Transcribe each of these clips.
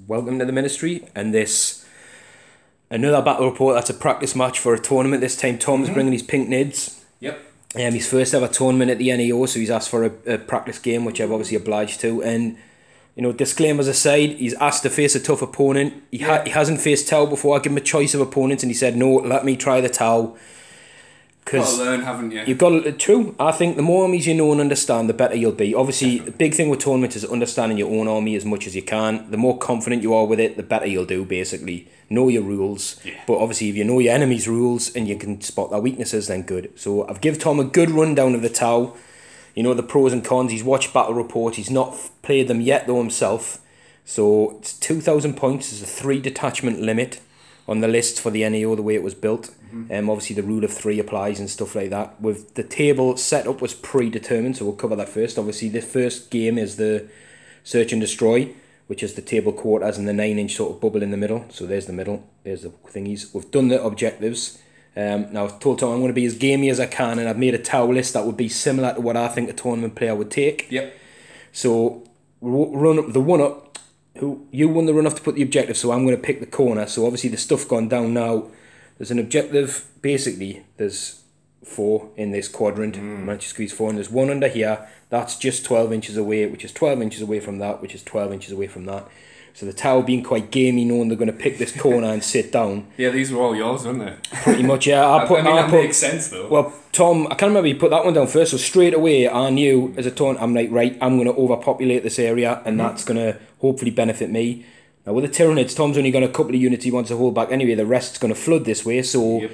welcome to the ministry. And this, another battle report, that's a practice match for a tournament. This time Tom's bringing his Pink Nids. Yep. His first ever tournament at the NEO, so he's asked for a practice game, which I've obviously obliged to. And, you know, disclaimers aside, he's asked to face a tough opponent. He hasn't faced Tau before. I give him a choice of opponents, and he said, no, let me try the Tau. You've got to learn, haven't you? You've got to, true. I think the more armies you know and understand, the better you'll be. Obviously, the big thing with tournaments is understanding your own army as much as you can. The more confident you are with it, the better you'll do, basically. Know your rules. Yeah. But obviously, if you know your enemy's rules and you can spot their weaknesses, then good. So I've given Tom a good rundown of the Tau. You know, the pros and cons. He's watched battle reports. He's not played them yet, though, himself. So it's 2,000 points. There's a 3 detachment limit on the list for the NEO, the way it was built. Obviously the rule of 3 applies and stuff like that. With the table set up was predetermined, so we'll cover that first. Obviously the first game is the Search and Destroy, which is the table quarters and the 9-inch sort of bubble in the middle. So there's the middle, there's the thingies. We've done the objectives. Now I've told Tom I'm going to be as gamey as I can, and I've made a Tau list that would be similar to what I think a tournament player would take. Yep. So run up the one up. You won the run off to put the objective, so I'm going to pick the corner. So obviously the stuff gone down now. There's an objective, basically there's 4 in this quadrant. I managed to squeeze 4, and there's 1 under here. That's just 12 inches away, which is 12 inches away from that, which is 12 inches away from that. So the Tau being quite gamey, knowing they're going to pick this corner and sit down. Yeah, these were all yours, weren't they? Pretty much, yeah. That makes sense though. Well, Tom, I can't remember, he put that one down first, so straight away I knew as a taunt, I'm like, right, I'm going to overpopulate this area, and that's going to hopefully benefit me. Now with the Tyranids, Tom's only got a couple of units he wants to hold back anyway. The rest's going to flood this way, so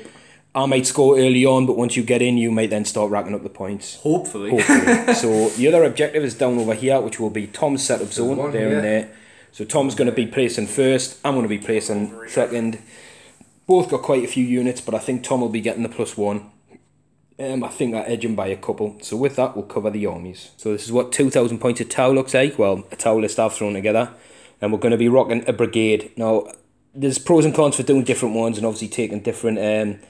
I might score early on, but once you get in, you might then start racking up the points. Hopefully. So the other objective is down over here, which will be Tom's setup zone, and there. So Tom's going to be placing first, I'm going to be placing second. Both got quite a few units, but I think Tom will be getting the +1. I think I edge him by a couple. So with that, we'll cover the armies. So this is what 2,000 points of Tau looks like. Well, a Tau list I've thrown together. And we're going to be rocking a brigade. Now, there's pros and cons for doing different ones and obviously taking different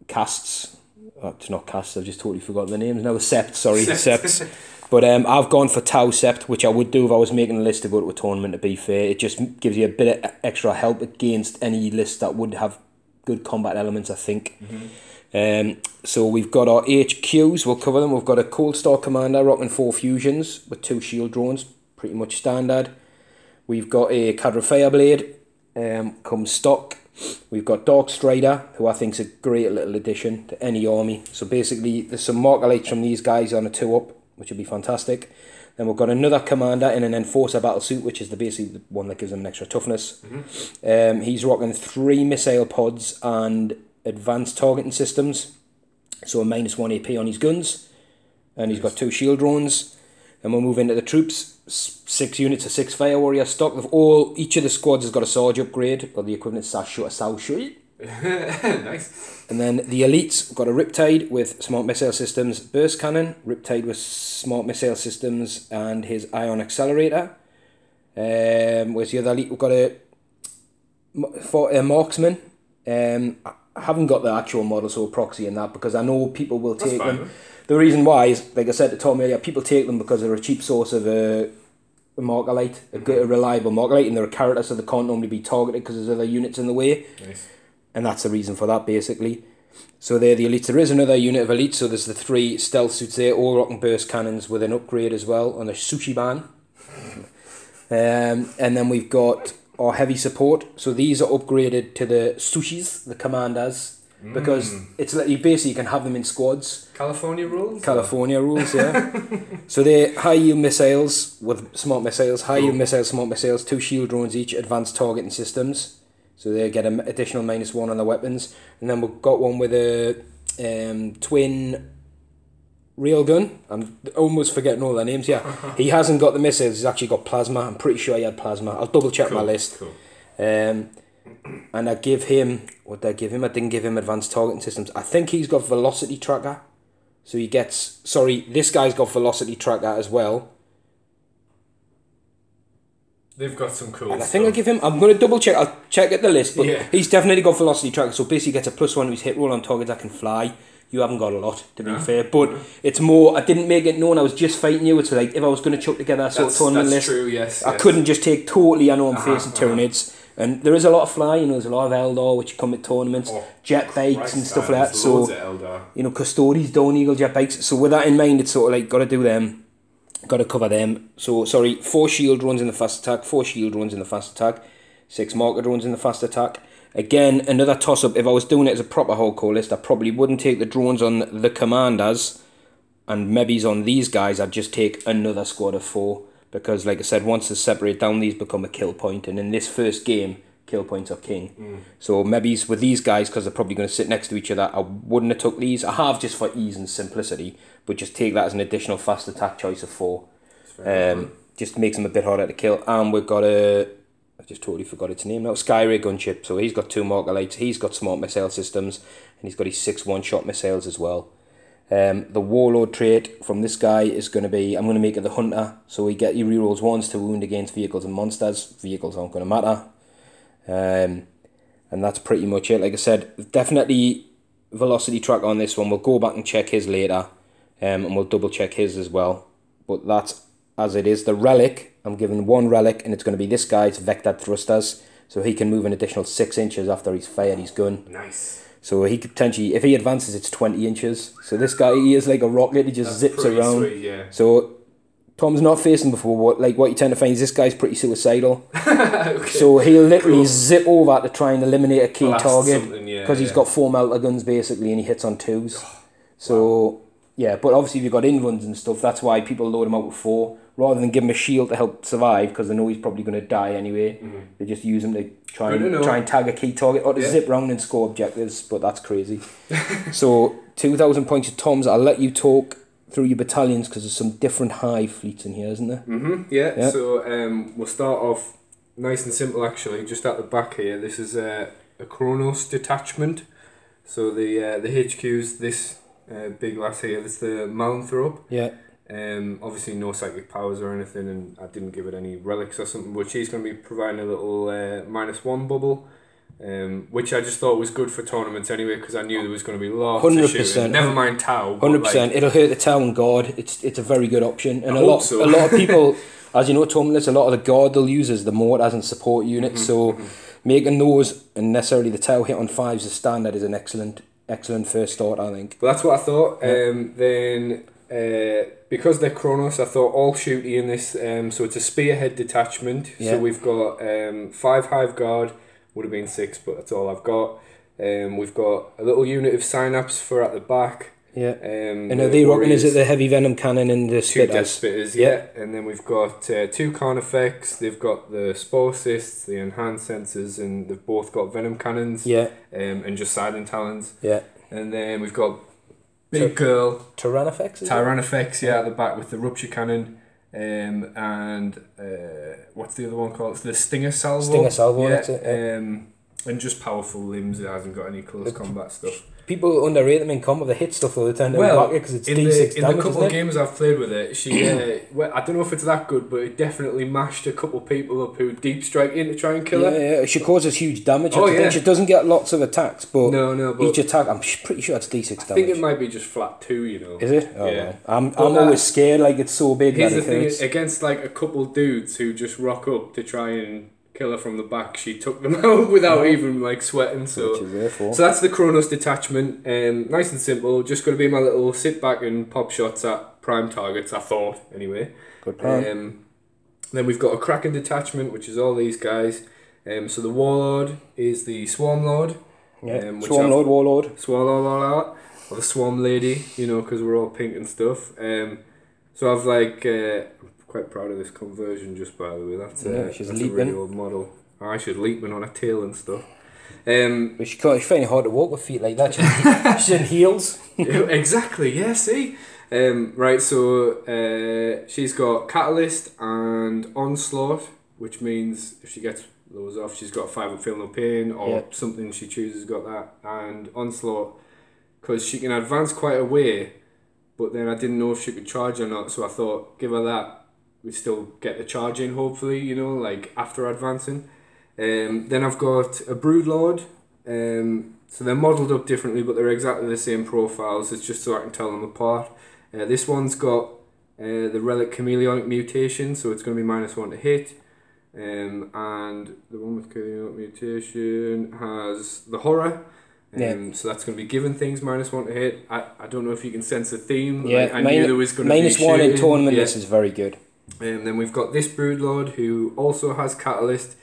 casts. Oh, it's not casts, I've just totally forgotten the names now. Septs, sorry, septs. But I've gone for Tau Sept, which I would do if I was making a list to go to a tournament, to be fair. It just gives you a bit of extra help against any list that would have good combat elements, I think. So we've got our HQs, we'll cover them. We've got a Cold Star Commander rocking 4 fusions with 2 shield drones, pretty much standard. We've got a Cadre Fireblade, comes stock. We've got Dark Strider, who I think is a great little addition to any army. So basically, there's some marker lights from these guys on a 2-up, which would be fantastic. Then we've got another commander in an Enforcer battlesuit, which is basically the one that gives him an extra toughness. He's rocking 3 missile pods and advanced targeting systems. So a -1 AP on his guns. And he's got 2 shield drones. And we'll move into the troops. 6 units of 6 Fire Warrior stock. Each of the squads has got a Sarge upgrade, or the equivalent Sarge. Nice. And then the elites, we've got a Riptide with smart missile systems, burst cannon, Riptide with smart missile systems, and his ion accelerator. Where's the other elite? We've got a marksman. I haven't got the actual model, so proxy in that, because I know people will take them. The reason why is, like I said to Tom earlier, people take them because they're a cheap source of a marker light, a reliable marker light, and they're a character, so they can't normally be targeted because there's other units in the way. Nice. And that's the reason for that, basically. So they're the elites. There is another unit of elites, so there's the 3 stealth suits there, all rocking burst cannons with an upgrade as well on the sushi ban. And then we've got our heavy support. So these are upgraded to the sushis, the commanders, because it's like you basically can have them in squads. California rules? California rules, yeah. So they're high yield missiles with smart missiles, high yield missiles, smart missiles, 2 shield drones each, advanced targeting systems. So they get an additional -1 on their weapons. And then we've got one with a twin railgun. I'm almost forgetting all their names, yeah. He hasn't got the missiles, he's actually got plasma. I'm pretty sure he had plasma. I'll double check my list. Cool. And I give him, what did I give him? I didn't give him advanced targeting systems. I think he's got velocity tracker. So he gets, sorry, this guy's got velocity tracker as well. They've got some cool and I think I give him, I'm going to double check, I'll check at the list, but yeah. He's definitely got velocity tracker, so basically he gets a +1 to his hit roll on targets that can fly. you haven't got a lot, to be fair. But it's more, I didn't make it known I was just fighting you. It's like, if I was going to chuck together a sort of tournament list, true, yes. I couldn't just take totally, I know I'm facing Tyranids. And there is a lot of fly, you know, there's a lot of Eldar which come at tournaments, jet bikes and stuff like that. So, you know, Custodies don't eagle jet bikes. So with that in mind, it's sort of like, got to do them, got to cover them. So, sorry, 4 shield runs in the fast attack, 4 shield runs in the fast attack, 6 market runs in the fast attack. Again, another toss-up. If I was doing it as a proper hardcore list, I probably wouldn't take the drones on the commanders and maybe on these guys. I'd just take another squad of 4. Because, like I said, once they separate down, these become a kill point. And in this first game, kill points are king. So maybe with these guys, because they're probably going to sit next to each other, I wouldn't have took these. I have just for ease and simplicity, but just take that as an additional fast attack choice of 4. Just makes them a bit harder to kill. And we've got I just totally forgot its name now, Skyray gunship. So he's got 2 marker lights, he's got smart missile systems, and he's got his 6 one-shot missiles as well. The warlord trait from this guy is going to be, I'm going to make it the hunter, so he rerolls 1s to wound against vehicles and monsters. Vehicles aren't going to matter. And that's pretty much it. Like I said, definitely velocity tracker on this one. We'll go back and check his later, and we'll double check his as well. But that's as it is. The relic, I'm given 1 relic, and it's going to be this guy's vector thrusters, so he can move an additional 6 inches after he's fired his gun. Nice. So he could potentially, if he advances, it's 20 inches. So this guy, he is like a rocket. He just zips around. Sweet, yeah. So Tom's not facing before. What you tend to find is this guy's pretty suicidal. Okay. So he'll literally zip over to try and eliminate a key target because he's got 4 melter guns basically, and he hits on 2s. So yeah, but obviously if you've got inruns and stuff, that's why people load him out with 4 rather than give him a shield to help survive, because they know he's probably going to die anyway. They just use him to try and tag a key target or to zip round and score objectives, but that's crazy. So 2,000 points of Tom's. I'll let you talk through your battalions because there's some different hive fleets in here, isn't there? Yeah. So we'll start off nice and simple actually. Just at the back here, this is a Kronos detachment. So the HQ's this big lass here. This is the Malanthrop. Yeah. Obviously no psychic powers or anything, and I didn't give it any relics or something, but she's going to be providing a little -1 bubble, which I just thought was good for tournaments anyway, because I knew there was going to be lots 100%, of shooting. Never mind Tau. 100%. It'll hurt the Town Guard. It's a very good option, and a lot of people, as you know, tournaments, a lot of the Guard they'll use as the mortars and support units. So making those and necessarily the Tau hit on 5s as standard is an excellent first start, I think. Well, that's what I thought. Then. Because they're Kronos, I thought all shooty in this, so it's a spearhead detachment. So we've got 5 hive guard, would have been 6, but that's all I've got. We've got a little unit of synapse for at the back. Yeah. And are they rocking, is it the heavy venom cannon and the spitters? 2 death spitters, yeah. And then we've got 2 carnifex, they've got the spore cysts, the enhanced sensors, and they've both got venom cannons. Yeah. And just siding talons. Yeah. And then we've got big girl Tyrannifex, at the back with the rupture cannon, and what's the other one called? It's the Stinger Salvo. That's it. And just powerful limbs. It hasn't got any close combat stuff. People underrate them in combat. They hit stuff all the time. Because it's D6 in damage, the couple of games I've played with it, she I don't know if it's that good, but it definitely mashed a couple of people up who deep strike in to try and kill her. Yeah, she causes huge damage. She doesn't get lots of attacks, but but each attack, I'm pretty sure it's D6 damage. I think it might be just flat 2, you know. Is it? Oh, yeah. Well. I'm always scared, like it's so big. Here's the thing, against like a couple dudes who just rock up to try and kill her from the back, she took them out without even like sweating. So that's the Kronos detachment. Nice and simple. Just going to be my little sit back and pop shots at prime targets, I thought anyway. Good plan. Then we've got a Kraken detachment, which is all these guys. So the Warlord is the Swarm Lord. Yeah. Swarm Lord, Warlord, or the Swarm Lady, you know, because we're all pink and stuff. So I've like quite proud of this conversion, just by the way. That's a really old model. She's leaping on her tail and stuff. But she find it hard to walk with feet like that. She's in heels. Exactly, yeah, see? Right, so she's got Catalyst and Onslaught, which means if she gets those off, she's got 5 and Feel No Pain, or something she chooses got that. And Onslaught, because she can advance quite a way, but then I didn't know if she could charge or not, so I thought, give her that. We still get the charge in, hopefully, you know, like after advancing. Then I've got a Broodlord, So they're modelled up differently, but they're exactly the same profiles. It's just so I can tell them apart. This one's got the Relic Chameleonic mutation, so it's going to be -1 to hit. And the one with Chameleonic mutation has the Horror. So that's going to be giving things -1 to hit. I don't know if you can sense a theme. Yeah, like, I knew there was going to be -1 in tournament. This is very good. Then we've got this Broodlord who also has Catalyst.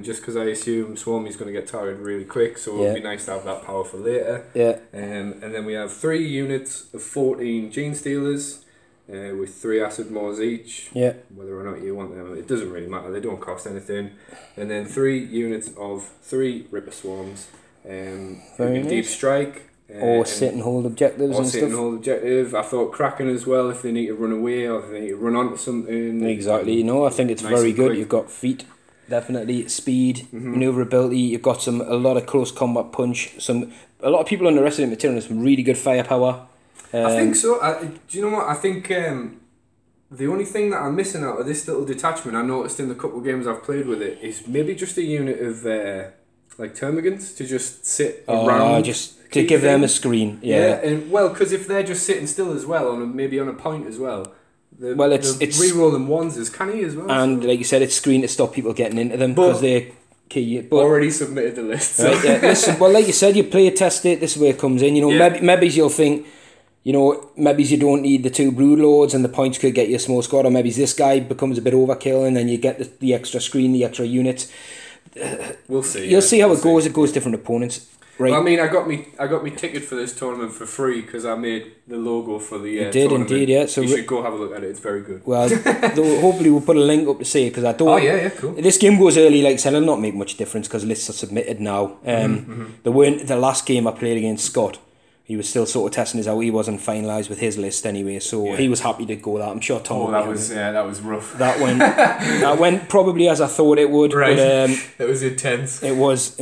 Just because I assume Swarmy's going to get tired really quick, so it would be nice to have that power for later. And then we have 3 units of 14 Gene Stealers with 3 Acid Maws each. Whether or not you want them, it doesn't really matter, they don't cost anything. And then 3 units of 3 Ripper Swarms. Very nice. Deep Strike. Or sit and hold objectives and stuff. Or sit and hold objective. I thought Kraken as well, if they need to run away or if they need to run onto something. Exactly, I think it's nice very good. Quick. You've got feet. Definitely speed, maneuverability. You've got a lot of close combat punch. A lot of people underestimate material. Some really good firepower. I think so. Do you know what? I think the only thing that I'm missing out of this little detachment, I noticed in the couple of games I've played with it, is maybe just a unit of like termagants to just sit around. Just to give them a screen. And well, because if they're just sitting still as well, maybe on a point as well. It's re-rolling ones is canny as well. And like you said, it's screen to stop people getting into them because they're key. But already submitted the list. So. Right, listen, well, like you said, you play a test it. This is where it comes in. Maybe you'll think, maybe you don't need the 2 Broodlords and the points could get you a small squad, or maybe this guy becomes a bit overkill and then you get the extra screen, the extra units. We'll see. You'll see how it goes. It goes different opponents. Right. Well, I mean, I got me ticket for this tournament for free because I made the logo for the you did tournament. Indeed, yeah. So you should go have a look at it. It's very good. Well, hopefully we'll put a link up to see it because I don't. Oh yeah, cool. This game goes early, like I said, it'll not make much difference because lists are submitted now. The last game I played against Scott, he was still sort of testing us out. He wasn't finalised with his list anyway, so he was happy to go that. I'm sure Tom. That was rough. That went probably as I thought it would. Right. But, it was intense. It was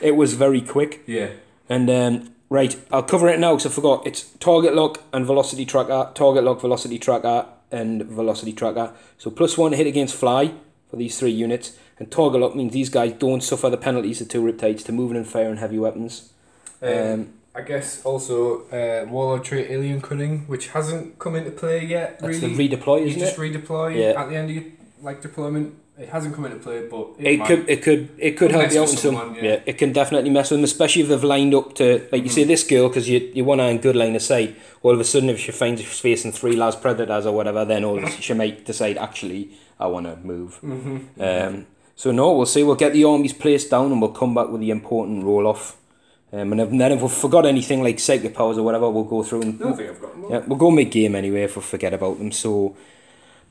it was very quick. Yeah. And right, I'll cover it now because I forgot. It's target lock and velocity tracker. Target lock, velocity tracker, and velocity tracker. So +1 to hit against fly for these 3 units, and target lock means these guys don't suffer the penalties of 2 Riptides to moving and firing heavy weapons. I guess also Warlord trait Alien Cunning, which hasn't come into play yet. That's really. the redeploy, isn't it? You just redeploy at the end of your deployment. It hasn't come into play, but it could help you out in some. Yeah, it can definitely mess with them, especially if they've lined up to, like you say, this girl, because you want her in good line of sight. All of a sudden, if she finds she's facing 3 Las Predators or whatever, then she might decide, actually, I want to move. So no, we'll see. We'll get the armies placed down, and we'll come back with the important roll off. And then if we forgot anything like psychic powers or whatever, we'll go through and I don't think I've got them all. We'll go mid-game anyway if we forget about them. So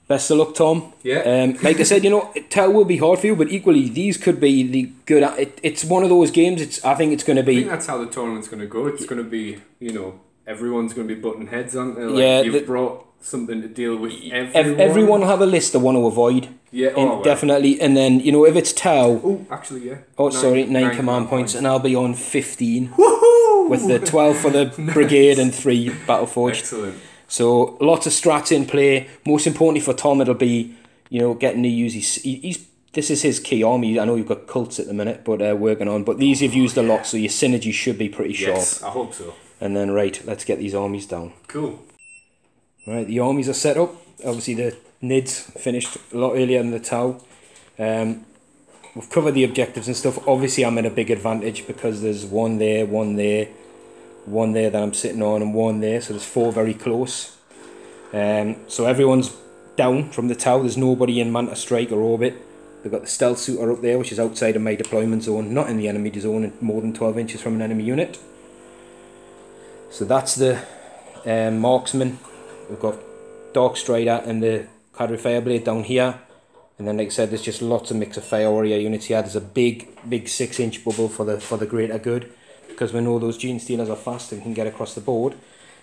best of luck, Tom. Yeah. Like I said, Tell will be hard for you, but equally these could be the good. It's one of those games. I think it's going to be. I think that's how the tournament's going to go. It's going to be everyone's going to be butting heads on. You've brought something to deal with everyone. Everyone will have a list they want to avoid. Yeah, definitely. And then, if it's Tau... Oh, actually, yeah. Oh, sorry, 9 command points, and I'll be on 15. Woohoo! With the 12 for the brigade and 3 Battleforged. Excellent. So, lots of strats in play. Most importantly for Tom, it'll be, getting to use his... This is his key army. I know you've got cults at the minute, but working on. But these you've used a lot, so your synergy should be pretty sharp. Yes, I hope so. And then, right, let's get these armies down. Cool. Right, the armies are set up. Obviously, the Nids finished a lot earlier than the Tau. We've covered the objectives and stuff. Obviously, I'm at a big advantage because there's one there, one there, one there that I'm sitting on, and one there. So there's 4 very close. So everyone's down from the Tau. There's nobody in Manta Strike or Orbit. They've got the Stealth Suitor up there, which is outside of my deployment zone, not in the enemy zone, and more than 12 inches from an enemy unit. So that's the Marksman. We've got Dark Strider and the Cadre Fireblade down here, and then like I said, there's just lots of mix of Fire Warrior units here. There's a big 6-inch bubble for the greater good, because we know those Gene Stealers are fast and can get across the board.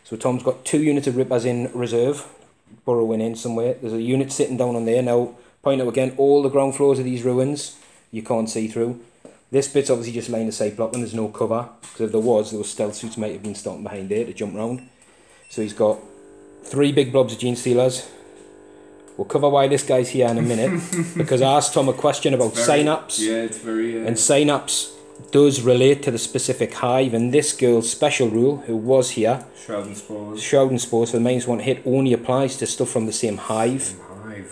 So Tom's got 2 units of Rippers in reserve, burrowing in somewhere. There's a unit sitting down on there. Now, point out again, all the ground floors of these ruins you can't see through. This bit's obviously just line of sight blocking. There's no cover, because if there was, those stealth suits might have been starting behind there to jump round. So he's got 3 big blobs of Gene Stealers, We'll cover why this guy's here in a minute, because I asked Tom a question about synapse. Yeah, it's very... And synapse does relate to the specific hive, and this girl's special rule, who was here, Shroud and Spores. Shroud and Spores, for the minus 1 hit, only applies to stuff from the same hive.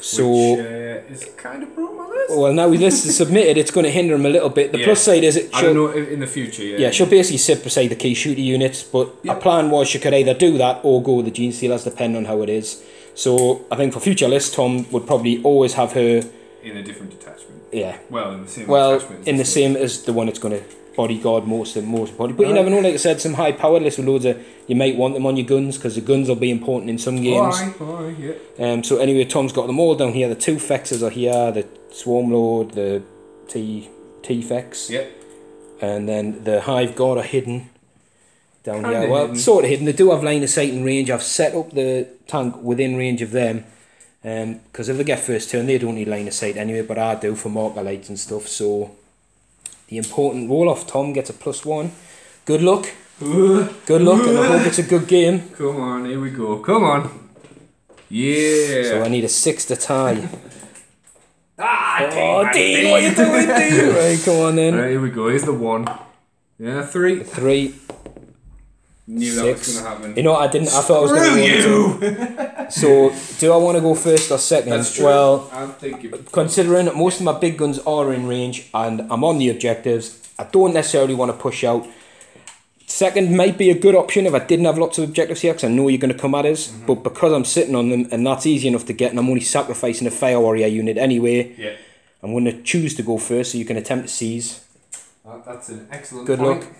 So, which is kind of broke my list. Well, now with this submitted, it's going to hinder him a little bit. The plus side is it. I don't know in the future. Yeah, she'll basically sit beside the key shooty units, but our plan was she could either do that or go with the Gene Stealers, depending on how it is. So I think for future lists, Tom would probably always have her in a different detachment. Yeah. Well, in the same. In the same as the one that's going to bodyguard most body. But you never know. Like I said, some high powered lists with loads of, you might want them on your guns because the guns will be important in some games. Yeah. So anyway, Tom's got them all down here. The 2 Fexes are here. The Swarm Lord, the T-Fex. Yep. And then the Hive Guard are hidden down here. Well, sort of hidden. They do have line of sight and range. I've set up the tank within range of them. Because if they get first turn, they don't need line of sight anyway, but I do for marker lights and stuff. So the important roll off, Tom gets a +1. Good luck. Good luck, and I hope it's a good game. Come on, here we go. Come on. Yeah. So I need a 6 to tie. Dean, what are you doing, Dean? Right, come on then. Right, here we go. Here's the 1. Yeah, 3. 3. Knew 6. that was going to happen. You know what, I didn't. I thought I was going to go. So, do I want to go first or second? That's true. Well, I'm thinking. Considering that most of my big guns are in range and I'm on the objectives, I don't necessarily want to push out. Second might be a good option if I didn't have lots of objectives here, because I know you're going to come at us. But because I'm sitting on them and that's easy enough to get, and I'm only sacrificing a Fire Warrior unit anyway, I'm going to choose to go first so you can attempt to seize. That's an excellent Good point. luck.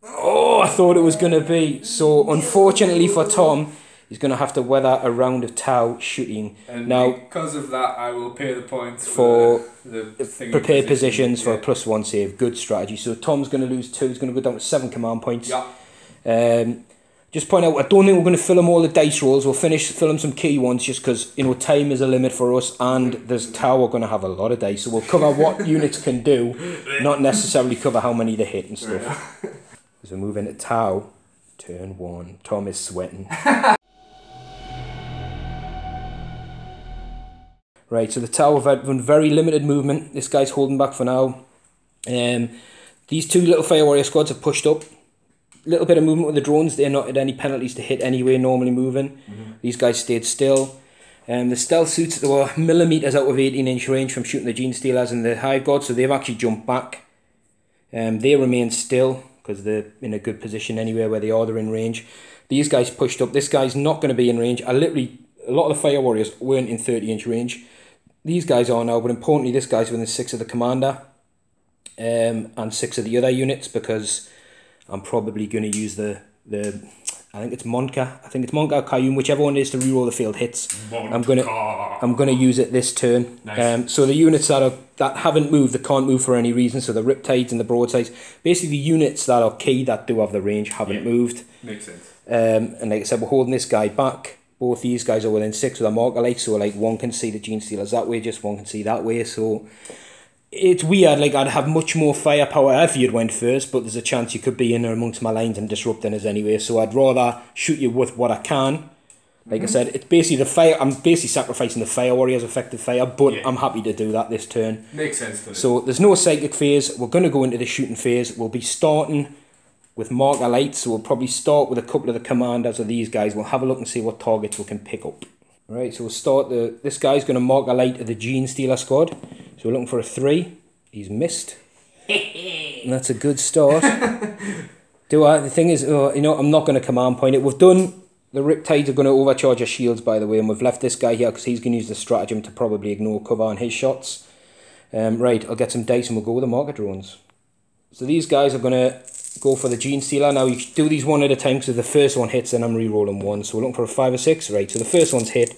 Oh, I thought it was going to be. So, unfortunately for Tom, he's going to have to weather a round of Tau shooting. And now, because of that, I will pay the points for the prepared positions for a +1 save. Good strategy. So, Tom's going to lose 2. He's going to go down to 7 command points. Just point out, I don't think we're going to fill him all the dice rolls. We'll fill him some key ones just because, you know, time is a limit for us, and there's Tau are going to have a lot of dice. So, we'll cover what units can do, not necessarily cover how many they hit and stuff. As we move into Tau, turn 1. Tom is sweating. Right, so the Tau have had very limited movement. This guy's holding back for now. These 2 little Fire Warrior squads have pushed up. Little bit of movement with the drones. They're not at any penalties to hit anyway, normally moving. These guys stayed still. The stealth suits that were millimetres out of 18-inch range from shooting the Gene Stealers and the Hive Guard, so they've actually jumped back. They remain still, because they're in a good position anywhere where they are, they're in range. These guys pushed up. This guy's not going to be in range. A lot of the Fire Warriors weren't in 30-inch range. These guys are now, but importantly, this guy's within 6 of the commander and 6 of the other units, because I'm probably going to use the I think it's Monka. I think it's Monka or Kayum, whichever one it is to reroll the field hits. I'm gonna use it this turn. Nice. So the units that haven't moved, they can't move for any reason. So the Riptides and the Broadsides, basically the units that are key that do have the range haven't moved. Makes sense. And like I said, we're holding this guy back. Both these guys are within 6 with a marker light, so like one can see the Gene Stealers that way, just one can see that way. So it's weird, like I'd have much more firepower if you'd went first, but there's a chance you could be in amongst my lines and disrupting us anyway, so I'd rather shoot you with what I can. Like I said, it's basically the fire. I'm basically sacrificing the Fire Warrior's effective fire, but I'm happy to do that this turn. Makes sense to me. So there's no psychic phase. We're going to go into the shooting phase. We'll be starting with marker lights, so we'll probably start with a couple of the commanders of these guys. We'll have a look and see what targets we can pick up. Right, so we'll start this guy's going to mark a light of the Gene Stealer squad. So we're looking for a 3. He's missed. And that's a good start. The thing is, you know, I'm not going to command point it. We've done, the Riptides are going to overcharge our shields, by the way, and we've left this guy here because he's going to use the stratagem to probably ignore cover on his shots. Right, I'll get some dice and we'll go with the marker drones. So these guys are going to go for the Gene Stealer. Now you do these one at a time, so if the first one hits, then I'm re-rolling 1. So we're looking for a 5 or 6. Right, so the first one's hit.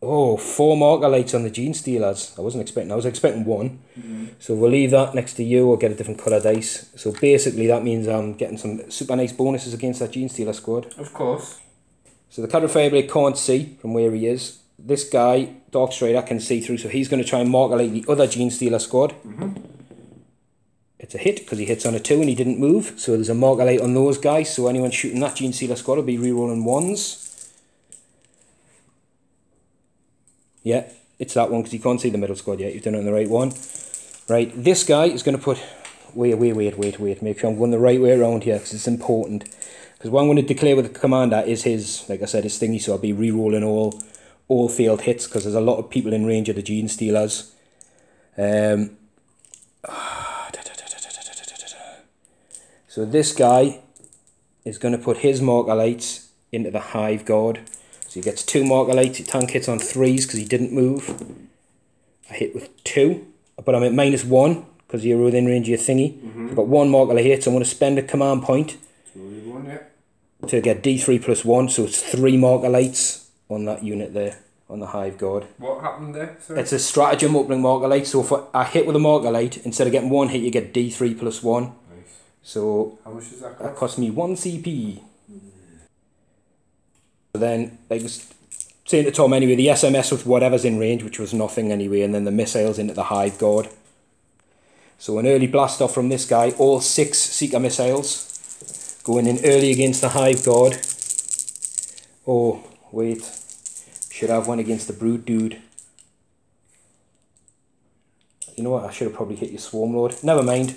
Oh, 4 marker lights on the Gene Stealers. I was expecting 1. So we'll leave that next to you or get a different colour dice. So basically that means I'm getting some super nice bonuses against that Gene Stealer squad. Of course. So the Cadre Fireblade can't see from where he is. This guy, Dark Strider, can see through, so he's going to try and marker light the other Gene Stealer squad. It's a hit because he hits on a 2 and he didn't move. So there's a marker light on those guys. So anyone shooting that Gene Stealer squad will be re-rolling 1s. Yeah, it's that one because you can't see the middle squad yet. You've done it on the right one. Right, this guy is going to put... Wait. Make sure I'm going the right way around here because it's important. Because what I'm going to declare with the commander is his, like I said, his thingy. So I'll be re-rolling all failed hits because there's a lot of people in range of the Gene Stealers. So this guy is going to put his marker lights into the Hive Guard. So he gets 2 marker lights. He tank hits on 3s because he didn't move. I hit with 2, but I'm at -1 because you're within range of your thingy. I've got 1 marker light hit, so I'm going to spend a command point to get D3 plus 1, so it's 3 marker lights on that unit there, on the Hive Guard. What happened there? Sorry? It's a stratagem opening marker light, so if I hit with a marker light, instead of getting 1 hit, you get D3 plus 1. Nice. So how much does that cost? That cost me 1 CP. So then, like I was saying to Tom anyway, the SMS with whatever's in range, which was nothing anyway, and then the missiles into the Hive Guard. So an early blast off from this guy, all 6 Seeker missiles going in early against the Hive Guard. Oh, wait. Should have one against the Brood Dude. You know what, I should have probably hit your Swarm Lord. Never mind.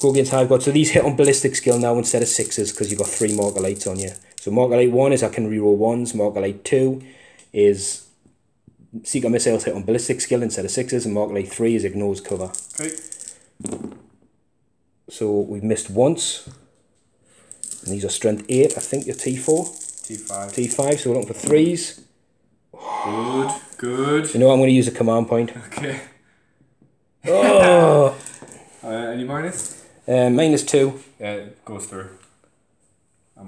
Go against Hive Guard. So these hit on ballistic skill now instead of 6s because you've got 3 marker lights on you. So marker light 1 is I can reroll 1s. Marker light 2 is Seeker missiles hit on ballistic skill instead of 6s. And marker light 3 is ignores cover. Okay. So we've missed once. And these are strength 8. I think you're T4. T5. T5, so we're looking for 3s. Good. You know I'm going to use a command point. Okay. Oh! Any minus? -2. Yeah, it goes through.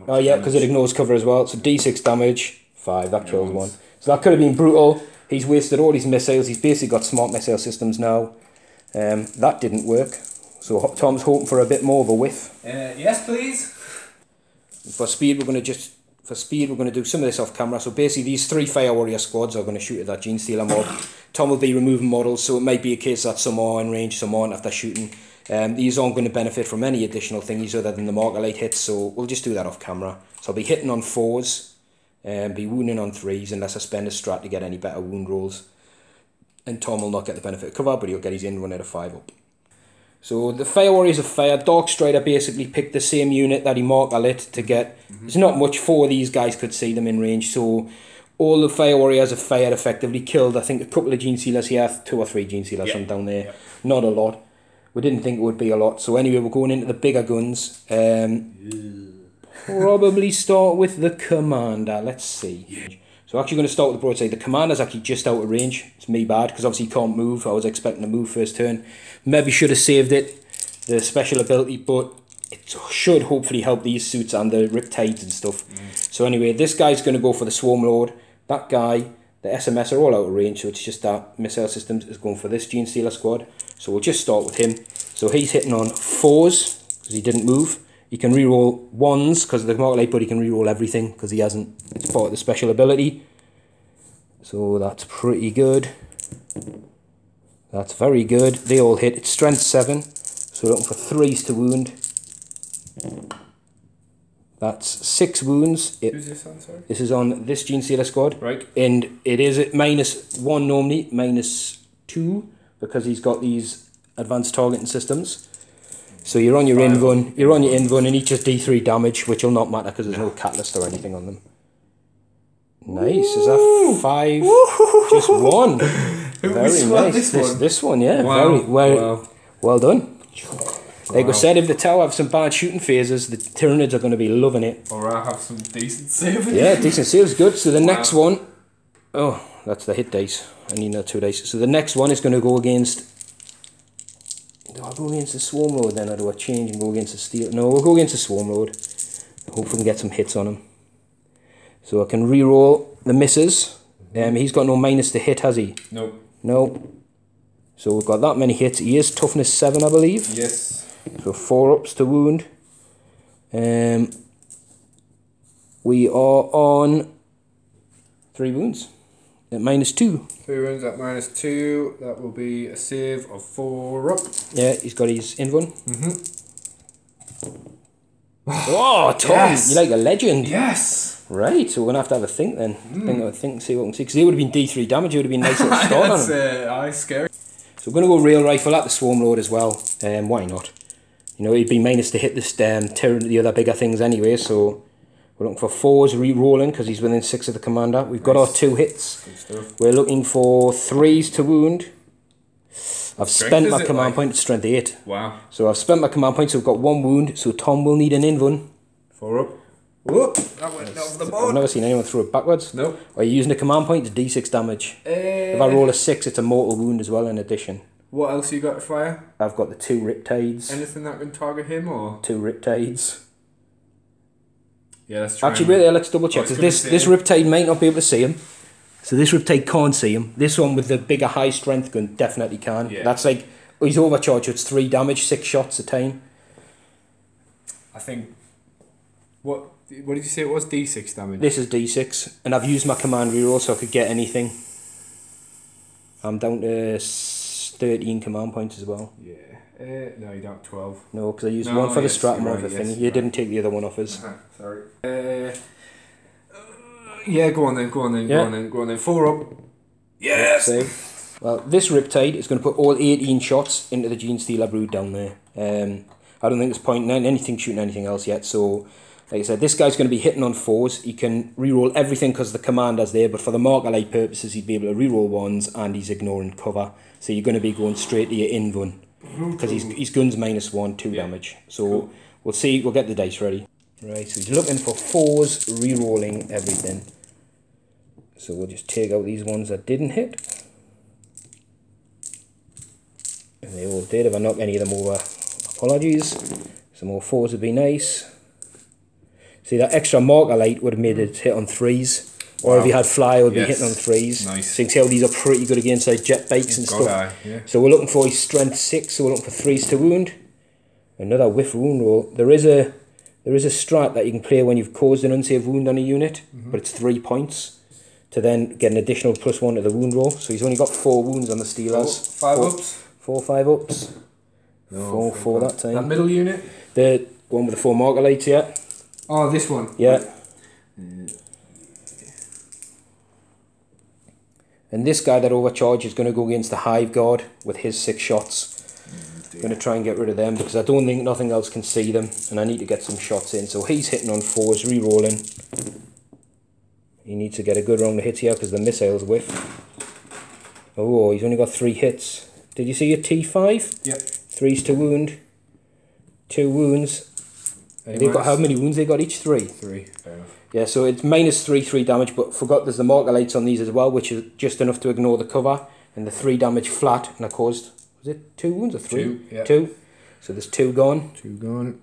Oh yeah, because it ignores cover as well. So D6 damage, 5, that kills 1. So that could have been brutal. He's wasted all his missiles. He's basically got smart missile systems now. That didn't work. So Tom's hoping for a bit more of a whiff. Yes, please. For speed, we're going to do some of this off camera. So basically, these 3 Fire Warrior squads are going to shoot at that Gene Stealer mob. Tom will be removing models, so it might be a case that some are in range, some aren't after shooting. These aren't going to benefit from any additional thingies other than the marker light hits, so we'll just do that off camera. So I'll be hitting on 4s, be wounding on 3s unless I spend a strat to get any better wound rolls. And Tom will not get the benefit of cover, but he'll get his in run at a 5 up. So the Fire Warriors of Fire, Dark Strider basically picked the same unit that he marker lit to get. There's not much for these guys could see them in range, so all the Fire Warriors of Fire effectively killed, I think, a couple of Gene Stealers here, 2 or 3 Gene Stealers from down there. Not a lot. We didn't think it would be a lot. So anyway, we're going into the bigger guns. Probably start with the Commander. Let's see. So actually going to start with the broadside. The Commander's actually just out of range. It's me bad, because obviously he can't move. I was expecting to move first turn. Maybe should have saved it, the special ability, but it should hopefully help these suits and the Riptides and stuff. So anyway, this guy's going to go for the Swarm Lord. That guy, the SMS are all out of range, so it's just that missile systems is going for this Gene Stealer squad. So we'll just start with him. So he's hitting on 4s, because he didn't move. He can reroll 1s, because of the marker light, but he can reroll everything, because he hasn't, it's part of the special ability. So that's pretty good. That's very good. They all hit. It's strength 7, so we're looking for 3s to wound. That's 6 wounds. Who's this on, sorry? This is on this Gene Stealer squad. Right. And it is at -1 normally, -2, because he's got these advanced targeting systems. So you're on your invuln, and each has D3 damage, which will not matter because there's no catalyst or anything on them. Nice. Is that 5? Just 1. Very nice. This one, yeah. Wow. Very well done. Like I said, if the tower have some bad shooting phases, the Tyranids are going to be loving it. Or I have some decent saving. Yeah, decent saves, good. So the next one, oh, that's the hit dice. I need another 2 dice. So the next one is going to go against. Do I go against the Swarm Lord then, or do I change and go against the Steel? No, we'll go against the Swarm Lord. Hope we can get some hits on him. So I can re-roll the misses. He's got no minus to hit, has he? Nope. No. So we've got that many hits. He is toughness 7, I believe. Yes. So 4 ups to wound. We are on 3 wounds at -2. 3 wounds at -2. That will be a save of 4 up. Yeah, he's got his invuln. Oh, Tom, yes. you're like a legend. Yes. Right, so we're going to have a think then. Think, see what we can see. Because they would have been D3 damage, it would have been nice little start on them. That's scary. So we're going to go Rail Rifle at the Swarm Lord as well. Why not? You know, it'd be minus to hit this Tyranid, the other bigger things anyway, so we're looking for 4s re-rolling because he's within 6 of the commander. We've got our 2 hits. Good stuff. We're looking for 3s to wound. I've spent my command point at strength 8. Wow. So I've spent my command point, so we've got 1 wound, so Tom will need an invuln. 4 up. Whoop! That went off the board. I've never seen anyone throw it backwards. Nope. Are you using a command point? It's D6 damage. If I roll a 6, it's a mortal wound as well in addition. What else you got to fire? I've got the 2 Riptides. Anything that can target him or? 2 Riptides. Yeah, that's true. Actually, wait there, let's double check. Because this Riptide might not be able to see him. So this Riptide can't see him. This one with the bigger high strength gun definitely can. Yeah. That's like, he's overcharged, so it's 3 damage, 6 shots a time. I think... What did you say it was? D6 damage? This is D6, and I've used my command reroll so I could get anything. I'm down to 13 command points as well. Yeah. No, you don't have 12. No, because I used one for the Stratum of the thing. You didn't take the other one off us. Sorry. Yeah, go on then, go on then. 4 up. Yes! So, well, this Riptide is going to put all 18 shots into the Gene Stealer Brood down there. I don't think there's point in anything shooting anything else yet, so... Like I said, this guy's going to be hitting on 4s. He can reroll everything because the commander's there, but for the marker light purposes, he'd be able to reroll 1s and he's ignoring cover. So you're going to be going straight to your invuln because his gun's -1, 2 damage. So we'll see, we'll get the dice ready. Right, so he's looking for 4s, rerolling everything. So we'll just take out these ones that didn't hit. And they all did. If I knock any of them over, apologies. Some more 4s would be nice. See, that extra marker light would have made it hit on 3s. Or if you had fly, it would be hitting on 3s. Nice. So you can see how these are pretty good against like jet bikes and stuff. Yeah. So we're looking for his strength 6, so we're looking for 3s to wound. Another whiff wound roll. There is a strat that you can play when you've caused an unsafe wound on a unit, but it's 3 points to then get an additional +1 to the wound roll. So he's only got 4 wounds on the Steelers. 5 ups? 4 5 ups. No, 4 that time. That middle unit? The one with the 4 marker lights, yeah. Oh, this one? Yeah. And this guy that overcharged is going to go against the Hive Guard with his 6 shots. I'm going to try and get rid of them because I don't think nothing else can see them and I need to get some shots in. So he's hitting on 4s, re-rolling. He needs to get a good round of hits here because the missiles whiff. Oh, he's only got 3 hits. Did you see your T5? Yep. 3s to wound. 2 wounds. They've got how many wounds they got each? 3. 3. Fair enough. Yeah, so it's -3 damage, but forgot there's the marker lights on these as well, which is just enough to ignore the cover, and the 3 damage flat, and I caused, was it 2 wounds or 3? 2, yeah. 2. So there's 2 gone. 2 gone.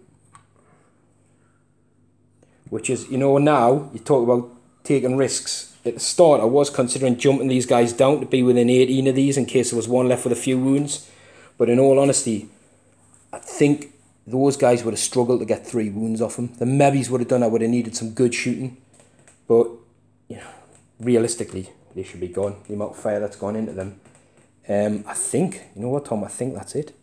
Which is, you know, now you talk about taking risks. At the start, I was considering jumping these guys down to be within 18 of these in case there was one left with a few wounds. But in all honesty, I think those guys would have struggled to get 3 wounds off them. The Mebbies would have done, I would have needed some good shooting. But, you know, realistically, they should be gone. The amount of fire that's gone into them. I think, you know what, Tom, I think that's it.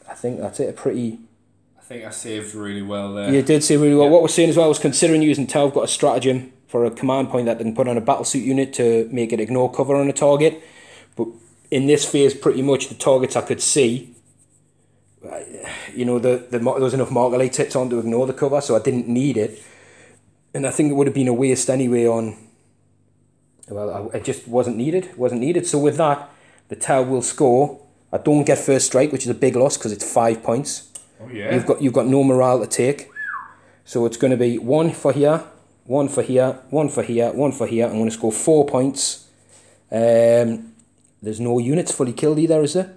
I think that's it. I think I saved really well there. You did save really well. Yeah. What we're saying as well, I was considering using Tau. I've got a stratagem for a command point that they can put on a battlesuit unit to make it ignore cover on a target. But in this phase, pretty much the targets I could see, you know, there was enough marker light hits on to ignore the cover, so I didn't need it. And I think it would have been a waste anyway on... Well, it just wasn't needed. So with that, the Tau will score. I don't get first strike, which is a big loss because it's 5 points. Oh yeah. You've got no morale to take. So it's going to be 1 for here, 1 for here, 1 for here, 1 for here. I'm going to score 4 points. There's no units fully killed either, is there?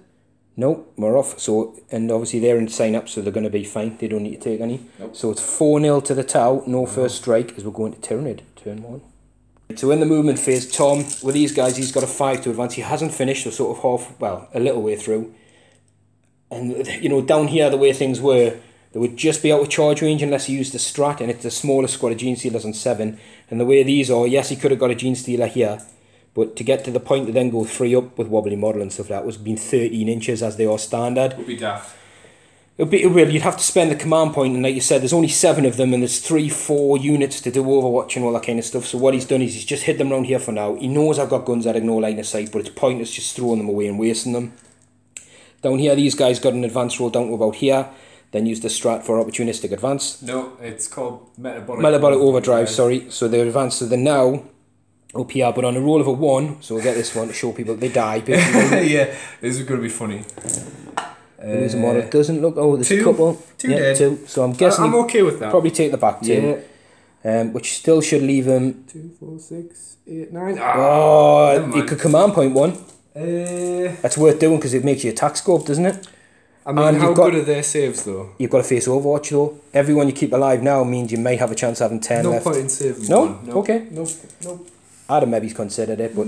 No, we're off. So, and obviously they're in sign up, so they're going to be fine. They don't need to take any. Nope. So it's 4-0 to the Tau, no first strike, as we're going to Tyranid, turn 1. So in the movement phase, Tom, with these guys, he's got a 5 to advance. He hasn't finished, so sort of half, well, a little way through. And, you know, down here, the way things were, they would just be out of charge range unless he used the strat, and it's the smallest squad of Gene Stealers on 7. And the way these are, yes, he could have got a Gene Stealer here, but to get to the point to then go 3 up with wobbly model and stuff like that was being 13 inches as they are standard. Would be daft. You'd have to spend the command point, and like you said, there's only 7 of them, and there's 3-4 units to do Overwatch and all that kind of stuff. So what he's done is he's just hid them around here for now. He knows I've got guns that ignore line of sight, but it's pointless just throwing them away and wasting them. Down here, these guys got an advance roll down to about here. Then use the strat for opportunistic advance. No, it's called metabolic overdrive. Sorry. So they're advanced, so they're now up here, but on a roll of a 1. So we'll get this one to show people they die. Yeah, this is going to be funny. There's a model. Doesn't look. Oh, there's a couple. Two dead. 2. So I'm guessing. I'm okay with that. Probably take the back 2. Yeah. Which still should leave him. 2, 4, 6, 8, 9. Oh, you could command point 1. That's worth doing because it makes you attack scope, doesn't it? I mean, how good are their saves though? You've got to face Overwatch though. Everyone you keep alive now means you may have a chance of having 10 left. No point in saving. No? Okay. Nope. I'd have maybe considered it, but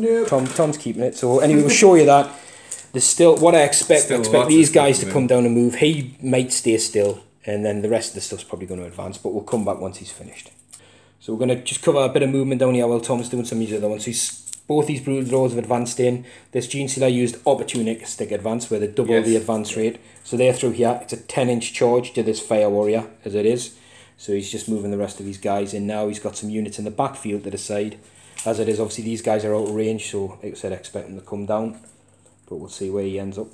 Tom's keeping it. So anyway, we'll show you that. There's still what I expect. I expect these guys to come down and move. He might stay still, and then the rest of the stuff's probably going to advance, but we'll come back once he's finished. So we're going to just cover a bit of movement down here while Tom's doing some of these other ones. So both these brood lords have advanced in. This Gene Sealer used opportunistic advance, where they double the advance rate. So they're through here. It's a 10-inch charge to this Fire Warrior, as it is. So he's just moving the rest of his guys in now. He's got some units in the backfield to the side. As it is, obviously these guys are out of range, so like I said, expect them to come down. But we'll see where he ends up.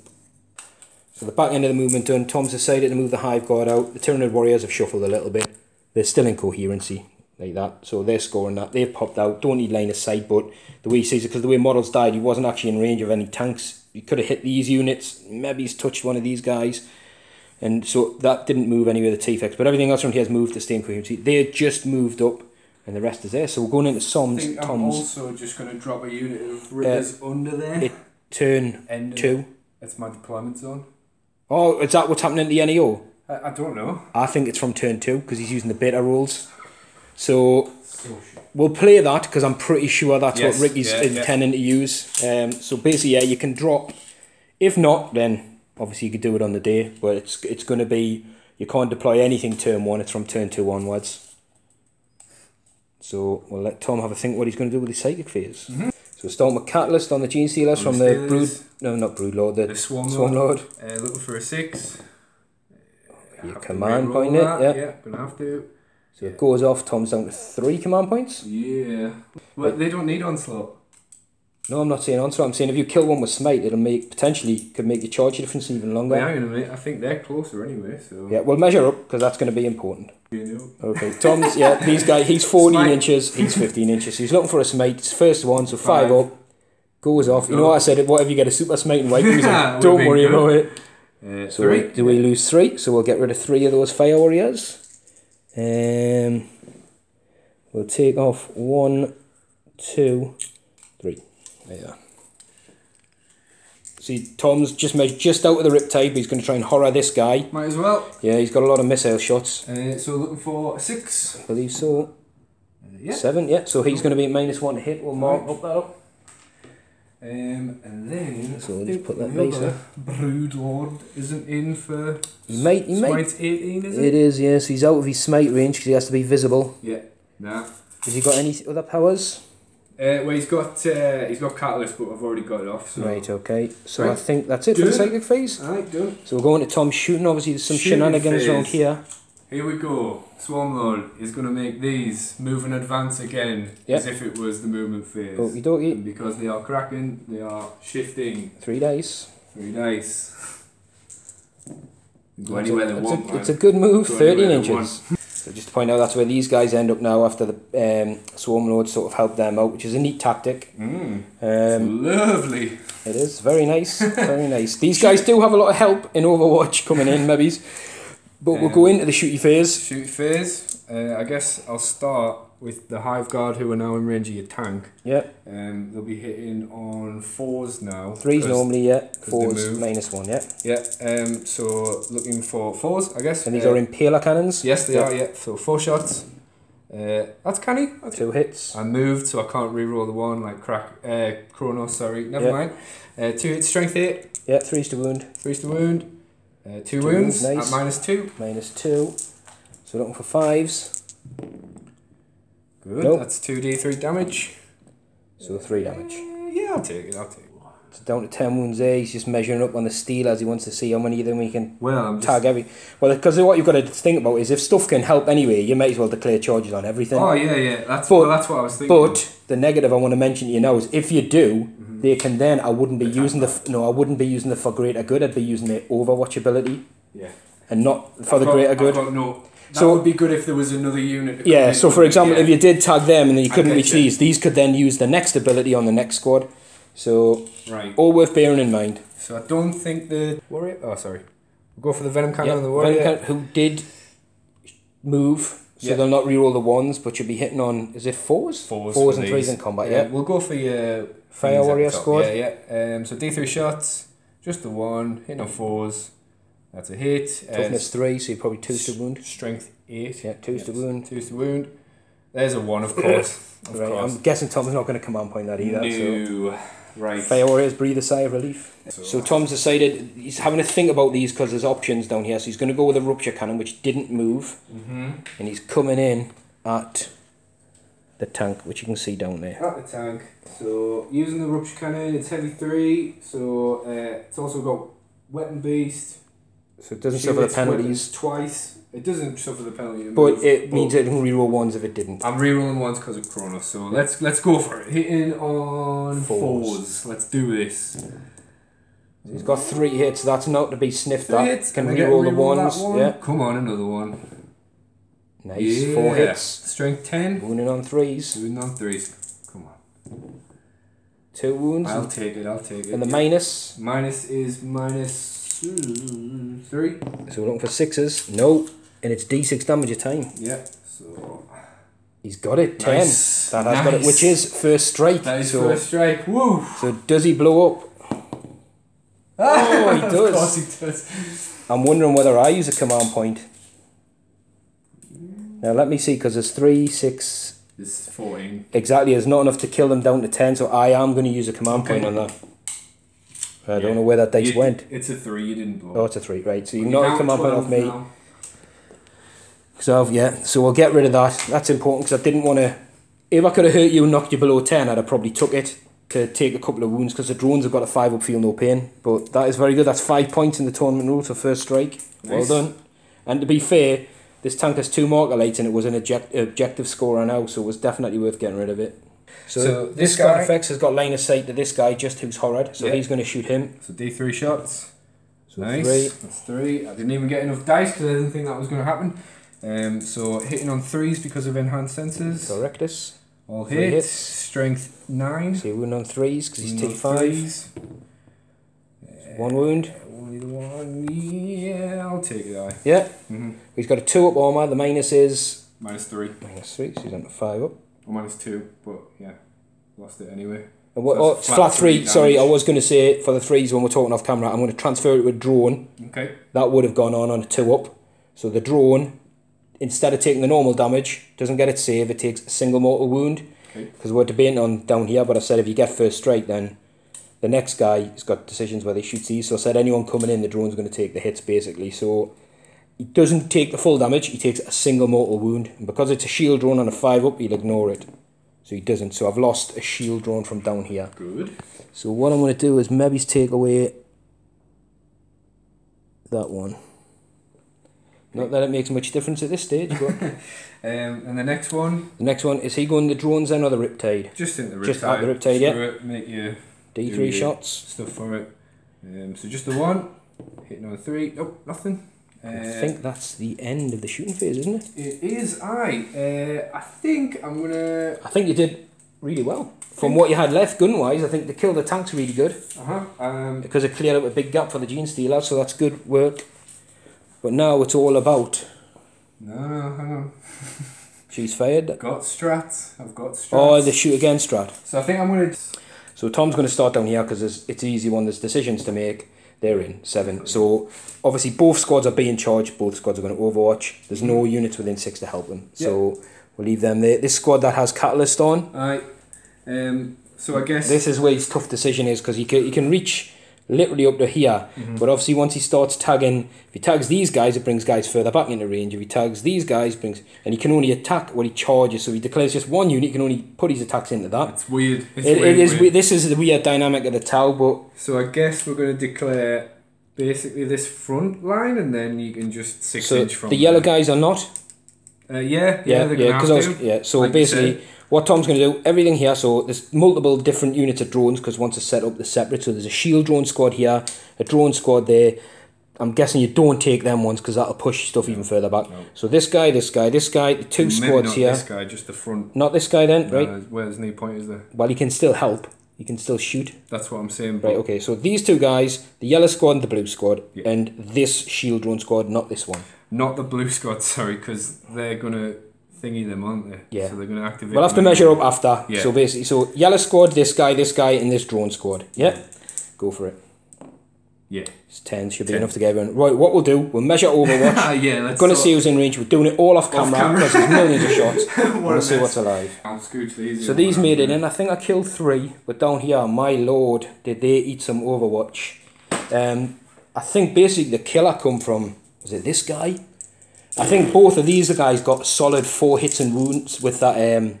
So the back end of the movement done. Tom's decided to move the Hive Guard out. The Tyranid Warriors have shuffled a little bit. They're still in coherency, like that. So they're scoring that. They've popped out. Don't need line of sight, but the way he sees it, because the way Models died, he wasn't actually in range of any tanks. He could have hit these units. Maybe he's touched one of these guys. And so that didn't move anywhere, the T-Fex. But everything else around here has moved to stay in coherency. They just moved up, and the rest is there. So we're going into Tom's. I'm also just going to drop a unit of Ridders under there. Turn 2. It's my deployment zone. Oh, is that what's happening at the NEO? I don't know. I think it's from turn 2 because he's using the beta rules. So we'll play that because I'm pretty sure that's what Ricky's intending to use. So basically, yeah, you can drop. If not, then obviously you could do it on the day. But it's going to be, you can't deploy anything turn 1. It's from turn 2 onwards. So we'll let Tom have a think what he's going to do with his psychic phase. So starting with Catalyst on the Gene Stealers from the Brood... No, not Brood Lord, the Swarm Lord. Looking for a 6. Your command point it, yeah, gonna have to. So it goes off, Tom's down to 3 command points. Yeah. Well, they don't need Onslaught. No, I'm not saying Onslaught, I'm saying if you kill one with Smite, it'll could make your charge difference even longer. Yeah, I think they're closer anyway, so... Yeah, we'll measure up, because that's going to be important. You know. Okay, Tom's, these guys, he's 14 inches, he's 15 inches, so he's looking for a Smite. It's first one, so 5 up, goes off. You know what I said, what if you get a super Smite and wipe him? Don't worry about it. So do we lose 3? So we'll get rid of 3 of those Fire Warriors. We'll take off 1, 2, 3. There you are. See, Tom's just out of the Riptide, but he's going to try and horror this guy. Might as well. Yeah, he's got a lot of missile shots. So looking for a 6. I believe so. Yeah. 7, yeah. So he's going to be at -1 to hit. We'll mark up that up. And then so we'll just put that base there. Brood Lord isn't in for Smite 18, is it? It is, yes. He's out of his Smite range because he has to be visible. Yeah. Nah. Has he got any other powers? Well, he's got Catalyst, but I've already got it off. So. Right, okay. So I think that's it for the psychic phase. Alright, done. So we're going to Tom shooting. Obviously, there's some shenanigans around here. Here we go. Swarm Lord is going to make these move and advance again as if it was the movement phase. Okie dokie. And because they are cracking, they are shifting. 3 dice. 3 dice. Go anywhere they want. It's a good move. 13 inches. So just to point out, that's where these guys end up now after the Swarm Lord sort of helped them out, which is a neat tactic. It's lovely. It is. Very nice. Very nice. These guys do have a lot of help in Overwatch coming in, maybe. But we'll go into the shooty phase. Shooty phase. I guess I'll start with the Hive Guard, who are now in range of your tank. Yep. They'll be hitting on 4s now. 3s normally, yeah. 4s -1, yeah. Yeah. So looking for 4s, I guess. And these are Impaler cannons? Yes, they are, yeah. So 4 shots. That's canny. 2 hits. I moved, so I can't re-roll the 1 like Chronos, sorry. Never mind. 2 hits, strength 8. Yeah, 3s to wound. 3s to wound. 2 wounds nice. at -2. -2. So looking for 5s. Good. Nope. That's 2d3 damage. So 3 damage. Yeah, I'll take it. It's down to 10 wounds there. He's just measuring up on the steel as he wants to see how many of them he can Well, tag every. Well, because what you've got to think about is if stuff can help anyway, you might as well declare charges on everything. Oh yeah. That's what I was thinking. But the negative I want to mention to you now is if you do, they can then. I wouldn't be using the for greater good. I'd be using the overwatch ability. Yeah. And not for the greater good. That would be good if there was another unit. Yeah. So for example, if you did tag them and then you couldn't reach these could then use the next ability on the next squad. So, all worth bearing in mind. So I don't think the warrior. Oh, sorry. We'll go for the venom cannon and the warrior. Venom cannon, who did move, so they'll not reroll the ones, but you'll be hitting on. Is it fours? Fours and threes in combat. Yeah. We'll go for your fire warrior squad. Yeah. So D3 shots, just the one, hitting on fours. That's a hit. Toughness 3, so you're probably 2's to wound. Strength 8. Yeah, 2's to wound. 2's to wound. There's a 1, of course. I'm guessing Tom's not going to command point that either. No. Right. Fire warriors breathe a sigh of relief. So Tom's decided he's having to think about these because there's options down here. So he's going to go with a rupture cannon, which didn't move, and he's coming in at the tank, which you can see down there. At the tank. So using the rupture cannon, it's heavy 3. So it's also got weapon beast. So it doesn't suffer the penalties twice. It doesn't suffer the penalty. But it means it can reroll ones if it didn't. I'm rerolling ones because of Chronos. So let's go for it. Hitting on fours. Let's do this. So he's got 3 hits. That's not to be sniffed at. Hits. Can reroll the ones. Yeah. Come on, another one. Nice. Yeah. 4 hits. Strength 10. Wounding on 3s. Wounding on 3s. Come on. 2 wounds. I'll take it. And the minus? Minus is minus 3. So we're looking for 6s. No. And it's D6 damage a time. Yeah. So he's got it. 10. Nice. That has got it, which is first strike. That is first strike. Woo! So does he blow up? Oh, he does. Of course he does. I'm wondering whether I use a command point. Now let me see, because there's 3, 6. This is 14. Exactly, there's not enough to kill them down to 10, so I am going to use a command point on that. I don't know where that dice went. It's a 3, you didn't blow. Oh, it's a 3, right. So you've not a command point off me. So so we'll get rid of that. That's important because I didn't want to. If I could have hurt you and knocked you below 10, I'd have probably took it to take a couple of wounds because the drones have got a 5 up, feel no pain. But that is very good. That's 5 points in the tournament rule for first strike. Nice. Well done. And to be fair, this tank has 2 marker lights and it was an objective scorer now, so it was definitely worth getting rid of it. So this guy effects has got line of sight to this guy just who's horrid, so he's going to shoot him. So D3 shots. So nice. 3. That's 3. I didn't even get enough dice because I didn't think that was going to happen. So hitting on 3s because of enhanced senses. Correctus. All hits. Strength 9. So wound on 3s because he's T5. 1 wound. Only the 1. Yeah, I'll take it. Yeah. He's got a 2 up armor. The minus is minus 3. Minus 3. So he's on 5 up. Or minus 2, but yeah, lost it anyway. And it's flat 3. Sorry, I was going to say for the 3s when we're talking off camera, I'm going to transfer it to a drone. Okay. That would have gone on a 2 up. So the drone, instead of taking the normal damage, doesn't get its save, it takes a single mortal wound. Because we're debating on down here, but I said if you get first strike, then the next guy has got decisions whether he shoots these. So I said anyone coming in, the drone's going to take the hits basically. So he doesn't take the full damage, he takes a single mortal wound. And because it's a shield drone on a 5 up, he'll ignore it. So he doesn't. So I've lost a shield drone from down here. Good. So what I'm going to do is maybe take away that one. Not that it makes much difference at this stage, but... and the next one? The next one, is he going the drones then or the Riptide? Just in the Riptide. Just at the Riptide, yeah. It, make you D3 shots. Stuff for it. So just the 1. Hitting on 3. Nope, nothing. I think that's the end of the shooting phase, isn't it? It is, I think I'm going to... I think you did really well. From what you had left gun-wise, I think the kill the tank's really good. Because it cleared up a big gap for the Gene Stealer, so that's good work. But now it's all about... No, hang on. She's fired. I've got strats. Oh, the shoot again strat. So I think I'm going to... So Tom's going to start down here because it's an easy one. There's decisions to make. They're in 7. So obviously both squads are being charged. Both squads are going to overwatch. There's no units within 6 to help them. So we'll leave them there. This squad that has Catalyst on. So I guess... This is where his tough decision is because he can reach... literally up to here. But obviously once he starts tagging, if he tags these guys, it brings guys further back into range. If he tags these guys, and he can only attack when he charges. So he declares just one unit, he can only put his attacks into that. It's weird. It is weird. This is the weird dynamic of the Tau, but... So I guess we're going to declare basically this front line, and then you can just 6 inch from the yellow guys are not? Yeah, because so like basically what Tom's going to do, everything here, so there's multiple different units of drones because once it's set up they're separate. So there's a shield drone squad here, a drone squad there. I'm guessing you don't take them ones because that'll push stuff even further back. No. So this guy, the two maybe squads not here. This guy, just the front. Not this guy then, right? Where's no point is there? Well, he can still help. He can still shoot. That's what I'm saying. Right, okay, so these two guys, the yellow squad and the blue squad, and this shield drone squad, not this one. Not the blue squad, sorry, because they're going to thingy them, aren't they? Yeah. So they're going to activate. We'll have to measure up after. Yeah. So basically, so yellow squad, this guy, and this drone squad. Yeah? Go for it. Yeah. It's 10, should be enough to get everyone. Right, what we'll do, we'll measure Overwatch. Yeah, let's going to see who's in range. We're doing it all off camera because there's millions of shots. We'll see what's alive. I'll scooch these. So these made it in. I think I killed 3, but down here, my lord, did they eat some Overwatch. I think basically the killer come from, was it this guy? I think both of these guys got solid 4 hits and wounds with that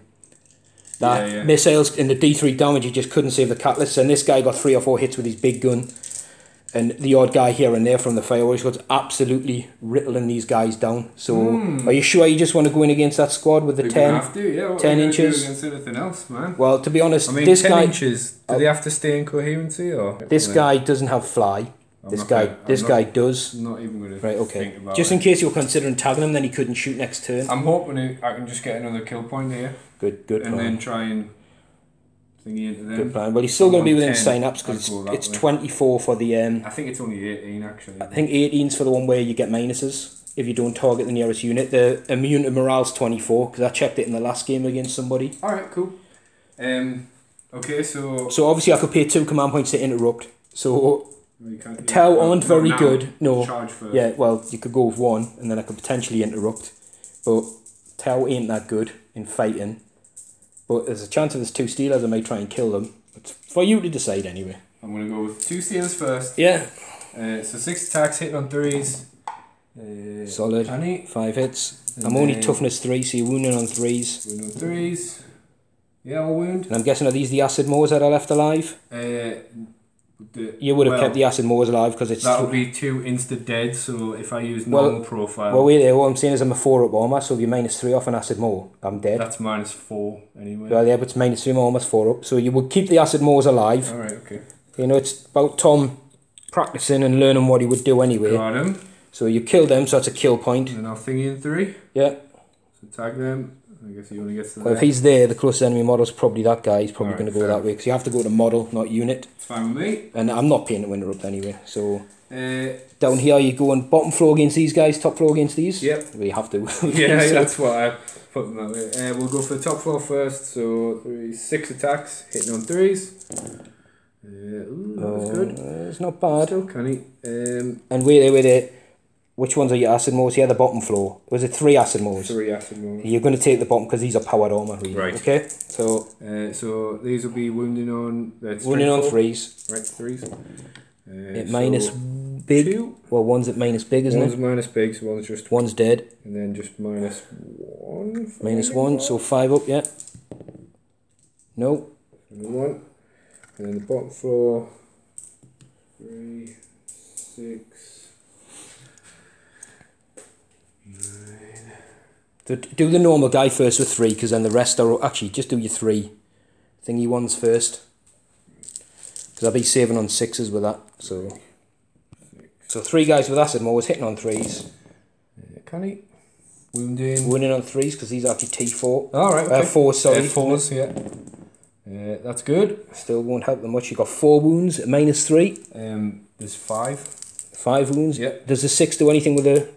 missiles in the D3 damage. He just couldn't save the catalyst, and this guy got 3 or 4 hits with his big gun. And the odd guy here and there from the fireworks was absolutely riddling these guys down. So, are you sure you just want to go in against that squad with the 10, have to, yeah. 10 inches? Do against anything else, man? Well, to be honest, I mean, this 10 guy... inches, do they have to stay in coherency? Or this guy doesn't have fly. This guy does. Not even going to right, okay. think about just in case you're considering tagging him, then he couldn't shoot next turn. I'm hoping I can just get another kill point here. Good and plan. Then try and... into them. Good plan. Well, he's still going to be within synapse because it's 24 for the... I think it's only 18 actually. I think 18's for the one where you get minuses if you don't target the nearest unit. The immune to morale's 24 because I checked it in the last game against somebody. Alright, cool. Okay, so... So obviously I could pay 2 command points to interrupt. So... Tau aren't very good. No. Charge first. Yeah, well, you could go with 1 and then I could potentially interrupt. But Tau ain't that good in fighting. But there's a chance if there's 2 stealers I may try and kill them. It's for you to decide anyway. I'm going to go with 2 stealers first. Yeah. So 6 attacks, hitting on 3s. Solid. 5 hits. And I'm only toughness 3, so you're wounding on 3s. Wounding on 3s. Yeah, I'll wound. And I'm guessing are these the acid moors that are left alive? You would have kept the acid moors alive because it's... That would be 2 insta dead, so if I use normal profile... Well, wait there, what I'm saying is I'm a 4-up armour, so if you're -3 off an acid moor, I'm dead. That's -4 anyway. Well, yeah, but it's -3 more, almost 4-up. So you would keep the acid moors alive. Alright, okay. You know, it's about Tom practising and learning what he would do anyway. Got him. So you kill them, so that's a kill point. And then I'll thingy in 3. Yeah. So tag them. I guess he only gets to well, if he's there, the closest enemy model's probably that guy. He's probably going to go that way. Because you have to go to model, not unit. It's fine with me. And I'm not paying to interrupt anyway. So down here, you go on bottom floor against these guys, top floor against these. Yep. Well, you have to. Yeah, that's what I put them that way. We'll go for the top floor first. So 6 attacks, hitting on 3s. Ooh, that was good. It's not bad. Still canny. And wait there. Which ones are your acid moors? Yeah, the bottom floor. Was it 3 acid moors? 3 acid moors. You're going to take the bottom because these are powered armour, really. Right. Okay. So. So these will be wounding on. Wounding on 3s. Right, 3s. Minus big. 2. Well, one's at minus big, isn't one's it? Minus big, so one's just. One's dead. And then just -1. -1, so 5 up, yeah. No. 1. And then the bottom floor. 3, 6. Do the normal guy first with 3, because then the rest are... Actually, just do your 3 thingy ones first. Because I'll be saving on 6s with that. So 3 guys with acid moors hitting on 3s. Canny. Wounding. Wounding on 3s, because these are actually T4. Alright, okay. 4s, sorry. 4s, yeah. That's good. Still won't help them much. You've got 4 wounds at -3. There's 5. 5 wounds? Yeah. Does the 6 do anything with the...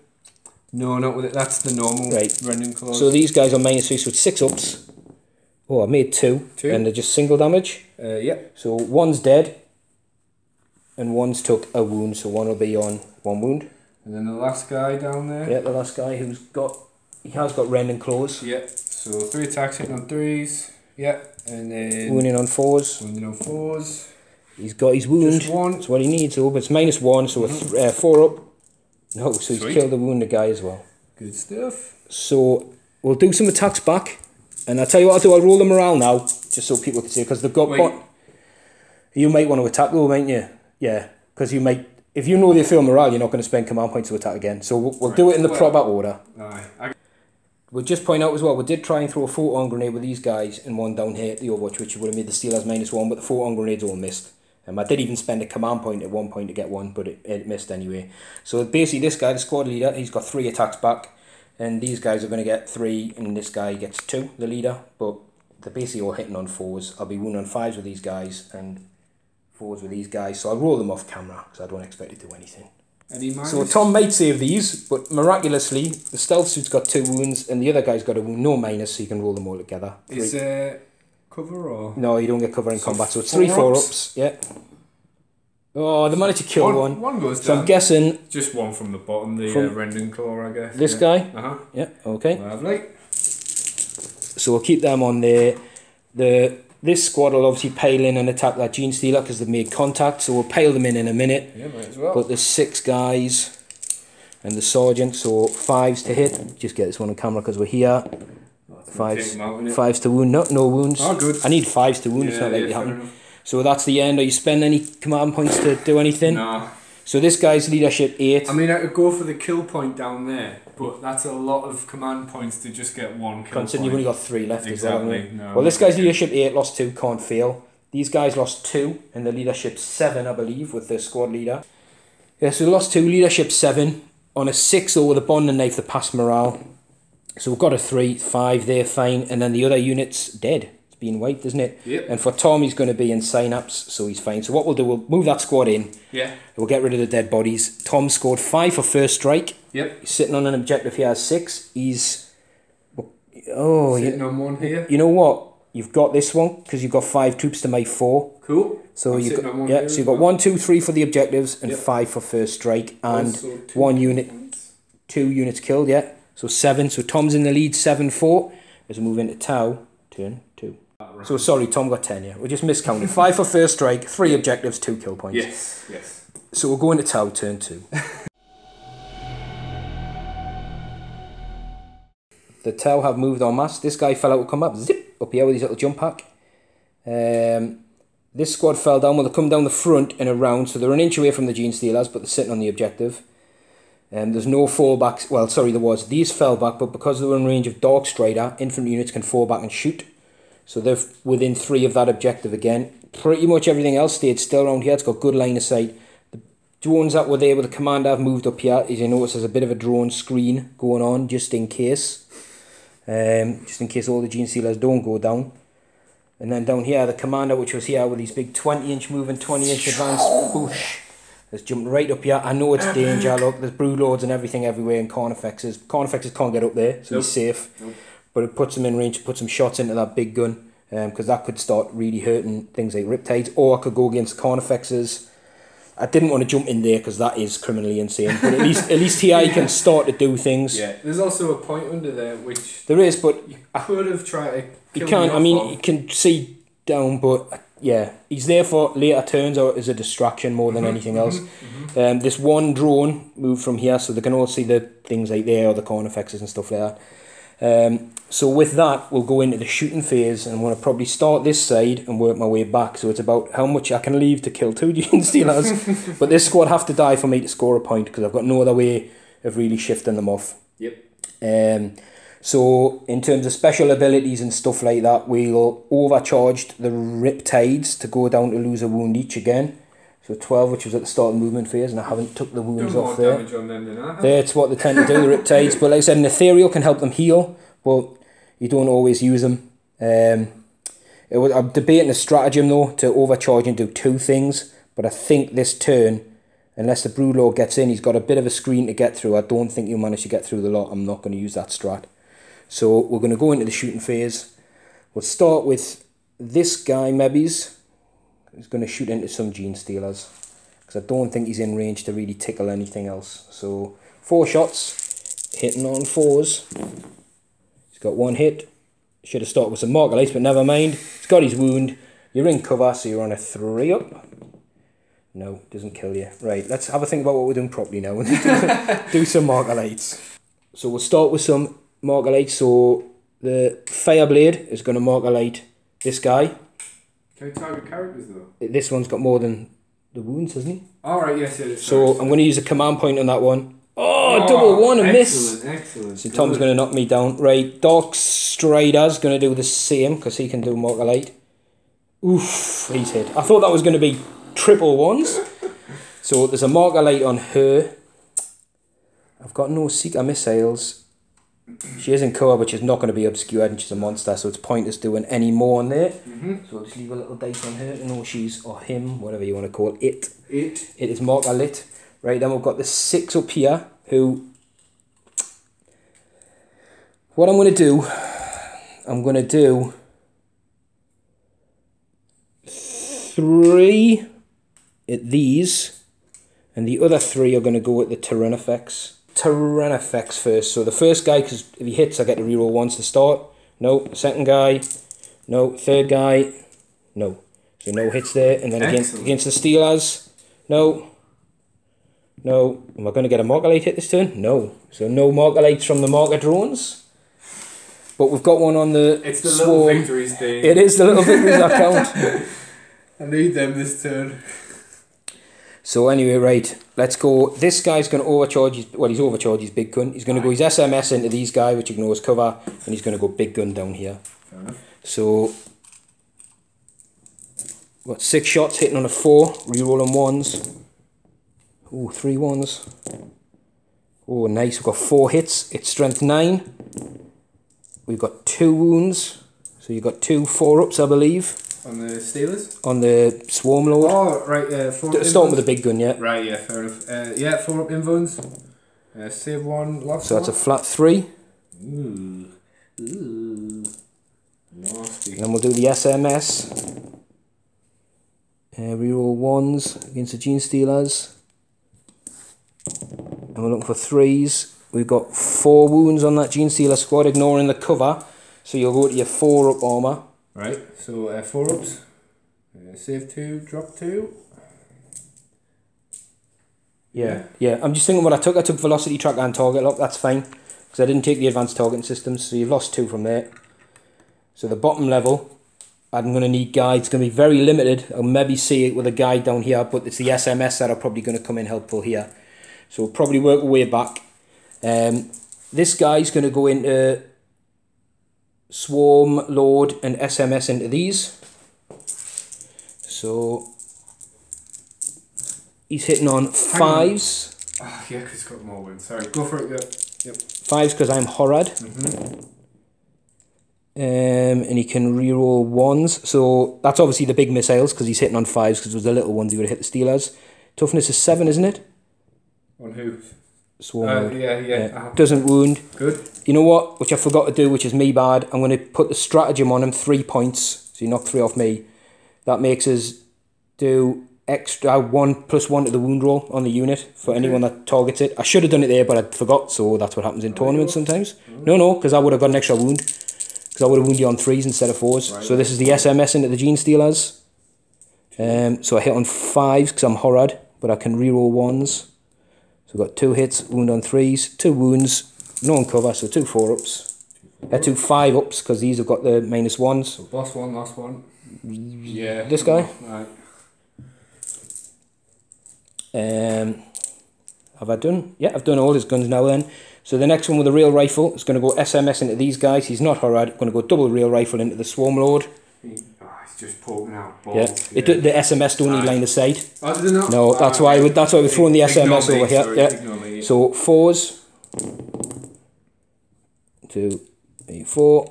No, not with it. That's the normal rending clause. So these guys are -3, so it's 6 ups. Oh, I made 2. And they're just single damage. Yeah. So 1's dead. And 1's took a wound, so 1 will be on 1 wound. And then the last guy down there. Yeah, the last guy who's got... He has got rending claws. Yeah. So 3 attacks hitting on 3s. Yeah. And then... Wounding on 4s. Wounding on 4s. He's got his wound. Just one. That's what he needs. So it's -1, so it's 4 up. No, so he's killed the wounded guy as well. Good stuff. So we'll do some attacks back. And I'll tell you what I'll do, I'll roll the morale now, just so people can see, because they've got... You might want to attack though, mightn't you? Yeah, because you might... If you know they feel morale, you're not going to spend command points to attack again. So we'll do it in the proper order. Aye. We'll just point out as well, we did try and throw a photon grenade with these guys and one down here at the Overwatch, which would have made the Steelers -1, but the photon grenades all missed. I did even spend a command point at one point to get one, but it missed anyway. So basically this guy, the squad leader, he's got 3 attacks back, and these guys are going to get 3, and this guy gets 2, the leader, but they're basically all hitting on 4s. I'll be wounding on 5s with these guys, and 4s with these guys, so I'll roll them off camera, because I don't expect it to do anything. So Tom might save these, but miraculously, the stealth suit's got 2 wounds, and the other guy's got a wound, no minus, so you can roll them all together. Is cover or...? No, you don't get cover in combat, so it's 3 4-ups, yeah. Oh, they managed to kill one. One goes down. So I'm guessing... Just one from the bottom, the rending claw, I guess. This guy? Uh-huh. Yeah, okay. Lovely. So we'll keep them on there. This squad will obviously pale in and attack that Gene Stealer because they've made contact, so we'll pale them in a minute. Yeah, might as well. But there's 6 guys and the sergeant, so 5s to hit. Just get this one on camera because we're here. 5s to wound, no wounds. Oh, good. I need 5s to wound, it's not likely to happen. So that's the end. Are you spending any command points to do anything? No. So this guy's leadership 8. I mean, I could go for the kill point down there, but that's a lot of command points to just get 1 kill Considering you've only got 3 left. Exactly. Well, this guy's leadership 8, lost 2, can't fail. These guys lost 2, and the leadership 7, I believe, with the squad leader. Yeah, so they lost 2, leadership 7. On a 6 over the bonding knife, the pass morale. So we've got a 3, 5 there, fine, and then the other unit's dead. Being wiped, isn't it? Yep. And for Tom, he's going to be in synapse, so he's fine. So what we'll do, we'll move that squad in. Yeah. We'll get rid of the dead bodies. Tom scored 5 for first strike. Yep. He's sitting on an objective. He has 6. He's sitting on 1 here. You know what? You've got this one because you've got 5 troops to make 4. Cool. So you've got so you've got 1, 2, 3 for the objectives and 5 for first strike, and 1 unit, 2 units killed. Yeah. So 7. So Tom's in the lead, 7-4. As we move into Tau, turn 2. So sorry, Tom got 10, yeah. We just miscounted. 5 for first strike, 3 objectives, 2 kill points. Yes. So we'll go into Tau, turn 2. The Tau have moved en masse. This guy fell out of combat, zip, up here with his little jump pack. This squad fell down, well, they come down the front and around, so they're an inch away from the Gene Stealers, but they're sitting on the objective. There's no fallbacks, well, sorry, there was. These fell back, but because they were in range of Dark Strider, infantry units can fall back and shoot. So they're within 3 of that objective again. Pretty much everything else stayed still around here. It's got good line of sight. The drones that were there with the commander have moved up here. As you notice, there's a bit of a drone screen going on just in case. Just in case all the Gene Stealers don't go down. And then down here, the commander, which was here with these big 20-inch moving, 20-inch advanced whoosh, has jumped right up here. I know it's danger. Look, there's broodlords and everything everywhere, and Carnifexes. Carnifexes can't get up there, so he's safe. But it puts him in range, puts some shots into that big gun, because that could start really hurting things like Riptides, or I could go against Carnifexes. I didn't want to jump in there because that is criminally insane, but at least here he can start to do things. Yeah, there's also a point under there which there is, but I could have tried to kill you can't. I mean, you can see down, but yeah, he's there for later turns or as a distraction more than anything else. This one drone moved from here, so they can all see the things like there or the Carnifexes and stuff like that. So with that, we'll go into the shooting phase, and I'm going to probably start this side and work my way back. So it's about how much I can leave to kill 2 Gene Stealers. But this squad have to die for me to score a point, because I've got no other way of really shifting them off. Yep. So in terms of special abilities and stuff like that, we'll overcharged the Riptides to go down to lose a wound each again. So 12, which was at the start of the movement phase, and I haven't took the wounds off there. Damage on them than I have. That's what they tend to do, the Riptides. But like I said, an ethereal can help them heal, but you don't always use them. I'm debating a stratagem though to overcharge and do 2 things, but I think this turn, unless the Broodlord gets in, he's got a bit of a screen to get through. I don't think he'll manage to get through the lot. I'm not going to use that strat. So we're going to go into the shooting phase. We'll start with this guy, Mebbies. He's going to shoot into some Gene Stealers, because I don't think he's in range to really tickle anything else. So 4 shots, hitting on 4s. He's got 1 hit. Should have started with some marker lights, but never mind. He's got his wound. You're in cover, so you're on a 3 up. No, doesn't kill you. Right, let's have a think about what we're doing properly now and do some marker lights. So we'll start with some marker lights. So the Fireblade is going to marker light this guy. Can you target characters though? This one's got more than the wounds, hasn't he? Alright, yes, it is. So I'm going to use a command point on that one. Oh, double one, a miss. Excellent. So Tom's going to knock me down. Right, Dark Strider's going to do the same because he can do marker light. Oof, he's hit. I thought that was going to be triple ones. So there's a marker light on her. I've got no Seeker missiles. She is in cover, but she's not going to be obscured and she's a monster, so it's pointless doing any more on there. So I'll just leave a little dice on her to know she's, or him, whatever you want to call it. It is marker lit. Right, then we've got the 6 up here, who... What I'm going to do 3 at these, and the other 3 are going to go at the Tyranids. Tyranids first. So the first guy, because if he hits, I get to reroll once to start. No. Second guy. No. Third guy. No. So no hits there. And then against the Steelers. No. No. Am I going to get a marker light hit this turn? No. So no marker lights from the marker drones. But we've got one on the It's the swarm. little victories, Dave. It is the little victories that count. I need them this turn. So anyway, right, let's go. This guy's going to overcharge his, well, he's overcharged his big gun. He's going to go his SMS into these guys, which you can always cover, and he's going to go big gun down here. Fair enough. So, got 6 shots hitting on a 4, rerolling 1s. Oh, 3 1s. Oh, nice, we've got 4 hits. It's strength 9. We've got 2 wounds. So you've got 2 4-ups, I believe. On the Steelers? On the Swarm Lord. Oh, right, 4 Starting with a big gun, yeah. Right, yeah, fair enough. Yeah, 4 up invuns. Save 1, lost So that's a flat 3. Ooh. Nasty. And then we'll do the SMS. Reroll 1s against the Gene Stealers. And we're looking for 3s. We've got 4 wounds on that Gene Stealer squad, ignoring the cover. So you'll go to your 4-up armour. Right, so 4 ups. Save 2, drop 2. Yeah. I'm just thinking what I took. I took velocity tracker and target lock. That's fine, because I didn't take the advanced targeting systems. So you've lost 2 from there. So the bottom level, I'm going to need guides. It's going to be very limited. I'll maybe see it with a guide down here, but it's the SMS that are probably going to come in helpful here. So we'll probably work our way back. This guy's going to go into Swarm, Lord, and SMS into these. So he's hitting on 5s. Oh, yeah, because he's got more wins. Sorry, go for it. Yep. 5s because I'm Horrad. And he can reroll 1s. So that's obviously the big missiles because he's hitting on 5s, because it was the little ones he would have hit the Steelers. Toughness is 7, isn't it? On who? Swarm. Yeah. Doesn't wound. Good. You know what? Which I forgot to do, which is me bad. I'm going to put the stratagem on him, 3 points. So you knock 3 off me. That makes us do extra 1 + 1 to the wound roll on the unit for anyone that targets it. I should have done it there, but I forgot. So that's what happens in tournaments sometimes. No, because I would have got an extra wound. Because I would have wounded you on 3s instead of 4s. Right, so this is the SMS into the Gene Stealers. So I hit on 5s because I'm Horrad, but I can reroll 1s. So we've got 2 hits, wound on 3s, 2 wounds, no one cover, so 2 4-ups. 2 5-ups because these have got the -1s. So boss 1, last 1. Yeah. This guy. Right. Have I done? Yeah, I've done all his guns now then. So the next one with the real rifle is going to go SMS into these guys. He's not Horrad. Going to go double real rifle into the Swarm Lord. He's just poking out balls. Yeah. The SMS don't need line of sight. Oh, did it not? No, that's why we're throwing the SMS over here. Sorry, So 4s. 2, 3, 4.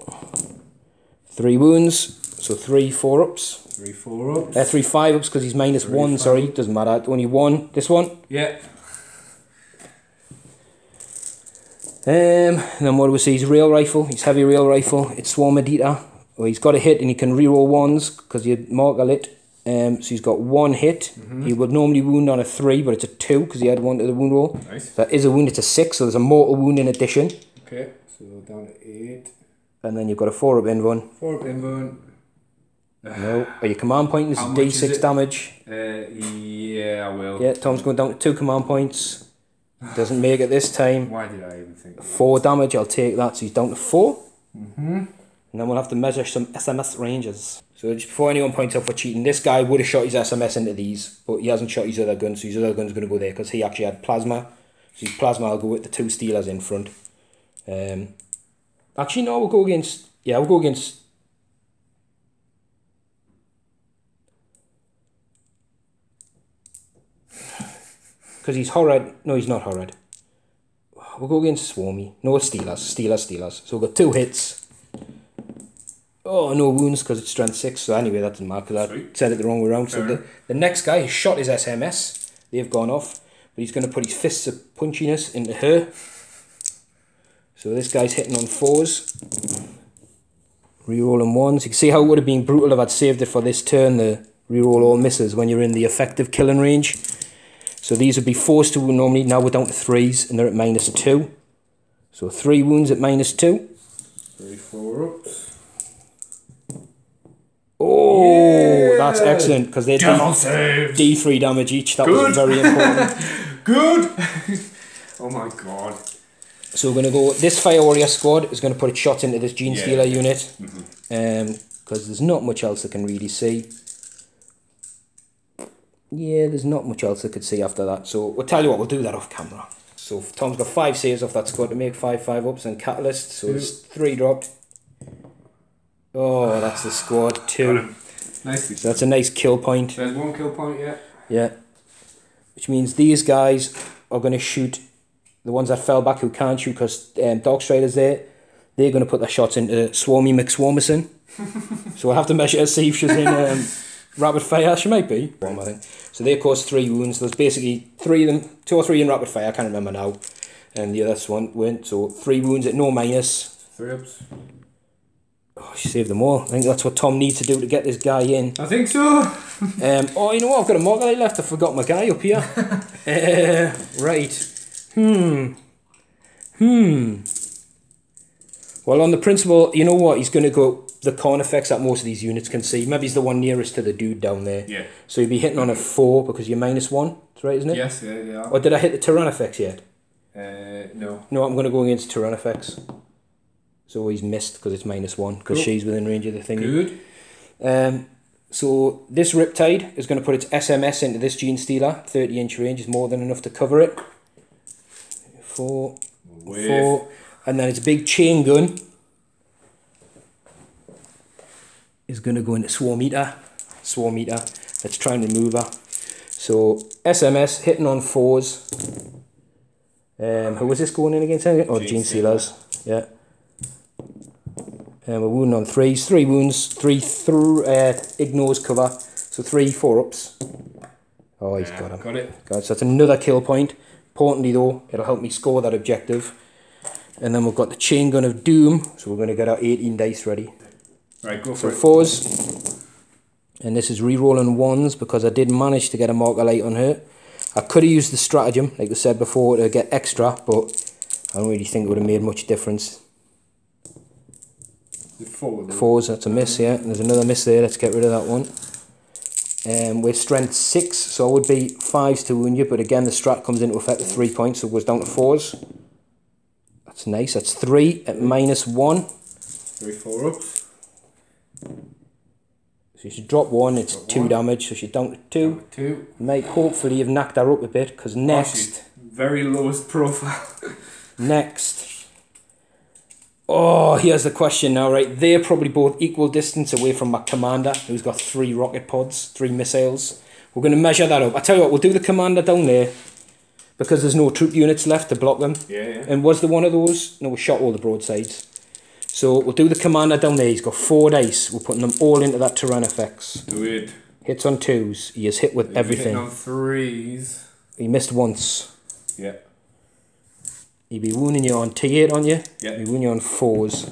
3 wounds. So 3 4-ups. 3 4-ups. 3 5-ups because he's -1. Sorry, doesn't matter. Only 1. This one. Yeah. And then what do we see? He's real rifle. He's heavy real rifle. It's Swarm Editor. Well, he's got a hit and he can reroll 1s because you marker lit. So he's got 1 hit. He would normally wound on a 3, but it's a 2 because he had 1 to the wound roll. Nice. That is a wound. It's a 6, so there's a mortal wound in addition. Okay, so down to 8. And then you've got a 4-up invuln. 4-up invuln. No. Are your command point is D6 damage? Yeah, will. Yeah, Tom's going down to 2 command points. Doesn't make it this time. Why did I even think that? 4 damage, I'll take that. So he's down to 4. Mm-hmm. And then we'll have to measure some SMS ranges. So just before anyone points out for cheating, this guy would have shot his SMS into these, but he hasn't shot his other gun, so his other gun's going to go there because he actually had plasma. So his plasma will go with the 2 Steelers in front. Actually, no, we'll go against... Yeah, we'll go against... Because he's horrid. No, he's not horrid. We'll go against Swarmy. No, it's Steelers. Steelers. So we've got 2 hits. Oh, no wounds because it's strength 6. So anyway, that doesn't matter because I said it the wrong way around. So the next guy has shot his SMS. They've gone off. But he's going to put his fists of punchiness into her. So this guy's hitting on 4s. Rerolling 1s. You can see how it would have been brutal if I'd saved it for this turn. The reroll all misses when you're in the effective killing range. So these would be 4s to wound normally. Now we're down to 3s and they're at -2. So 3 wounds at -2. 3 4-ups. Oh, yeah. That's excellent because they're D3 damage each. That Good. was very important. Good. Oh my god. So we're going to go. This Fire Warrior squad is going to put its shots into this Gene Stealer unit because there's not much else I can really see. Yeah, there's not much else I could see after that. So we'll tell you what, we'll do that off camera. So Tom's got 5 saves off that squad to make 5 5-ups and Catalyst. So it's 3 dropped. Oh, that's the squad. 2. Nicely. So that's a nice kill point. There's 1 kill point, yeah. Yeah. Which means these guys are going to shoot the ones that fell back who can't shoot because Darkstrider's there. They're going to put their shots into Swarmy McSwarmison. So we'll have to measure to see if she's in rapid fire. She might be. I think. So they caused 3 wounds. There's basically 3 of them, 2 or 3 in rapid fire. I can't remember now. And the other one went. So 3 wounds at no minus. 3-ups. Oh, she saved them all. I think that's what Tom needs to do to get this guy in. I think so. Oh, you know what? I've got a marker light left. I forgot my guy up here. Right. Well, on the principle, you know what? He's going to go the con effects that most of these units can see. Maybe he's the one nearest to the dude down there. Yeah. So you'll be hitting on a 4 because you're -1. That's right, isn't it? Yes, yeah. Or did I hit the Tyran effects yet? No. No, I'm going to go against Tyran effects. So he's missed because it's -1 because she's within range of the thing. Good. So this Riptide is going to put its SMS into this Gene Stealer. 30-inch range is more than enough to cover it. 4. And then its big chain gun is going to go into Swarm Eater. Let's try and remove her. So SMS hitting on 4s. Who was this going in against? Oh, Gene Stealers. Yeah. We're wounding on 3s. 3 wounds. 3 ignores cover. So 3 4-ups. Oh, he's got him. Got it. So that's another kill point. Importantly though, it'll help me score that objective. And then we've got the Chain Gun of Doom. So we're going to get our 18 dice ready. Right, go for it. 4s. And this is re-rolling 1s because I did manage to get a marker light on her. I could have used the stratagem, like I said before, to get extra, but I don't really think it would have made much difference. 4s, that's a miss, yeah. And there's another miss there, let's get rid of that one. We're strength 6, so I would be 5s to wound you, but again the strat comes into effect at 3 points, so it goes down to 4s. That's nice, that's 3 at -1. 3 4-ups. So you should drop 1, it's 2 damage, so she's down to 2. 2. Mate, hopefully you've knocked her up a bit, because next... very lowest profile. Next. Oh, here's the question now, right? They're probably both equal distance away from my commander, who's got 3 rocket pods, 3 missiles. We're going to measure that up. I tell you what, we'll do the commander down there, because there's no troop units left to block them. Yeah. And was there one of those? No, we shot all the broadsides. So we'll do the commander down there. He's got 4 dice. We're putting them all into that Tyran effects. Do it. Hits on 2s. He is hit with everything. Hitting on 3s. He missed once. Yeah. He'd be wounding you on T8 on you. Yeah. He'd be wounding you on 4s.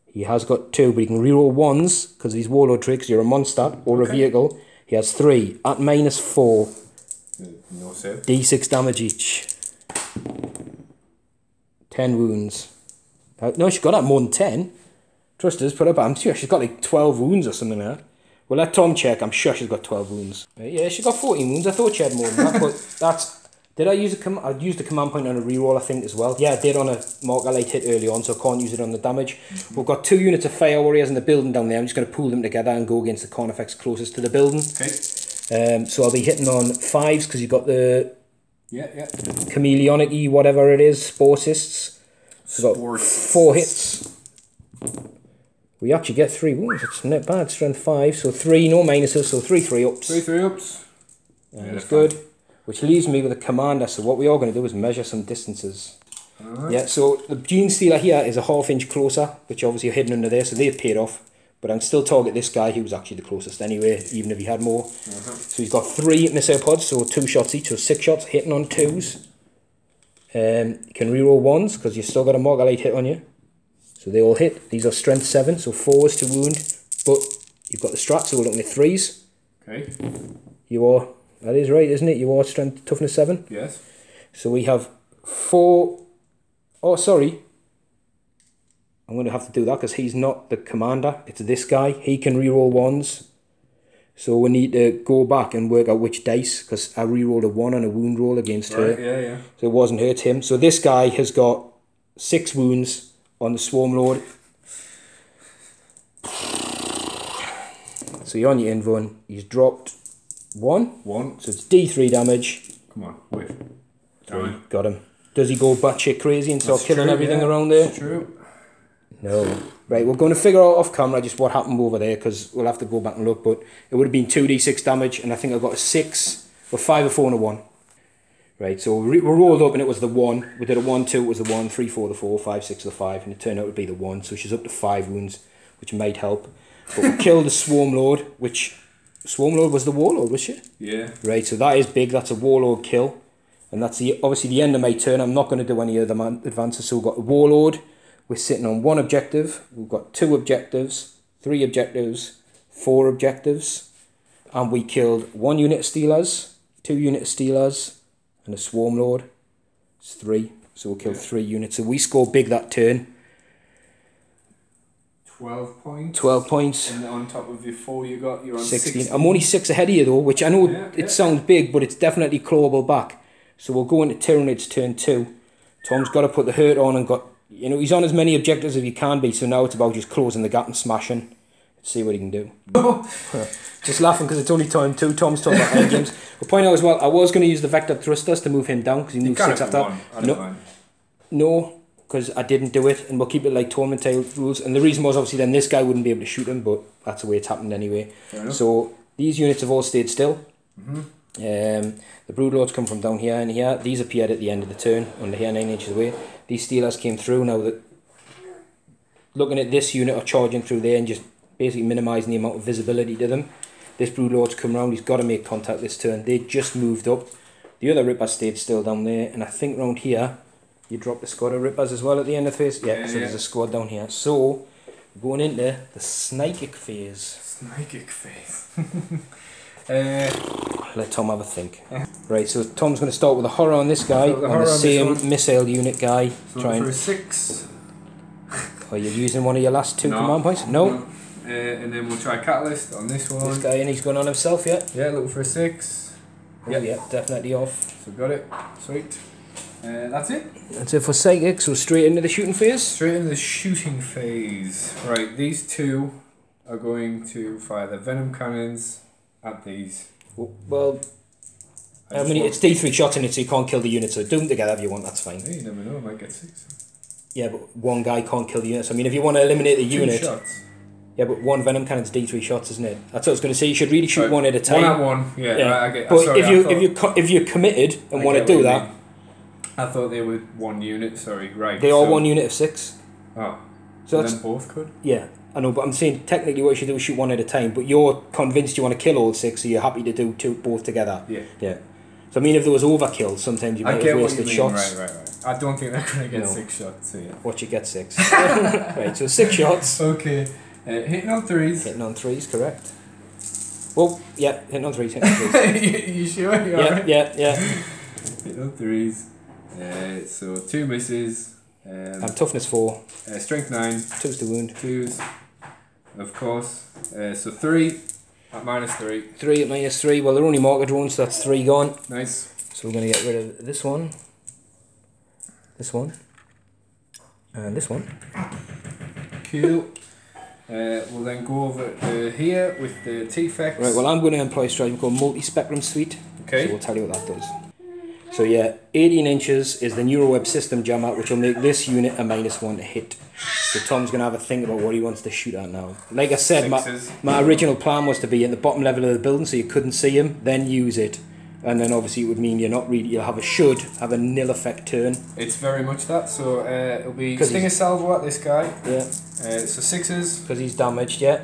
He has got 2, but he can reroll 1s because he's warlord tricks. You're a monster or a vehicle. He has 3 at -4. No save. D6 damage each. 10 wounds. No, she's got that more than 10. Trust us, put up. I'm sure she's got like 12 wounds or something like that. We'll let Tom check. I'm sure she's got 12 wounds. Yeah, she's got 14 wounds. I thought she had more than that, but that's... Did I use I used the command point on a reroll, I think, as well. Yeah, I did on a marker light hit early on, so I can't use it on the damage. We've got 2 units of fire warriors in the building down there. I'm just going to pull them together and go against the Carnifex closest to the building. Okay. So I'll be hitting on 5s because you've got the chameleonic-y, whatever it is, Sporcists. So got 4 hits. We actually get 3 wounds. It's not bad. Strength 5, so 3, no minuses, so 3 3-ups. 3 3-ups. That's good. Which leaves me with a commander, so what we are going to do is measure some distances. Yeah, so the Gene Stealer here is a ½ inch closer, which obviously are hidden under there, so they've paid off. But I can still target this guy, who was actually the closest anyway, even if he had more. So he's got 3 missile pods, so 2 shots each, so 6 shots, hitting on 2s. You can reroll 1s, because you've still got a marker light hit on you. So they all hit. These are strength 7, so 4s to wound. But you've got the strat, so we're looking at 3s. Okay. You are... That is right, isn't it? You are strength toughness 7? Yes. So we have 4... Oh, sorry. I'm going to have to do that because he's not the commander. It's this guy. He can reroll 1s. So we need to go back and work out which dice, because I rerolled a 1 on a wound roll against her. Yeah. So it wasn't hurt him. So this guy has got 6 wounds on the Swarm Lord. So you're on your invuln. He's dropped 1. So it's D3 damage. Come on, wait. 3. Got him. Does he go batshit crazy and start killing everything around there? That's true. No. Right, we're going to figure out off camera just what happened over there, because we'll have to go back and look, but it would have been 2d6 damage, and I think I got a 6, or 5, a 4 and a 1. Right, so we rolled up and it was the 1. We did a 1, 2, it was the 1, 3, 4, the 4, 5, 6, the 5, and it turned out to be the 1, so she's up to 5 wounds, which might help. But we killed the Swarm Lord, which... Swarm Lord was the Warlord, was she? Yeah. Right, so that is big. That's a Warlord kill. And that's obviously the end of my turn. I'm not going to do any other advances. So we've got a Warlord. We're sitting on 1 objective. We've got 2 objectives, 3 objectives, 4 objectives. And we killed 1 unit of Stealers, 2 unit of Stealers, and a Swarm Lord. It's 3. So we'll kill 3 units. So we score big that turn. 12 points. 12 points. And on top of your 4 you got, you're on 16. I'm only 6 ahead of you though, which I know it sounds big, but it's definitely clawable back. So we'll go into Tyranids turn 2. Tom's got to put the hurt on and got, you know, he's on as many objectives as he can be, so now it's about just closing the gap and smashing. Let's see what he can do. Just laughing because it's only turn 2. Tom's talking about end games. We'll point out as well, I was going to use the Vector Thrusters to move him down because he moved 6 after. No. Because I didn't do it, and we'll keep it like tournament style rules. And the reason was obviously then this guy wouldn't be able to shoot him, but that's the way it's happened anyway. So these units have all stayed still. The Broodlords come from down here and here. These appeared at the end of the turn, under here 9 inches away. These Stealers came through. Now that looking at this unit are charging through there and just basically minimising the amount of visibility to them. This Broodlord's come round. He's got to make contact this turn. They just moved up. The other Ripper stayed still down there, and I think round here. You drop the squad of Rippers as well at the end of the phase. Yeah, so there's a squad down here. So, going into the Snikic phase. Snikic phase. Let Tom have a think. Right, so Tom's going to start with a horror on this guy. On the same missile unit guy. So for a 6. Are you using one of your last 2 command points? No. And then we'll try Catalyst on this one. This guy, and he's going on himself, yeah? Yeah, looking for a 6. Yeah, definitely off. So got it. Sweet. That's it. That's it for Psychic, so straight into the shooting phase? Straight into the shooting phase. Right, these 2 are going to fire the Venom Cannons at these. Well, I mean, it's D3 shots in it, so you can't kill the unit, so do them together if you want, that's fine. Hey, you never know, I might get 6. Yeah, but one guy can't kill the units. I mean, if you want to eliminate the 2 unit... shots. Yeah, but 1 Venom Cannon's D3 shots, isn't it? That's what I was going to say. You should really shoot 1 at a time. 1 at 1, yeah. Right, I get, but sorry, if you're committed and want to do that... I thought they were 1 unit, sorry, right. They are 1 unit of 6. Oh. So then both could? Yeah, I know, but I'm saying technically what you should do is shoot 1 at a time, but you're convinced you want to kill all 6, so you're happy to do both together. Yeah. Yeah. So I mean, if there was overkill, sometimes you might have wasted shots. Right. I don't think they're going to get 6 shots, so yeah. Watch you get 6. Right, so 6 shots. Okay. Hitting on 3s. Hitting on 3s, correct. Well, yeah, hitting on 3s, hitting on 3s. You sure? Yeah. Hitting on 3s. So 2 misses. Toughness 4. Strength 9. 2's to wound. 2s, of course. So 3. At -3. 3 at -3. Well, they're only marker drones, so that's 3 gone. Nice. So we're going to get rid of this one, and this one. Cool. We'll then go over here with the T-Fex. Right, well I'm going to employ a strategy called multi-spectrum suite. Okay. So we'll tell you what that does. So yeah, 18 inches is the Neuroweb system jammer, which will make this unit a -1 to hit. So Tom's going to have a think about what he wants to shoot at now. Like I said, my original plan was to be at the bottom level of the building so you couldn't see him, then use it. And then obviously it would mean you'll have a nil effect turn. It's very much that, so it'll be Stinger Salvo at this guy. Yeah. So 6s. Because he's damaged, yeah.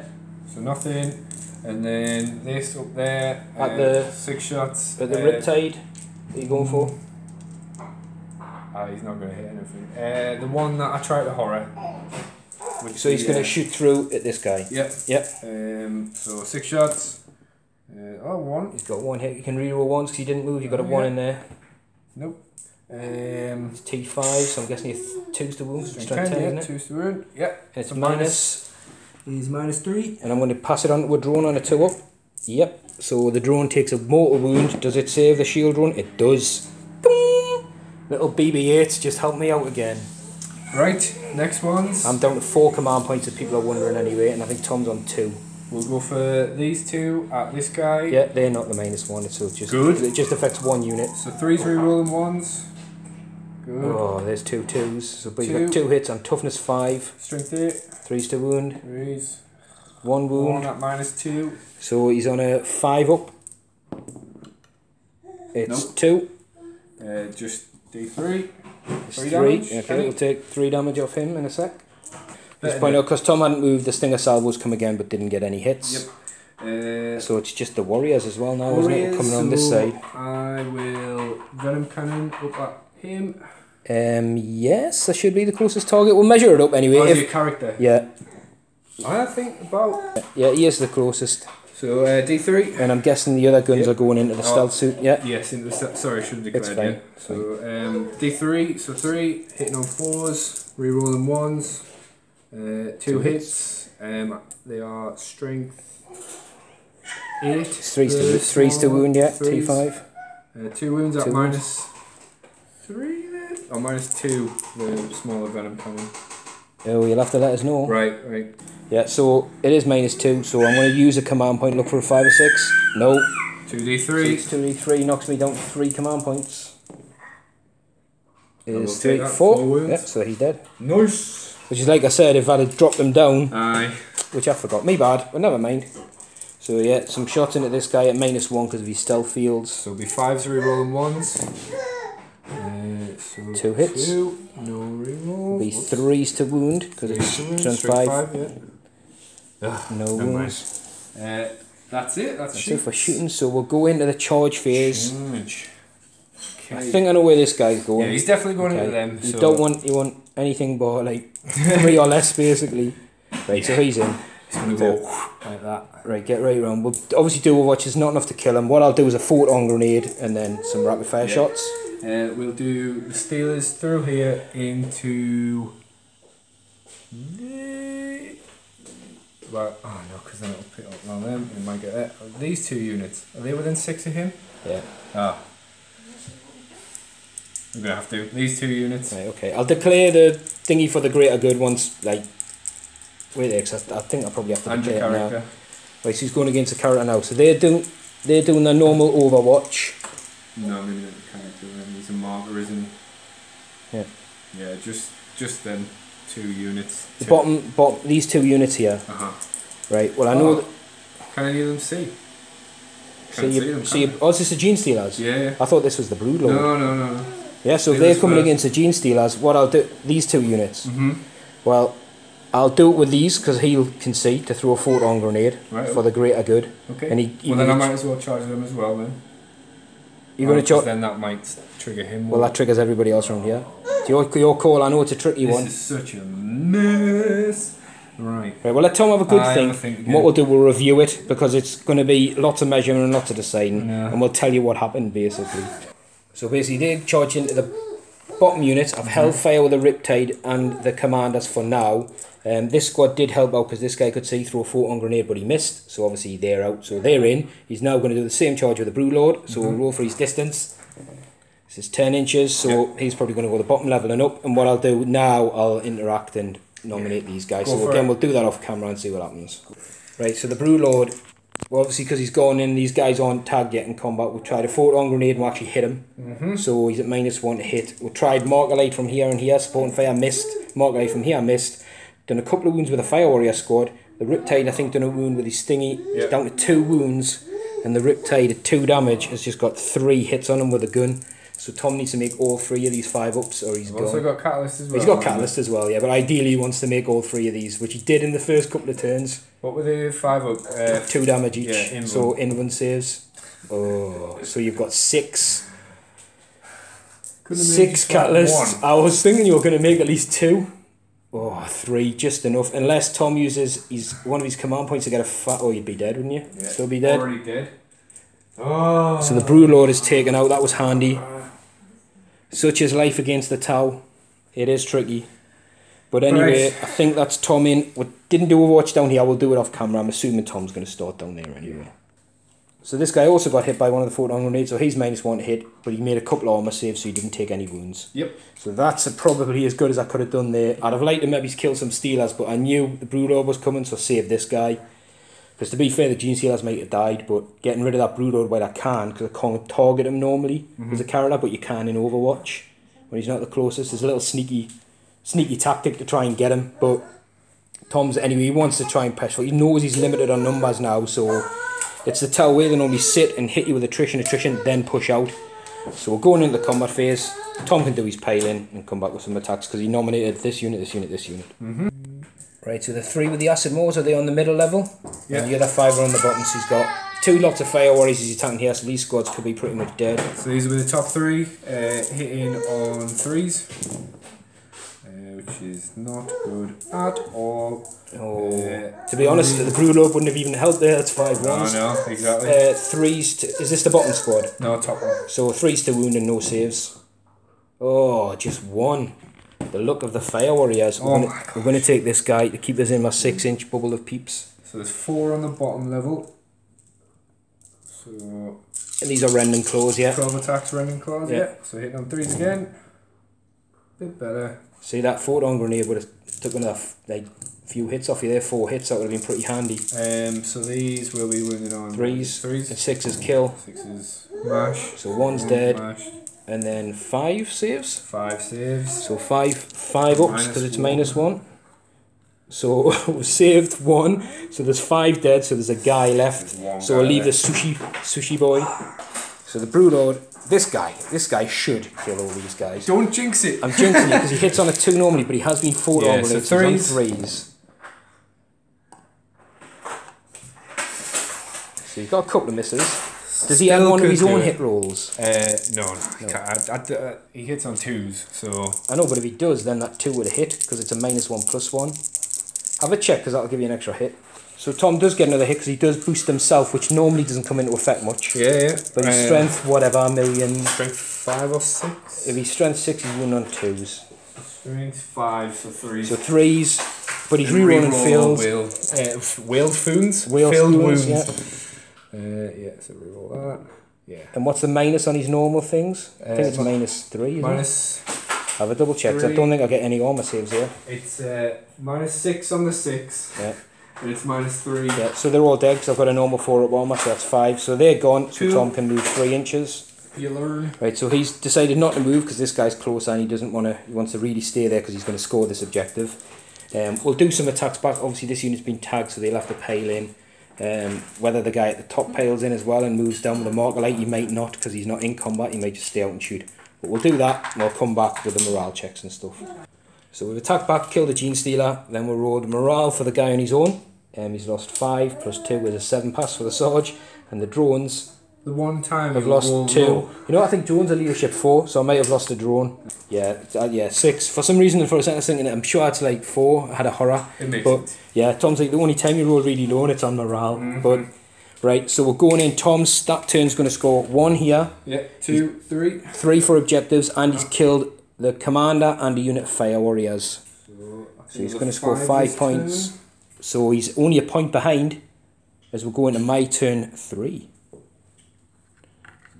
So nothing. And then this up there. At the 6 shots. At the Riptide. What are you going for? He's not going to hit anything. The one that I tried to horror. So he's going to shoot through at this guy. Yep. Yep. So 6 shots. 1. He's got 1 hit. You can reroll ones because he didn't move. You've got a 1 in there. Nope. It's T5, so I'm guessing it's 2's to wound. Strength 10, isn't it? 2's to wound. Yep. And it's minus. He's -3. And I'm going to pass it on to a drone on a 2-up. Yep. So the drone takes a mortal wound. Does it save the shield run? It does. Boom! Little BB-8s just help me out again. Right, next ones. I'm down to 4 command points if people are wondering anyway, and I think Tom's on 2. We'll go for these 2 at this guy. Yeah, they're not the -1, so just good. It just affects 1 unit. So 3's rerolling 1s. Good. Oh, there's 2 2s. So but you've got 2 hits on toughness 5. Strength 8. 3's to wound. 3's. 1 wound. 1 at -2. So he's on a 5-up. It's 2. Just D3. It's 3. Okay, we'll take 3 damage off him in a sec. Just point out, because Tom hadn't moved, the Stinger Salvos come again but didn't get any hits. Yep. So it's just the Warriors as well now, isn't it? Coming on this side. I will Venom Cannon up at him. Yes, that should be the closest target. We'll measure it up anyway. Oh, your character? Yeah. I think about... Yeah, he is the closest. So D3. And I'm guessing the other guns are going into the stealth suit, yeah? Yes, into the sorry, I should have declared fine. it. So D3, so 3, hitting on 4s, rerolling 1s, 2 hits, they are strength 8. 3's to wound, yeah, T5. 2 wounds at -3 then? Or -2, the smaller venom cannon. Oh, you'll have to let us know. Right. Yeah, so it is -2, so I'm going to use a command point, look for a 5 or 6. No. 2D3. 2D3 knocks me down to 3 command points. Is 3, 4. 4 wounds. Yeah, so he's dead. Nice. Which is like I said, if I'd have dropped them down, Aye. which I forgot, me bad, but never mind. So yeah, some shots into this guy at -1 because of his stealth fields. So it'll be 5s rerolling 1s. So 2 hits. 2, no reroll. Be 3's to wound because it's strength 5. No wounds. That's it. That's it for shooting. So we'll go into the charge phase. Okay. I think I know where this guy's going. Yeah, he's definitely going into them. You don't want anything but like 3 or less basically. Right, so he's in. He's going to go like that. Right, get right around. We'll obviously do overwatch. It's not enough to kill him. What I'll do is a photon grenade and then some rapid fire shots. We'll do the Steelers through here into... Well, oh no, because then it'll pick up on them. We might get it. These 2 units, are they within 6 of him? Yeah. Ah. We're going to have to. These 2 units. Right, okay. I'll declare the thingy for the greater good once, like... Wait there, because I think I probably have to declare it now. Right, so he's going against the character now. So they're doing the normal overwatch. Nominate the character, and he's a martyr, isn't he? Yeah. Yeah, just them 2 units. The bottom, these 2 units here. Right, well I know that... Can any of them see? Oh, is this the Gene Stealers? Yeah. I thought this was the Broodlord. No. Yeah, so if they're coming against the Gene Stealers, what I'll do... These 2 units. Well, I'll do it with these, because he can see, to throw a photon grenade for the greater good. Okay. And well then I might as well charge them as well then. You're going to charge... Then that might trigger him. Well, that triggers everybody else around here. It's your call, I know it's a tricky one. This is such a mess. Right, well let Tom have a good think. And what we'll do, we'll review it, because it's going to be lots of measuring and lots of deciding, and we'll tell you what happened, basically. So basically, they charge into the bottom units. I've held fire with the Riptide and the Commanders for now, This squad did help out because this guy could see through a photon grenade, but he missed. So obviously they're out. So they're in. He's now going to do the same charge with the Broodlord. So we'll roll for his distance. This is 10 inches. So he's probably going to go the bottom level and up. And what I'll do now, I'll interact and nominate these guys. So again, we'll do that off camera and see what happens. Right, so the Broodlord, well, obviously because he's gone in, these guys aren't tagged yet in combat. We'll try the photon grenade and we'll actually hit him. So he's at -1 to hit. We tried Marker Light from here and here, support and fire, missed. Marker Light from here, missed. Done a couple of wounds with the Fire Warrior squad. The Riptide, I think, done a wound with his Stingy. He's down to 2 wounds. And the Riptide at 2 damage has just got 3 hits on him with a gun. So Tom needs to make all 3 of these 5-ups or he's gone. Also got Catalyst as well. He's got Catalyst as well, yeah. But ideally he wants to make all 3 of these, which he did in the first couple of turns. What were the 5-up? 2 damage each. Yeah, so in-run saves. Oh, so you've got 6. 6 Catalysts. I was thinking you were going to make at least 2. Oh, 3, just enough. Unless Tom uses one of his command points to get a fat... Oh, you'd be dead, wouldn't you? Yeah, still be dead. Already dead. Oh. So the Broodlord is taken out. That was handy. Such is life against the Tau. It is tricky. But anyway, I think that's Tom in. We didn't do Overwatch down here. We'll do it off camera. I'm assuming Tom's going to start down there anyway. So this guy also got hit by one of the photon grenades, so he's -1 to hit, but he made a couple of armor saves, so he didn't take any wounds. Yep. So that's probably as good as I could have done there. I'd have liked to maybe kill some Steelers, but I knew the Broodlord was coming, so I saved this guy. Because to be fair, the Gene Steelers might have died, but getting rid of that Broodlord while I can, because I can't target him normally as a character, but you can in Overwatch when he's not the closest. There's a little sneaky tactic to try and get him, but Tom's anyway, he wants to try and push. He knows he's limited on numbers now, so it's the Tau way. They normally sit and hit you with attrition, then push out. So we're going into the combat phase. Tom can do his piling and come back with some attacks because he nominated this unit, this unit, this unit. Right, so the 3 with the acid mowers, are they on the middle level? Yeah. And the other 5 are on the bottom, so he's got 2 lots of Fire Warriors he's attacking here, so these squads could be pretty much dead. So these are with the top 3, hitting on 3s. Which is not good at all. To be honest, the Broodlord wouldn't have even helped there. That's 5 ones. Oh no, exactly. 3s to, is this the bottom squad? No, top one. So 3s to wound and no saves. Oh, just 1. The look of the Fire Warriors. We're going to take this guy to keep us in my 6-inch bubble of peeps. So there's 4 on the bottom level. So and these are rending claws, yeah. 12 attacks, rending claws, yeah. So hitting on 3s again. Bit better. See, that photon grenade would have took another few hits off you there. 4 hits, that would have been pretty handy. So these will be wounded on 3s. 3s. And 6s kill. 6s mash. So 1's dead. Mash. And then 5 saves. 5 saves. So 5 ups because it's -1. So we've saved 1. So there's 5 dead. So there's a guy left. So we'll leave the sushi boy. So the Broodlord. This guy should kill all these guys. Don't jinx it. I'm jinxing it because he hits on a 2 normally, but he has been 4 on so 3s. So he's got a couple of misses. Does he have one of his own hit rolls? No. He hits on 2s, so... I know, but if he does, then that 2 would have hit, because it's a -1/+1. Have a check, because that'll give you an extra hit. So Tom does get another hit, because he does boost himself, which normally doesn't come into effect much. Yeah. But his strength, whatever, million... Strength 5 or 6? If he's strength 6, he's running on 2s. Strength 5, so 3s. So 3s, but he's rerolling failed. Whaled wounds? Failed wounds, yeah. So reroll that. Yeah. And what's the minus on his normal things? I think it's -3, isn't it? Have a double check, because I don't think I'll get any armor saves here. It's -6 on the 6. Yeah. And it's -3. Yeah, so they're all dead, because I've got a normal 4-up armor, so that's 5. So they're gone, so Tom can move 3 inches. You learn. Right, so he's decided not to move, because this guy's closer, and he wants to really stay there, because he's going to score this objective. We'll do some attacks back. Obviously this unit's been tagged, so they'll have to pile in. Whether the guy at the top piles in as well and moves down with a marker light, he might not, because he's not in combat, he may just stay out and shoot. But we'll do that, and we'll come back with the morale checks and stuff. So we've attacked back, killed the Gene Stealer, then we'll roll the morale for the guy on his own. He's lost 5, plus 2 is a 7 pass for the Sarge, and the drones The one time I've lost 2. You know, I think drones are leadership 4, so I might have lost a drone. Yeah, 6. For some reason, for a second I was thinking, I'm sure it's like 4. I had a horror. It makes but sense. yeah, Tom's like, the only time you roll really low and it's on morale. But right, so we're going in. Tom's that turn's going to score 1 here. Yeah, 2, 3. 3 for objectives, and he's killed the commander and the unit of Fire Warriors. So I So he's going to score 5 points. So he's only a point behind as we're going to my turn 3.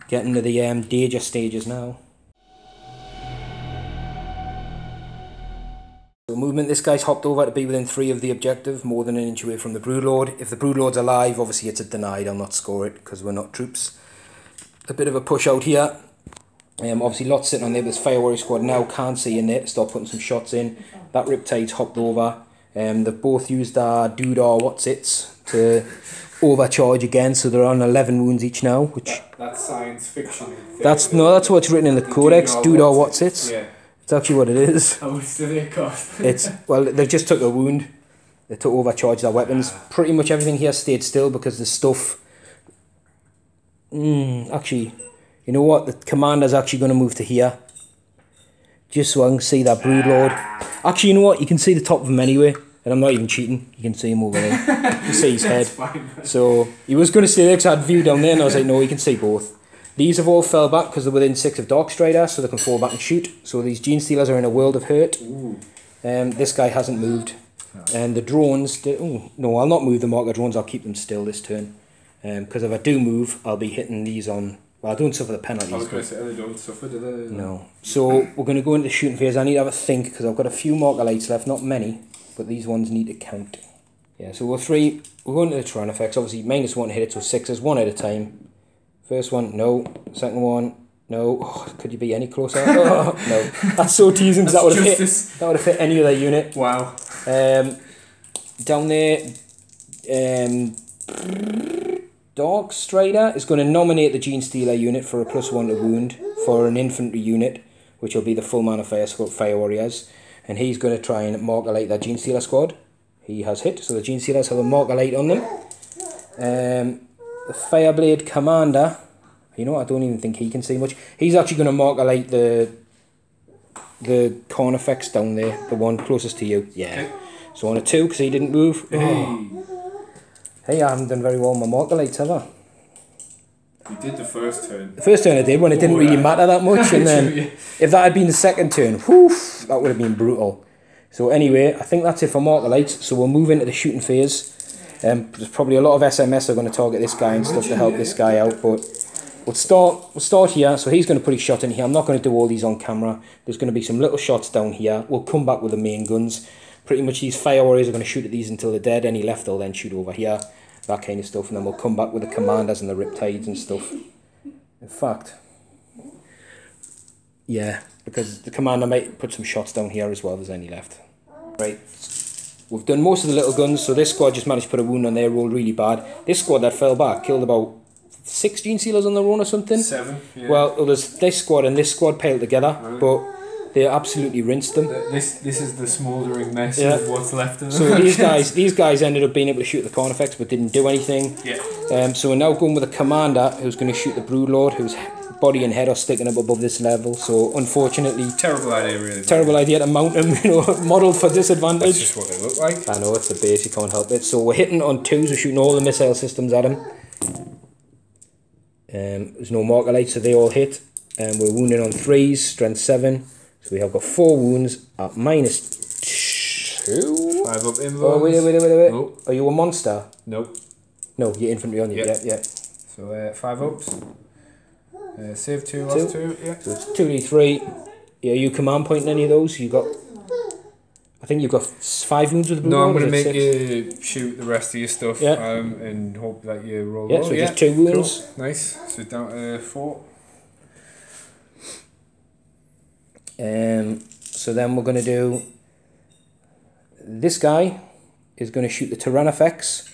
Getting to the danger stages now. So movement, this guy's hopped over to be within 3 of the objective, more than an inch away from the Broodlord. If the Broodlord's alive, obviously it's a denied, I'll not score it because we're not troops. A bit of a push out here. Obviously lots sitting on there, but this Fire Warrior squad now can't see in there to start putting some shots in. That Riptide's hopped over. They've both used our Doodah what's-its to overcharge again, so they're on 11 wounds each now. Which that's science fiction. That's what's written in the codex. Doodah what's-its. Yeah. It's actually what it is. How much do they cost? Well, they just took a wound. They took overcharge their weapons. Pretty much everything here stayed still because the stuff... actually, you know what? The commander's actually going to move to here. Just so I can see that Broodlord. Actually, you know what? You can see the top of him anyway. And I'm not even cheating. You can see him over there. You can see his head. Fine, so, he was going to see there because I had view down there and I was like, no, you can see both. These have all fell back because they're within 6 of Darkstrider, so they can fall back and shoot. So these Gene Stealers are in a world of hurt. This guy hasn't moved. And the drones... no, I'll not move the marker drones. I'll keep them still this turn. Because if I do move, I'll be hitting these on... Well, I don't suffer the penalties. I was going to say, they don't suffer, do they? No. So we're going to go into the shooting phase. I need to have a think because I've got a few marker lights left. Not many, but these ones need to count. Yeah, so we're going to the Tyranid effects. Obviously, -1 to hit it, so 6s, one at a time. First one, no. Second one, no. Oh, could you be any closer? Oh, no. That's so teasing because that would have fit any other unit. Wow. Down there, Darkstrider is going to nominate the Gene Stealer unit for a +1 to wound for an infantry unit, which will be the full mana Fire Warriors. And he's going to try and marker light that Gene Stealer squad. He has hit, so the Gene Stealers have a marker light on them. The Fireblade Commander, you know what, I don't even think he can see much. He's actually going to marker light the Carnifex down there, the one closest to you. Yeah. Okay. So on a 2, because he didn't move. Hey, I haven't done very well on my marker lights, have I? You did the first turn. The first turn I did when it didn't really matter that much. And then if that had been the second turn, whew, that would have been brutal. So anyway, I think that's it for marker lights. So we'll move into the shooting phase. There's probably a lot of SMS are going to target this guy and stuff to help this guy out, but we'll start here. So he's going to put his shot in here. I'm not going to do all these on camera. There's going to be some little shots down here. We'll come back with the main guns. Pretty much these Fire Warriors are going to shoot at these until they're dead. Any left they'll then shoot over here. That kind of stuff. And then we'll come back with the Commanders and the Riptides and stuff. In fact, yeah, because the Commander might put some shots down here as well if there's any left. Right. We've done most of the little guns, so this squad just managed to put a wound on there, rolled really bad. This squad that fell back killed about 6 Gene Stealers on their own or something. 7, yeah. Well, there's this squad and this squad piled together, but they absolutely rinsed them. This is the smouldering mess of what's left of them. So these guys ended up being able to shoot the Carnifex but didn't do anything. Yeah. So we're now going with a Commander who's going to shoot the Broodlord, whose body and head are sticking up above this level. So unfortunately, terrible idea, really. Terrible idea to mount them, modelled for disadvantage. That's just what they look like. I know, it's the base, you can't help it. So we're hitting on 2s, we're shooting all the missile systems at him. There's no marker lights, so they all hit. We're wounding on 3s, strength 7. So we have got 4 wounds at -2. 5 up involves. Oh, wait. Nope. Are you a monster? Nope. No, you're infantry on you. Yeah. So 5 ups. Save 2, lost 2. Yeah. So it's 2d3. Yeah, are you command pointing any of those? You got... I think you've got 5 wounds with the blue. No, I'm going to make you shoot the rest of your stuff and hope that you roll so just 2 wounds. Cool. Nice. So down to 4. So then we're going to do... This guy is going to shoot the Tyranifex.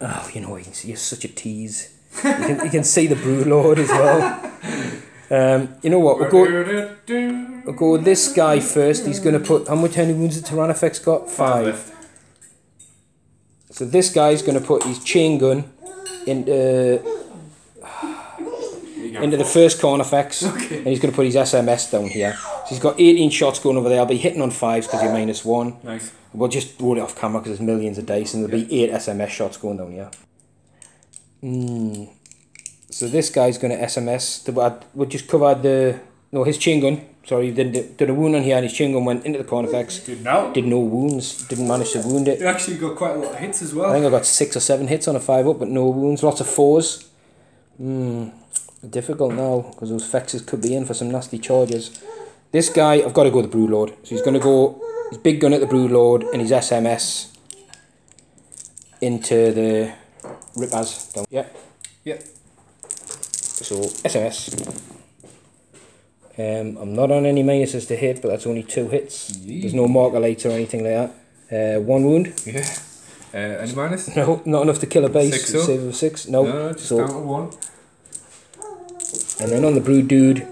Oh, you know, you're such a tease. You can see the Broodlord as well. You know what, we'll go with this guy first. He's going to put... How many wounds the Tyranifex got? 5. So this guy's going to put his chain gun into the first Carnifex. And he's going to put his SMS down here. So he's got 18 shots going over there. I'll be hitting on 5s because you're -1. Nice. We'll just roll it off camera because there's millions of dice and there'll be 8 SMS shots going down here. So this guy's going to SMS. We'll just cover the... No, his chain gun. Sorry, did a wound on here, and his chain gun went into the Carnifex. Did no wounds. Didn't manage to wound it. You actually got quite a lot of hits as well. I think I got 6 or 7 hits on a 5-up, but no wounds. Lots of 4s. Difficult now, because those Fexes could be in for some nasty charges. This guy, I've got to go the Broodlord. So he's going to go his big gun at the Broodlord and his SMS into the Rippers. Yep. So SMS. I'm not on any minuses to hit, but that's only 2 hits. There's no marker lights or anything like that. 1 wound. Yeah. Any minus? No, not enough to kill a base. 6 Save of 6. No, just down to 1. And then on the Brood Dude,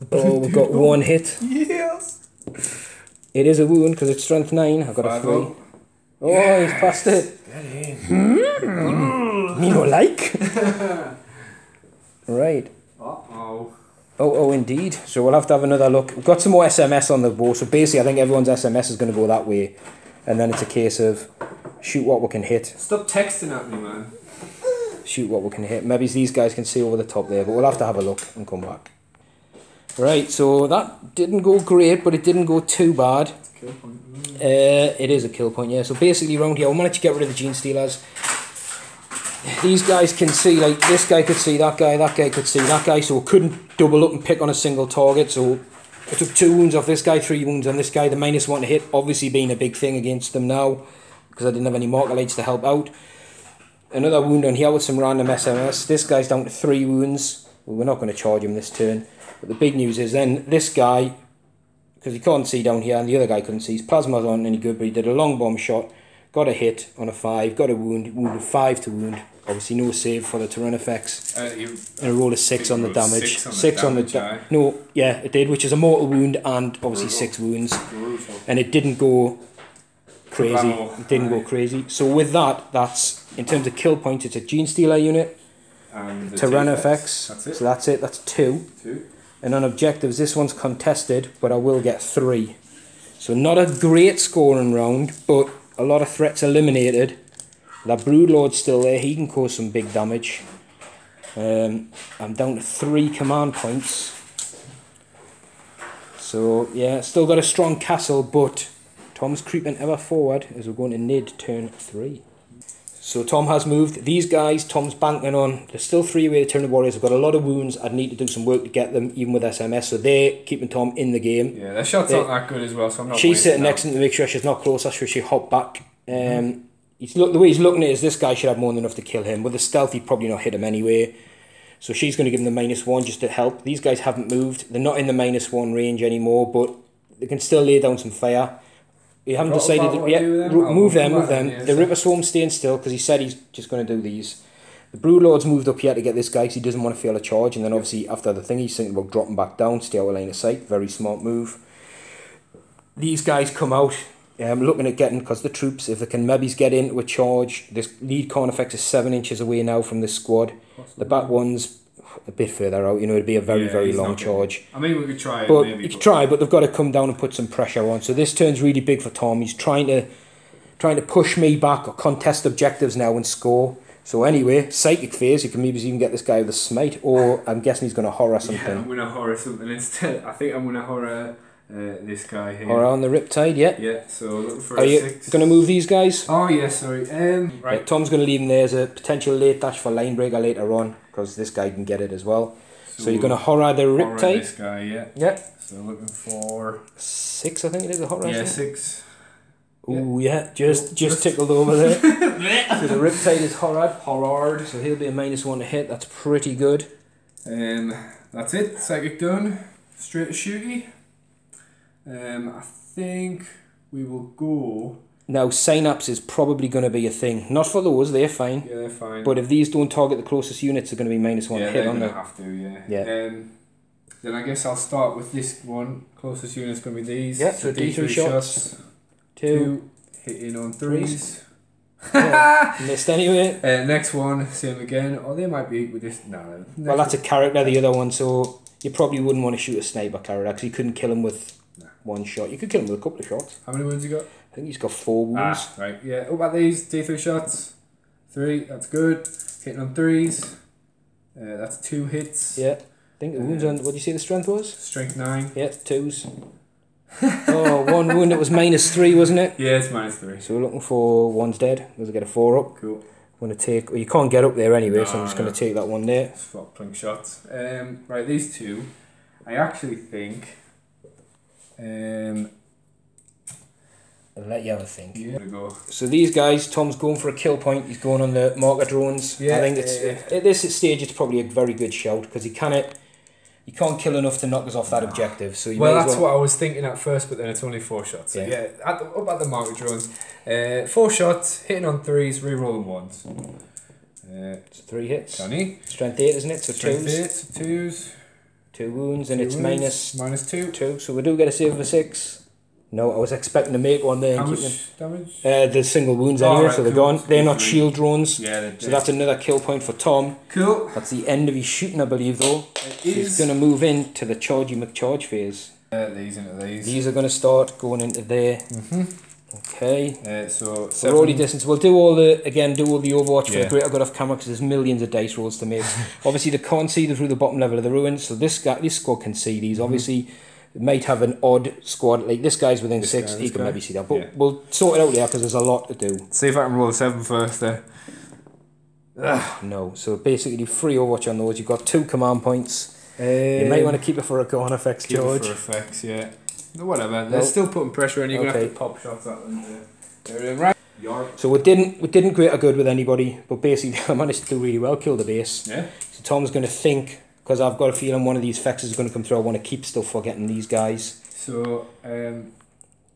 we've got 1 hit. Yes. It is a wound because it's strength 9. I've got a 3. Up. Oh, yes. He's passed it. Me no like. Right. Oh, indeed. So we'll have to have another look. We've got some more SMS on the board. So basically, I think everyone's SMS is going to go that way. And then it's a case of shoot what we can hit. Stop texting at me, man. Shoot what we can hit. Maybe these guys can see over the top there, but we'll have to have a look and come back. Right, so that didn't go great, but it didn't go too bad. Kill point. It is a kill point, yeah. So basically around here, I wanted to get rid of the Gene Stealers. These guys can see, like, this guy could see that guy could see that guy, so we couldn't double up and pick on a single target, so I took 2 wounds off this guy, 3 wounds on this guy, the -1 to hit obviously being a big thing against them now, because I didn't have any marker lights to help out. Another wound on here with some random SMS. This guy's down to 3 wounds. Well, we're not going to charge him this turn, but the big news is then this guy, because he can't see down here and the other guy couldn't see, his plasma's aren't any good, but he did a long bomb shot, got a hit on a 5, got a wound, wounded 5 to wound. Obviously no save for the Tyrannifex. And a roll of 6 on the damage. 6 on the damage. No, yeah, it did, which is a mortal wound and obviously 6 wounds. And it didn't go crazy. It didn't go crazy. So with that, that's, in terms of kill points, it's a Gene Stealer unit. And the Tyrannifex. That's it. So that's it, that's 2. And on objectives, this one's contested, but I will get 3. So not a great scoring round, but a lot of threats eliminated. That Broodlord's still there, he can cause some big damage. I'm down to 3 command points. So yeah, still got a strong castle, but Tom's creeping ever forward as we're going to Nid turn 3. So Tom has moved. These guys, Tom's banking on. There's still 3 away to Tyranid Warriors. I've got a lot of wounds. I'd need to do some work to get them, even with SMS. So they're keeping Tom in the game. Yeah, their shots aren't that good as well, so I'm not. She's sitting next to him to make sure she's not close. That's where she hopped back. The way he's looking at it is this guy should have more than enough to kill him. With the stealth, he'd probably not hit him anyway. So she's going to give him the -1 just to help. These guys haven't moved. They're not in the -1 range anymore, but they can still lay down some fire. We haven't decided yet. Move them. Yeah, the Ripper Swarm's staying still because he said he's just going to do these. The Broodlord's moved up here to get this guy because he doesn't want to fail a charge. And then obviously after the thing, he's thinking about dropping back down, stay out of line of sight. Very smart move. These guys come out. I'm looking at getting, because the troops, if they can maybe get into a charge, this lead Carnifex is 7 inches away now from this squad. The back one's a bit further out, you know, it'd be a very long charge. I mean, we could try it, but you could try, but they've got to come down and put some pressure on. So this turn's really big for Tom. He's trying to push me back or contest objectives now and score. So anyway, psychic phase, you can maybe even get this guy with a smite, or I'm guessing he's going to horror something. Yeah, I'm going to horror something instead. I think I'm going to horror this guy here. Horror on the Riptide, yeah. Yeah, so looking for a 6. Are you going to move these guys? Oh yeah, sorry. Right. Yeah, Tom's going to leave him there as a potential late dash for line breaker later on, because this guy can get it as well. So you're going to horror the Riptide? Horror this guy, yeah. Yeah. So looking for 6, I think it is a horror. Yeah, 6. Oh yeah, just tickled over there. So the Riptide is horrored, so he'll be a -1 to hit. That's pretty good. That's it. Psychic done. Straight to shooty. I think we will go. Now synapse is probably going to be a thing. Not for those, they're fine. Yeah, they're fine. But if these don't target the closest units, they're going to be -1 to hit on them. Yeah, have to. Yeah. Then I guess I'll start with this one. Closest unit's going to be these. Yeah. So D3 shots. 2 hitting on 3s. Yeah, missed anyway. Next one, same again. Oh, they might be with this. No. Well, that's a character, the other one, so you probably wouldn't want to shoot a sniper character because you couldn't kill him with 1 shot. You could kill him with a couple of shots. How many wounds you got? I think he's got 4 wounds. Right, yeah. What about these? D3 shots. 3, that's good. Hitting on 3s. That's 2 hits. Yeah. I think the wounds on, what did you say the strength was? Strength 9. Yeah, 2s. Oh, 1 wound, it was -3, wasn't it? Yeah, it's -3. So we're looking for 1's dead. We'll get a 4 up. Cool. I'm going to take, well, you can't get up there anyway, No, so I'm just going to take that one there. Swap plink shots. Right, these two, I actually think. I'll let you have a think. Yeah. Go. So these guys, Tom's going for a kill point. He's going on the marker drones. Yeah, I think it's at this stage it's probably a very good shout because he can't kill enough to knock us off that objective. So that's what I was thinking at first, but then it's only 4 shots. So yeah, up at the marker drones, 4 shots, hitting on 3s, re-rolling 1s. It's 3 hits. Johnny. Strength 8, isn't it? So Strength 2s. 8, so 2s. 2 wounds, and it's -2. 2. So we do get a save of a 6. No, I was expecting to make one there. How much damage? The single wounds anyway, right, so they're cool. gone. They're not shield drones. Yeah, they're so that's another kill point for Tom. Cool. That's the end of his shooting, I believe, though. It is. He's going to move into the chargy McCharge phase. These into these. These are going to start going into there. Okay. So we're already distance. We'll do all the Overwatch for the greater good off camera because there's millions of dice rolls to make. Obviously, they can't see through the bottom level of the ruins, so this squad can see these. Obviously, it might have an odd squad. Like this guy's within 6, he can maybe see that. But we'll sort it out there because there's a lot to do. See if I can roll a 7 first there. No. So basically, free Overwatch on those. You've got 2 command points. You might want to keep it for a Gorn effects, George. Keep it for effects, yeah. No, whatever. They're still putting pressure on you. You're gonna have to pop shots at them. Right. So we didn't greater good with anybody, but basically I managed to do really well, kill the base. Yeah. So Tom's going to think, because I've got a feeling one of these fexes is going to come through. I want to keep stuff for getting these guys. So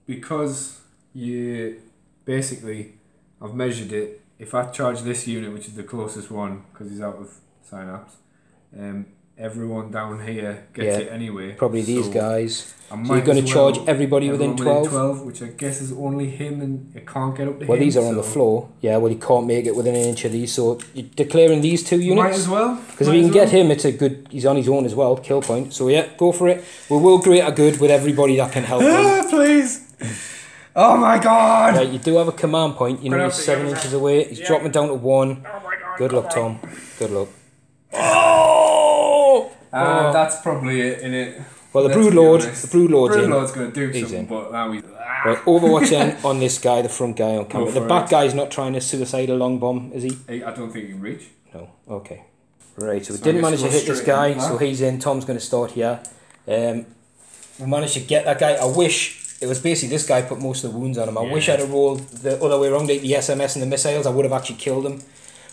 because you basically, I've measured it. If I charge this unit, which is the closest one, because he's out of synapse, everyone down here gets it anyway. Probably these guys. So you're going to charge everybody within 12? Which I guess is only him, and it can't get up to him. Well, these are on the floor. Yeah, well, he can't make it within an inch of these. So you're declaring these 2 units? Might as well. Because if you can get him, it's a good... He's on his own as well, kill point. So yeah, go for it. We will greater good with everybody that can help him. Please! Oh my god! Right, you do have a command point. You know he's 7 inches away. He's dropping down to 1. Oh my god. Good luck, Tom. Good luck. Oh! That's probably it, innit? Well, the Broodlord's in. Broodlord's going to do he's something, in. but now he's... Right, Overwatch then on this guy, the front guy on camera. The back guy's not trying to suicide a long bomb, is he? I don't think he can reach. No, okay. Right, so we didn't manage to hit this guy, so he's in. Tom's going to start here. We managed to get that guy. I wish... It was basically this guy put most of the wounds on him. I wish I'd have rolled the other way around, like the SMS and the missiles. I would have actually killed him.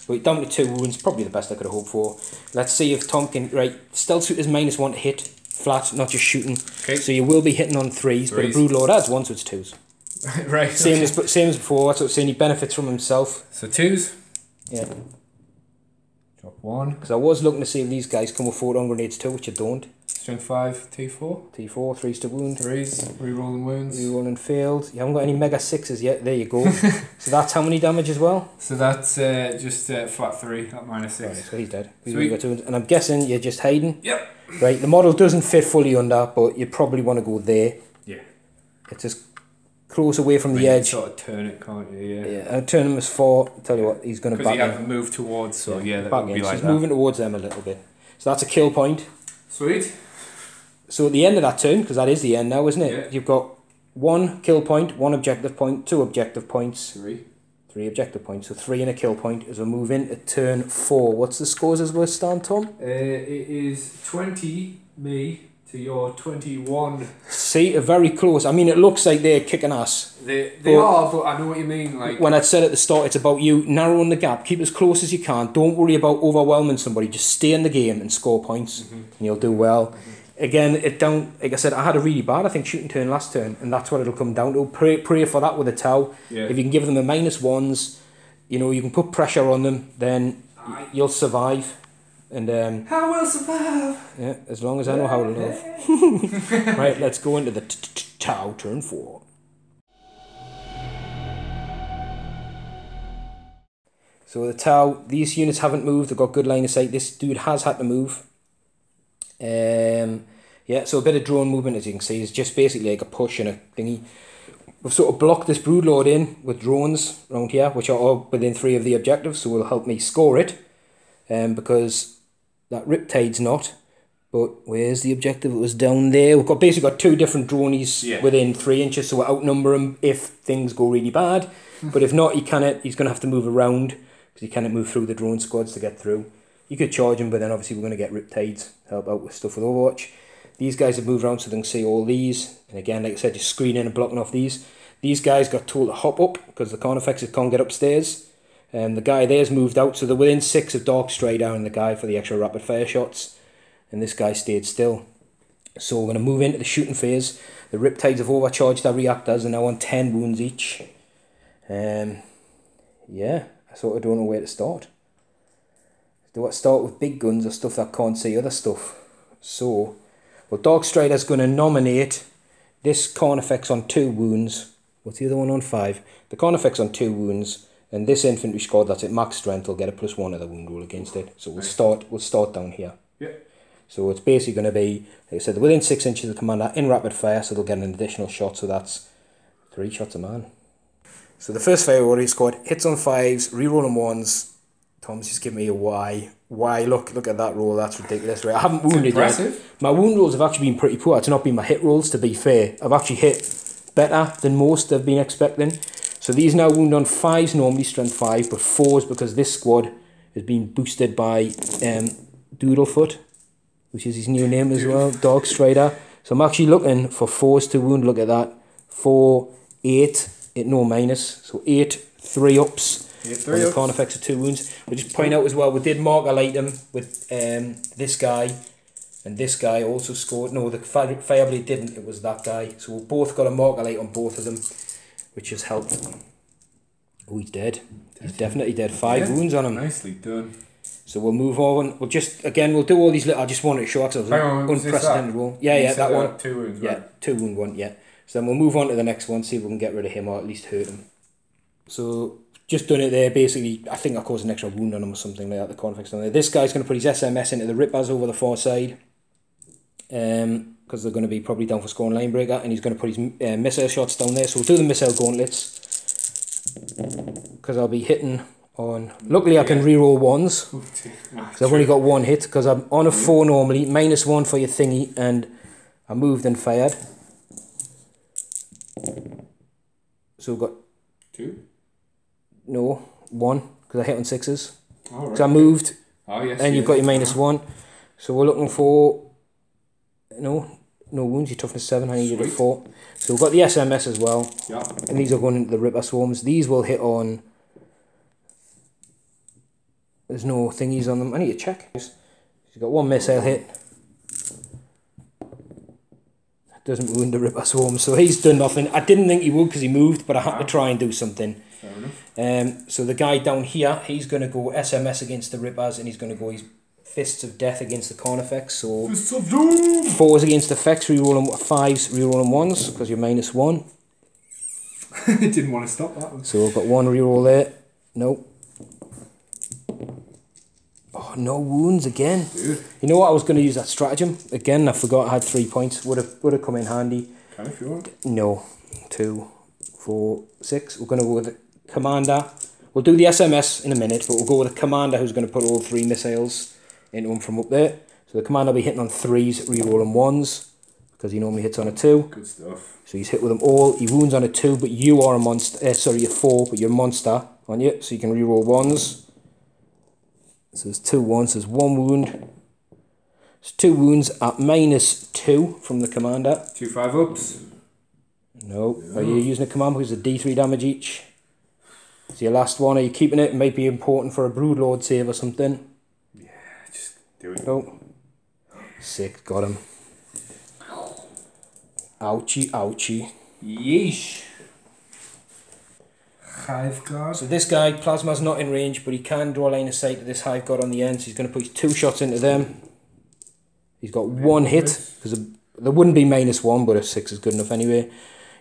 But down to 2 wounds, probably the best I could have hoped for. Let's see if Tom can... Right, stealth suit is -1 to hit. Flat, not just shooting. Okay. So you will be hitting on 3s, but a Broodlord adds 1, so it's 2s. Right. Same as before, that's what I'm saying, he benefits from himself. So 2s? Yeah. Drop 1. Because I was looking to see if these guys come with photon grenades too, which you don't. Strength 5, T4. T4, 3s to wound. 3s, rerolling wounds. Rerolling failed. You haven't got any mega 6s yet, there you go. So that's how many damage as well? So that's just flat 3 at -6. Right, so he's dead. And I'm guessing you're just hiding? Yep. Right, the model doesn't fit fully under, but you probably want to go there. Yeah. It's as close away from the edge. You sort of turn it, can't you? Yeah. Yeah, I'll turn him as 4. Tell you what, he's going to back in. Because he has to move towards, so that would be like he's moving towards them a little bit. So that's a kill point. Sweet. So at the end of that turn, because that is the end now, isn't it? Yeah. You've got 1 kill point, 1 objective point, 2 objective points. 3 objective points, so 3 and a kill point as we move into turn 4. What's the scores as we stand, Tom? It is 20 me to your 21. See, very close. I mean, it looks like they're kicking ass. They are, but I know what you mean. Like when I said at the start, it's about you narrowing the gap, keep as close as you can. Don't worry about overwhelming somebody. Just stay in the game and score points, and you'll do well. Again, like I said, I had a really bad, I think, shooting turn last turn, and that's what it'll come down to. Pray for that with a towel. Yeah. If you can give them a -1s, you know, you can put pressure on them, then you'll survive. And I will survive. Yeah, as long as I know how to live. Right, let's go into the Tau turn 4. So the Tau, these units haven't moved. They've got good line of sight. This dude has had to move. Yeah, so a bit of drone movement, as you can see, is just basically like a push and a thingy. We've sort of blocked this Broodlord in with drones around here, which are all within 3 of the objectives, so will help me score it. Because that Riptide's not, But where's the objective? It was down there. We've basically got 2 different dronies within 3 inches, so we'll outnumber him if things go really bad. But if not, he's going to have to move around because he cannot move through the drone squads to get through. You could charge him, but then obviously we're going to get Riptides to help out with stuff with Overwatch. These guys have moved around so they can see all these. And again, like I said, just screening and blocking off these. These guys got told to hop up because the Carnifexes can't get upstairs. The guy there's moved out, so they're within 6 of Dark Strider and the guy for the extra rapid fire shots. And this guy stayed still. So we're going to move into the shooting phase. The Riptides have overcharged their reactors and now on 10 wounds each. Yeah, I sort of don't know where to start. Do I start with big guns or stuff that can't see other stuff? So, well, Dark Strider's going to nominate this Carnifex on 2 wounds. What's the other one on 5? The Carnifex on 2 wounds. And this infantry squad that's at max strength will get a +1 of the wound roll against it. So we'll start down here. Yeah. So it's basically going to be, like I said, within 6 inches of the commander in rapid fire, so they'll get an additional shot, so that's 3 shots a man. So the first fire warrior squad hits on 5s, rerolling 1s. Tom's just giving me a why. Why? Look at that roll, that's ridiculous. Right, I haven't wounded yet. My wound rolls have actually been pretty poor. It's not been my hit rolls, to be fair. I've actually hit better than most have been expecting. So these now wound on 5s, normally strength 5, but 4s because this squad has been boosted by Doodlefoot, which is his new name as well, Dark Strider. So I'm actually looking for 4s to wound. Look at that. 4, 8, no minus. So 8, 3 ups. On the Carnifex of 2 wounds. We'll just point out as well, we did mark a item with this guy, and this guy also scored. No, the Fireblade didn't, it was that guy. So we've both got a mark a light on both of them, which has helped. Oh, he's dead. He's definitely dead. 5 wounds on him. Nicely done. So we'll move on. We'll just, again, we'll do all these little, I just wanted to show because it was an unprecedented roll. Yeah, that one. 2 wounds, yeah, right? 2 wound one, yeah. So then we'll move on to the next one, see if we can get rid of him or at least hurt him. So just done it there, basically. I think I caused an extra wound on him or something like that, the Carnifex down there. This guy's going to put his SMS into the Rippers over the far side. Because they're going to be probably down for scoring line breaker, and he's going to put his missile shots down there. So we'll do the missile gauntlets. Because I'll be hitting on... Luckily I can reroll 1s. Because I've only got 1 hit, because I'm on a 4 normally, -1 for your thingy, and I moved and fired. So we've got... 2? No, 1, because I hit on 6s. Oh, right. So I moved, yes, and you've got your -1. So we're looking for... No wounds, your toughness 7, I needed a 4. So we've got the SMS as well. Yeah. And these are going into the Ripper Swarms. These will hit on... There's no thingies on them. I need to check. You've got 1 missile hit. Doesn't wound the Ripper Swarm, so he's done nothing. I didn't think he would because he moved, but I had to try and do something. Fair enough. So the guy down here, he's going to go SMS against the Rippers, and he's going to go his Fists of Death against the Carnifex. So Fists of Doom! 4s against the Fex, rerolling 5s, rerolling 1s, because you're -1. Didn't want to stop that one. So we've got 1 reroll there. Nope. Oh, no wounds again. Dude. You know what? I was going to use that stratagem again. I forgot I had 3 points. Would have come in handy. Can if you want. No. 2, 4, 6. We're going to go with the commander. We'll do the SMS in a minute, but we'll go with the commander who's going to put all 3 missiles into him from up there. So the commander will be hitting on 3s, rerolling 1s, because he normally hits on a 2. Good stuff. So he's hit with them all. He wounds on a 2, but you are a monster. Sorry, you're 4, but you're a monster, aren't you? So you can reroll 1s. So there's 2 1s, there's 1 wound. There's 2 wounds at -2 from the commander. 2 5-ups. No. Are you using a command because it's a D3 damage each? It's your last one. Are you keeping it? It might be important for a Broodlord save or something. Yeah, just do it. Oh. Sick, got him. Ouchie, ouchie. Yeesh. Hive guard. So this guy, Plasma's not in range, but he can draw a line of sight to this Hive guard on the end, so he's going to put his 2 shots into them. He's got 1 hit, because there wouldn't be -1, but a 6 is good enough anyway.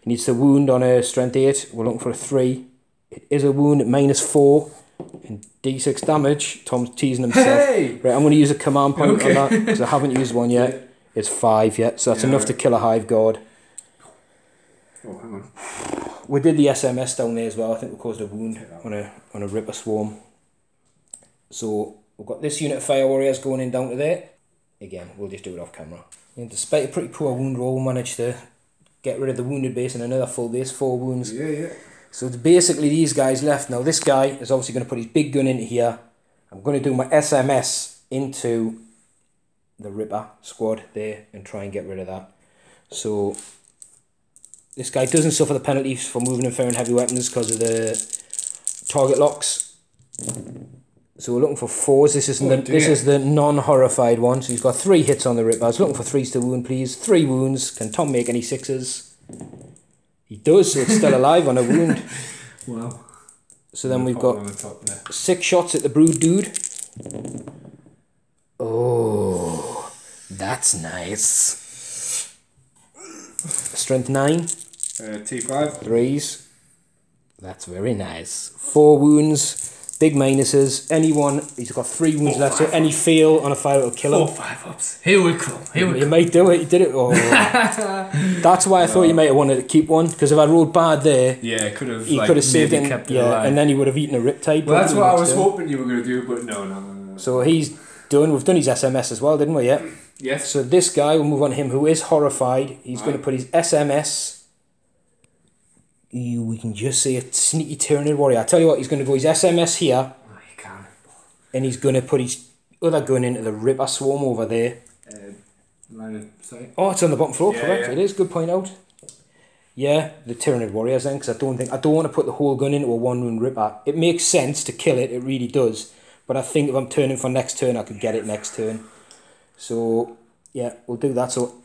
He needs to wound on a strength 8. We're looking for a 3. It is a wound at -4 and D6 damage. Tom's teasing himself. Hey! Right, I'm going to use a command point on that, because I haven't used one yet. It's 5 yet, so that's enough to kill a Hive guard. Oh, hang on. We did the SMS down there as well. I think we caused a wound on a Ripper Swarm. So we've got this unit of Fire Warriors going in down to there. again, we'll just do it off camera. And despite a pretty poor wound roll, we managed to get rid of the wounded base and another full base, 4 wounds. Yeah. So it's basically these guys left. Now this guy is obviously going to put his big gun into here. I'm going to do my SMS into the Ripper squad there and try and get rid of that. So this guy doesn't suffer the penalties for moving and firing heavy weapons because of the target locks. So we're looking for 4s. This is the non-horrified one. So he's got 3 hits on the Ripper. I was looking for 3s to wound, please. 3 wounds. Can Tom make any 6s? He does, so it's still alive on a wound. Wow. So then we've got 6 shots at the Brood Dude. Oh, that's nice. Strength 9. T5. 3s. That's very nice. 4 wounds. Big minuses. Anyone, he's got 3 wounds left, so any fail on a fire will kill him. 4 5-ups. Here we come. You might do it. You did it. Oh. That's why I thought you might have wanted to keep one, because if I rolled bad there, yeah, could have. He could have saved it. And then he would have eaten a Riptide. Well, that's what I was hoping you were going to do, but no. So he's done. We've done his SMS as well, didn't we? Yeah. Yes. So this guy, we'll move on to him, who is horrified. He's going to put his SMS. We can just say a sneaky Tyranid warrior. I tell you what, he's going to go his SMS here. Oh, you can. And he's going to put his other gun into the Ripper swarm over there. Line of sight. Oh, it's on the bottom floor, correct? Yeah. It is. Good point out. Yeah, the Tyranid warriors then, because I don't want to put the whole gun into a 1-wound Ripper. It makes sense to kill it. It really does. But I think if I'm turning for next turn, I could get it next turn. So yeah, we'll do that. So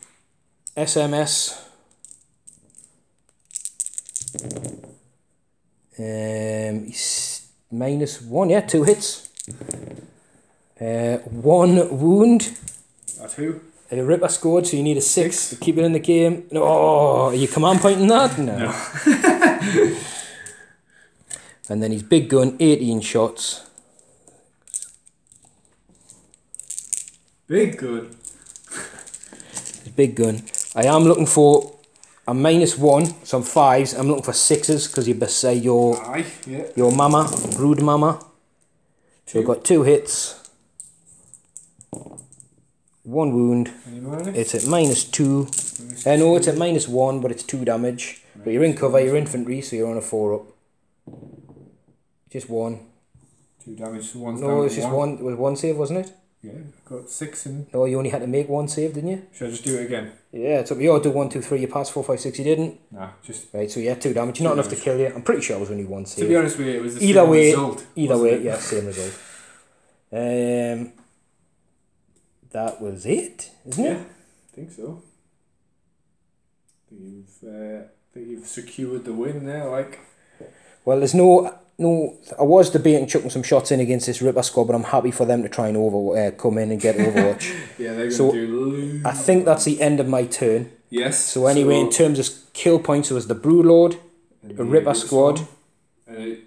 SMS. He's -1, yeah, 2 hits. 1 wound. That's who? A Ripper scored, so you need a 6 to keep it in the game. No, are you command pointing that? No. And then his big gun, 18 shots. Big gun. His big gun. I am looking for a -1, so I'm 5s. I'm looking for 6s because you best say your mama, brood mama. So we've got 2 hits. 1 wound. It's at -2. No, it's at -1, but it's 2 damage. But you're in cover, you're infantry, so you're on a 4-up. Just 1. 2 damage, so 1's No, down it was to just 1. It was 1 save, wasn't it? Yeah, got 6 in. No, you only had to make 1 save, didn't you? Should I just do it again? Yeah, it's up to you. Do 1, 2, 3. You passed 4, 5, 6. You didn't. Nah, just. Right, so yeah, 2 damage. Not enough to kill you. I'm pretty sure it was only 1 save. To be honest with you, it was the either same way, result. Either way, yeah, same result. That was it, isn't it? I think so. I think you've secured the win there, like. Well, there's no. I was debating chucking some shots in against this Ripper squad, but I'm happy for them to try and come in and get Overwatch. Yeah, they're going to do. I think that's the end of my turn. Yes. So anyway, in terms of kill points, it was the Broodlord, a Ripper squad.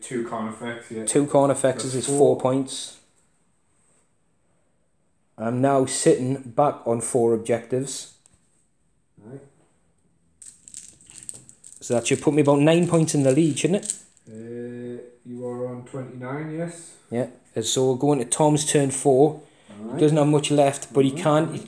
2 Carnifex, yeah. 2 Carnifexes is 4 points. I'm now sitting back on 4 objectives. Right. So that should put me about 9 points in the lead, shouldn't it? You are on 29, yes. Yeah. And so we're going to Tom's turn 4. Right. He doesn't have much left, but he can.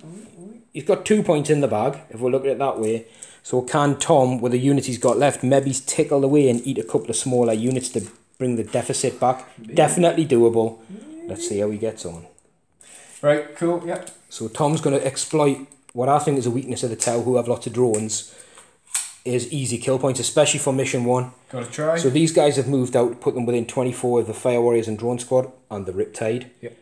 He's got 2 points in the bag, if we look at it that way. So can Tom, with the units he's got left, maybe tickle away and eat a couple of smaller units to bring the deficit back? Maybe. Definitely doable. Maybe. Let's see how he gets on. Right, cool, yeah. So Tom's going to exploit what I think is a weakness of the Tau, who have lots of drones, is easy kill points, especially for mission 1. Gotta try. So these guys have moved out to put them within 24 of the Fire Warriors and Drone Squad and the Riptide. Yep.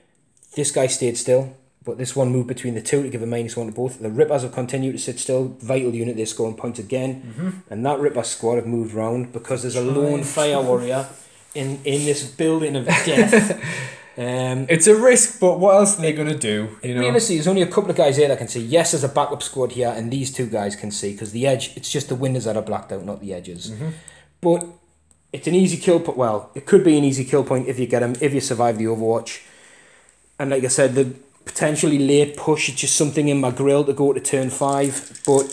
This guy stayed still, but this one moved between the 2 to give a -1 to both. The Rippers have continued to sit still. Vital unit, they're scoring points again. And that Ripper squad have moved round because there's a lone Fire Warrior in this building of death. It's a risk, but what else are they going to do? You know? Realistically, there's only a couple of guys here that can see. Yes, there's a backup squad here, and these 2 guys can see, because the edge, it's just the windows that are blacked out, not the edges. But it's an easy kill point. Well, it could be an easy kill point if you get him, if you survive the Overwatch. And like I said, the potentially late push, it's just something in my grill to go to turn 5, but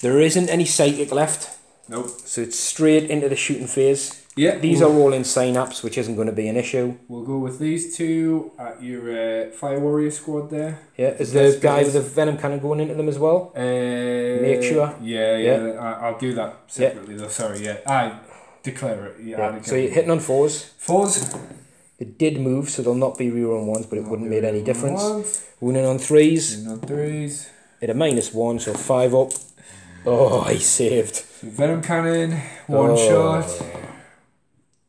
there isn't any psychic left. Nope. So it's straight into the shooting phase. Yeah. These are all in synapse, which isn't going to be an issue. We'll go with these two at your Fire Warrior squad there. Yeah, is the guy with the venom cannon going into them as well? Make sure. Yeah. I'll do that separately though. Sorry, yeah. I declare it. Yeah. So you're hitting on 4s. 4s. It did move, so they'll not be reroll 1s, but it wouldn't make any difference. Wounding on 3s. Wounding on 3s. At a -1, so 5 up. Oh, he saved. Venom cannon, 1 shot,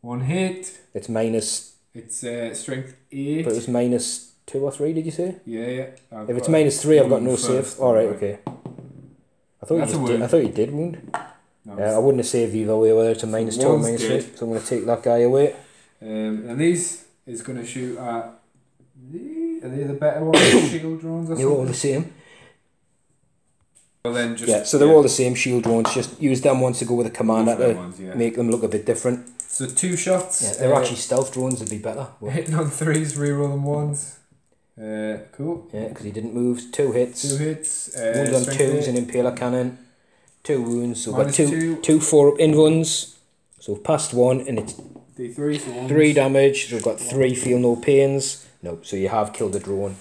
1 hit. It's minus. It's strength 8. But it was -2 or 3, did you say? Yeah. If it's -3, I've got no save. Alright, okay. I thought you did wound. No, I wouldn't have saved either way, whether it's a -2 or -3. So I'm going to take that guy away. And these is going to shoot at. Are they the better ones? Shield drones or something? They're all the same. Well, then just, so they're all the same shield drones. Just use them ones to go with a commander to make them look a bit different. So 2 shots. Yeah, they're actually stealth drones. Would be better. Hitting on 3s, rerolling 1s. Cool. Yeah, because he didn't move. 2 hits. 2 hits. Wound on 2s and impaler cannon. 2 wounds. So we've got two 4-up invuns. So we've passed 1 and it's D3, so 3 damage. So we've got 3 feel no pains. Nope. So you have killed a drone.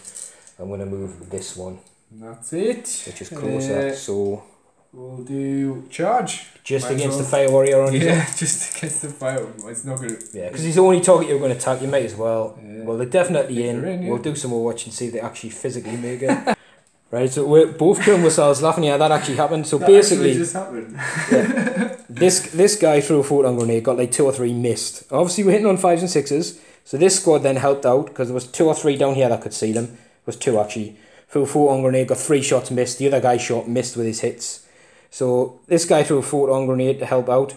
I'm going to move this one. And that's it. Which is closer. So we'll do charge. Just against the Fire Warrior on his own. Just against the Fire. It's not going to. Yeah, because he's the only target you're going to attack. You might as well. Yeah. Well, they're definitely in. Yeah. We'll do some more watch and see if they actually physically make it. Right, so we're both killing ourselves laughing. Yeah, that actually happened. So that basically, just happened. this guy threw a photon grenade, got like 2 or 3 missed. Obviously, we're hitting on 5s and 6s. So this squad then helped out because there was 2 or 3 down here that could see them. There was 2 actually. Threw a photon grenade, got 3 shots missed. The other guy missed with his hits. So this guy threw a photon grenade to help out.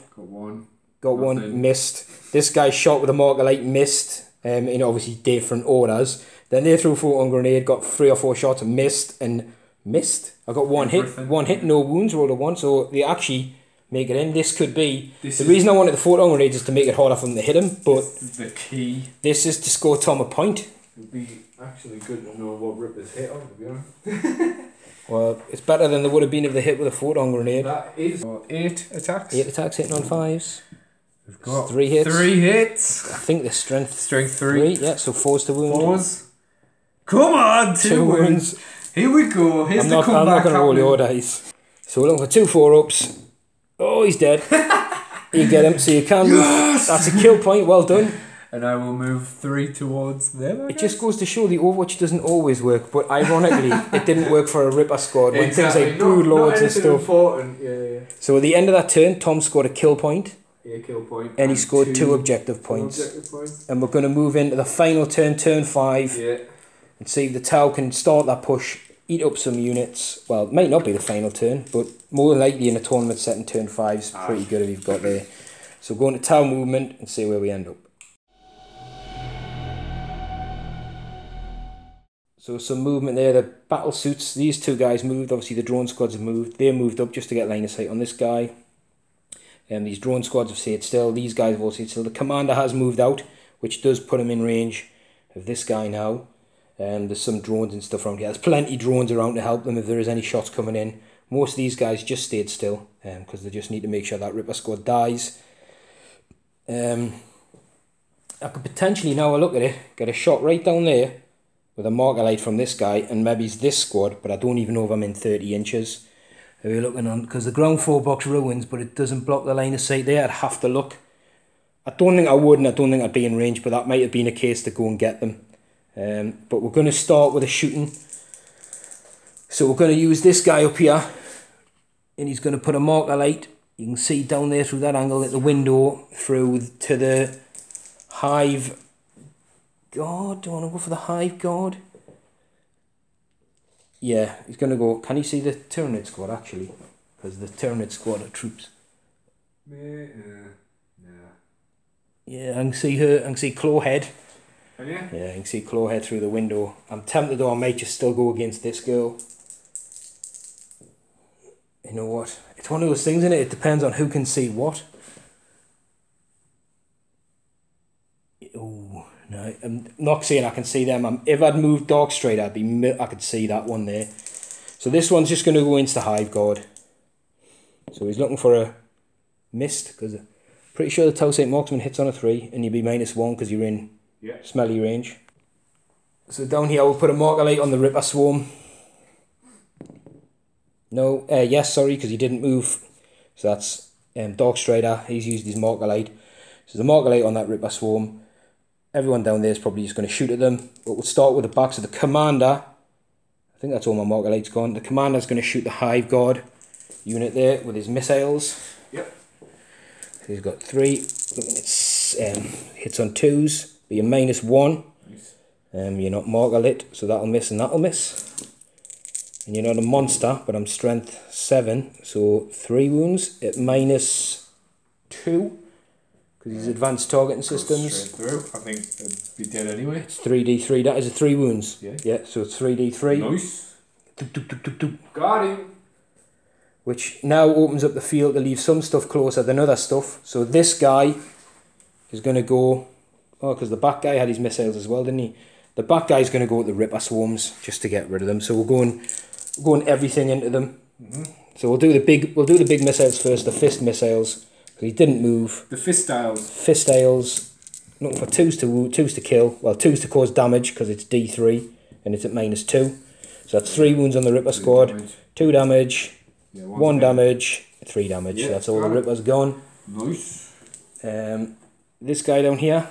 Got one, missed. This guy shot with a marker light, missed. In obviously different orders. Then they threw a photon grenade, got 3 or 4 shots, missed. I got 1 hit, no wounds, rolled a 1. So they actually make it in. This could be the reason I wanted the photon grenades is to make it harder for them to hit him. But this is the key. This is to score Tom a point. It would be actually good to know what Ripper's hit on, to be honest. Well, it's better than they would have been if they hit with a photon grenade. That is 8 attacks. 8 attacks hitting on 5s. We've got 3 hits. 3 hits. I think the strength 3. Yeah, so 4's to wound. 4s. Come on, 2 wounds. Here we go. Here's the comeback. I'm not going to roll your dice. So we're looking for 2 4-ups. Oh, he's dead. You get him, so you can move. That's a kill point. Well done. And I will move 3 towards them. It just goes to show the Overwatch doesn't always work, but ironically, it didn't work for a Ripper squad when things like brood lords and stuff. Important. Yeah. So at the end of that turn, Tom scored a kill point. Yeah, kill point. And he scored 2 objective points. And we're going to move into the final turn, turn 5. Yeah. And see if the Tau can start that push, eat up some units. Well, it might not be the final turn, but more than likely in a tournament set in turn 5 is pretty good if you've got there. So go into Tau movement and see where we end up. So some movement there, the battle suits, these 2 guys moved, obviously the drone squads have moved, they moved up just to get line of sight on this guy. And these drone squads have stayed still, these guys have all stayed still. The commander has moved out, which does put him in range of this guy now. There's some drones and stuff around here. There's plenty of drones around to help them if there is any shots coming in. Most of these guys just stayed still because they just need to make sure that Ripper squad dies. I could potentially, now I look at it, get a shot right down there with a marker light from this guy and maybe it's this squad, but I don't even know if I'm in 30 inches. Are we looking on? Because the ground floor box ruins, but it doesn't block the line of sight there. I'd have to look. I don't think I would, and I don't think I'd be in range, but that might have been a case to go and get them. But we're going to start with a shooting. So we're going to use this guy up here, and he's going to put a marker light. You can see down there through that angle at the window through to the hive guard. Do you want to go for the hive guard? Yeah, he's going to go. Can you see the Tyranid squad actually? Because the Tyranid squad are troops. Yeah, I can see her. I can see Clawhead. Yeah, I can see Clawhead through the window. I'm tempted though, I might just still go against this girl. You know what? It's one of those things, isn't it? It depends on who can see what. Oh no, I'm not saying I can see them. If I'd moved dark straight, I could see that one there. So this one's just going to go into the hive guard. So he's looking for a mist because Pretty sure the Tau Saint Marksman hits on a 3 and you'd be -1 because you're in smelly range. So down here we'll put a marker light on the Ripper Swarm. No, yes, sorry, because he didn't move. So that's Dark Strider, he's used his marker light. So the marker light on that Ripper Swarm. Everyone down there is probably just going to shoot at them. But we'll start with the back. So the Commander, I think that's all my marker lights gone. The Commander's going to shoot the Hive Guard unit there with his missiles. Yep. So he's got 3. It's hits on 2s, but you're -1. Nice. You're not marker lit, so that'll miss and that'll miss. And you're not a monster, but I'm strength 7, so 3 wounds at -2. Because he's advanced targeting systems. Straight through. I think it'd be dead anyway. It's 3d3, that is a 3 wounds. Yeah, so it's 3d3. Nice. Got him. Which now opens up the field to leave some stuff closer than other stuff. So this guy is going to go... Oh, because the back guy had his missiles as well, didn't he? The back guy is going to go with the Ripper Swarms just to get rid of them. So we're going everything into them. So we'll do the big missiles first, the fist missiles. He didn't move. The fistiles. Fistiles. Looking for 2s to kill. Well, 2s to cause damage because it's D3 and it's at -2. So that's 3 wounds on the Ripper squad. Damage. 2 damage. Yeah, 1 damage. 3 damage. Yeah, so that's all the Rippers gone. Nice. This guy down here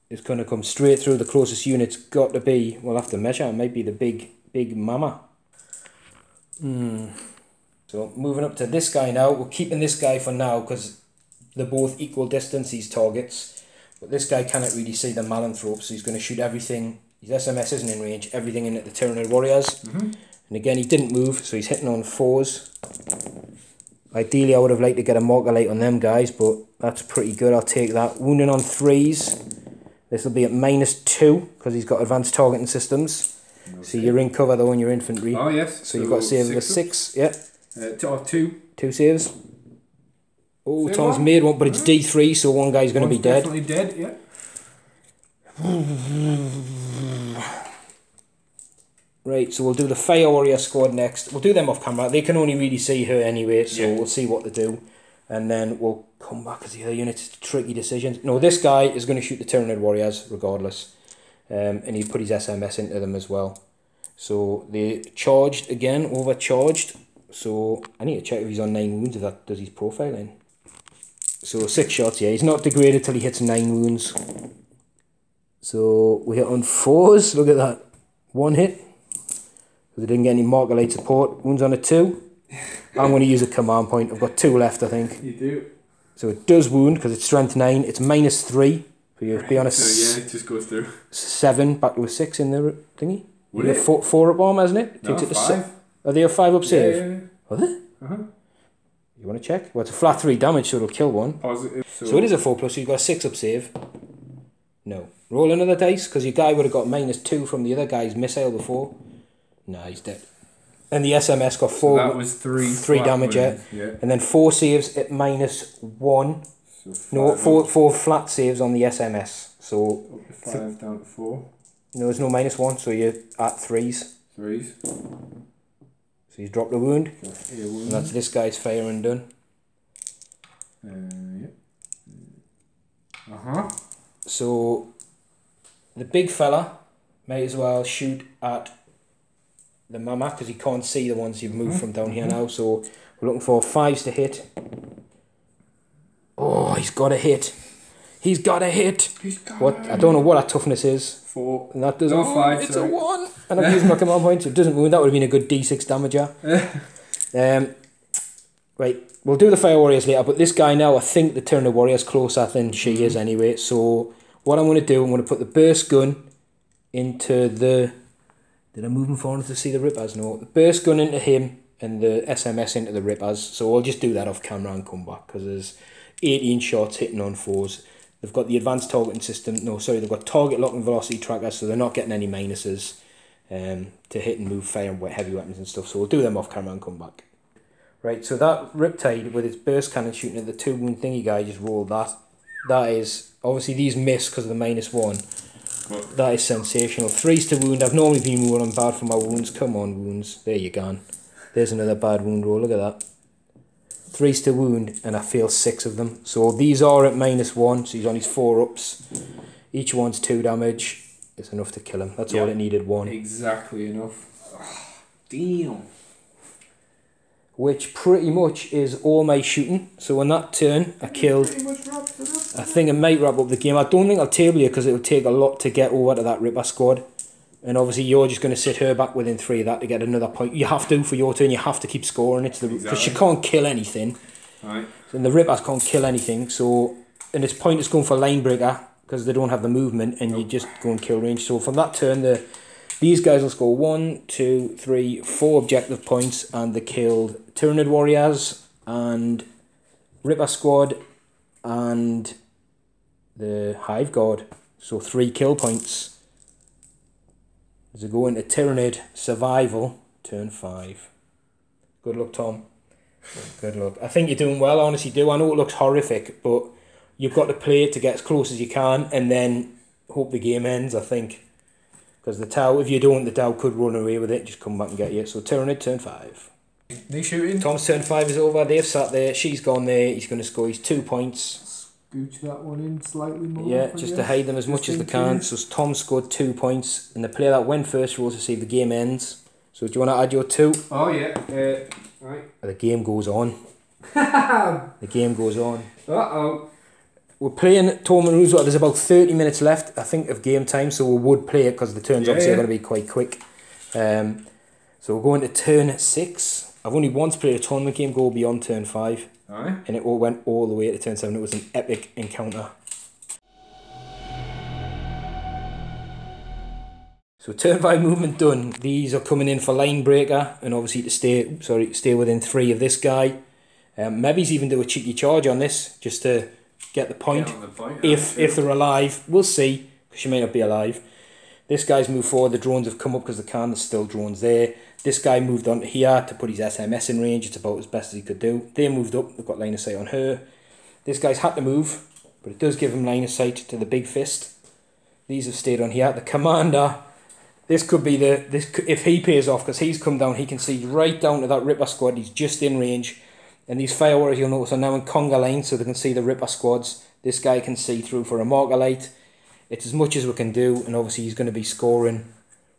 is going to come straight through. The closest unit's got to be, we'll have to measure, it might be the big mama. So moving up to this guy now. We're keeping this guy for now because they're both equal distance, these targets. But this guy cannot really see the Malanthrope, so he's going to shoot everything. His SMS isn't in range, everything in at the Tyranid Warriors. And again, he didn't move, so he's hitting on 4s. Ideally, I would have liked to get a marker light on them guys, but that's pretty good. I'll take that. Wounding on 3s. This will be at -2 because he's got advanced targeting systems. So you're in cover though in your infantry. Oh yes. So you've got to save with 6. Yeah. 2. 2 saves. Oh, Save Tom's one. made one, but it's D3, so one guy's going to be dead. Definitely dead. Yeah. Right, so we'll do the Fire Warrior squad next. We'll do them off camera. They can only really see her anyway, so we'll see what to do. And then we'll come back as the other units. It's tricky decisions. No, this guy is going to shoot the Tyranid Warriors regardless. And he put his SMS into them as well. So they charged again, overcharged. So I need to check if he's on 9 wounds, if that does his profiling. So 6 shots, yeah. He's not degraded till he hits 9 wounds. So we hit on 4s. Look at that. 1 hit. Because I didn't get any marker light support. Wounds on a 2. I'm going to use a command point. I've got 2 left, I think. You do. So it does wound because it's strength 9. It's -3. So you be on a so yeah, it just goes through. 7 back to a 6 in the thingy. Would it? 4 up arm, hasn't it? No, Takes it to 5. Are they a 5 up save? Yeah. Are they? You want to check? Well, it's a flat 3 damage, so it'll kill one. Positive. So it is a 4+, so you've got a 6 up save. No. Roll another dice, because your guy would have got -2 from the other guy's missile before. No, he's dead. And the SMS got 4. So that was 3 damage, yeah. And then 4 saves at -1. So no, 4 flat saves on the SMS. So up to 5 down to 4. No, there's no -1, so you're at 3s. 3s. So he's dropped a wound. Wound. And that's this guy's fire and done. Yeah. So the big fella may as well shoot at the mama because he can't see the ones you've moved from down here now. So we're looking for 5s to hit. Oh, he's got a hit. He's got a hit. What? I don't know what that toughness is. 4. And that doesn't. 5. It's a 1. And I've used my command point, so it doesn't wound. That would have been a good D6 damager. Right, we'll do the Fire Warriors later, but this guy now, I think the Tyranid Warrior's closer than she is anyway. So what I'm going to do, I'm going to put the burst gun into the... Did I move him forward to see the Rippers? No. The burst gun into him and the SMS into the Rippers. So I'll just do that off camera and come back because there's 18 shots hitting on 4s. They've got the advanced targeting system. No, sorry, they've got target lock and velocity trackers, so they're not getting any minuses to hit and move fire and heavy weapons and stuff. So we'll do them off camera and come back. Right, so that Riptide with its burst cannon shooting at the 2 wound thingy guy just rolled that. That is, obviously these miss because of the -1. That is sensational. 3s to wound. I've normally been rolling bad for my wounds. Come on, wounds. There you go. There's another bad wound roll. Look at that. 3's to wound, and I fail 6 of them. So these are at -1, so he's on his 4-ups. Each one's 2 damage. It's enough to kill him. That's all it needed, 1. Exactly enough. Oh, damn. Which pretty much is all my shooting. So on that turn, I killed... I think it might wrap up the game. I don't think I'll table you because it would take a lot to get over to that Ripper squad. And obviously you're just going to sit her back within 3 of that to get another point. You have to, for your turn, you have to keep scoring. It's because she can't kill anything. Right. And the Rippers can't kill anything. So, and it's pointless going for line breaker because they don't have the movement and you just go and kill range. So from that turn, these guys will score 1, 2, 3, 4 objective points, and they killed Tyranid warriors and Ripper squad and the Hive Guard. So 3 kill points. As we go into Tyranid survival, turn 5. Good luck, Tom. Good luck. I think you're doing well, I honestly do. I know it looks horrific, but you've got to play it to get as close as you can and then hope the game ends, I think. Because the Tau, if you don't, the Tau could run away with it, just come back and get you. So Tyranid, turn 5. They shooting? Tom's turn 5 is over, they've sat there, she's gone there, he's going to score his 2 points. Scooch that one in slightly more. Yeah, just to hide them as much as they can. So Tom scored 2 points, and the player that went first rolls to see if the game ends. So do you want to add your 2? Oh yeah, right. The game goes on. The game goes on. Uh-oh. We're playing tournament rules. There's about 30 minutes left, I think, of game time, so we would play it because the turns obviously are going to be quite quick. So we're going to turn 6. I've only once played a tournament game go beyond turn 5. Alright. And it all went all the way to turn 7. It was an epic encounter. So turn 5 movement done. These are coming in for line breaker and obviously to stay within 3 of this guy. Maybe he's even do a cheeky charge on this just to get the point. If they're alive, we'll see, because she may not be alive. This guy's moved forward. The drones have come up because they can. There's still drones there. This guy moved on to here to put his SMS in range. It's about as best as he could do. They moved up. They've got line of sight on her. This guy's had to move, but it does give him line of sight to the big fist. These have stayed on here. The commander, this could be if he pays off, because he's come down, he can see right down to that Ripper squad. He's just in range. And these fire warriors, you'll notice, are now in conga line, so they can see the Ripper squads. This guy can see through for a marker light. It's as much as we can do, and obviously he's going to be scoring.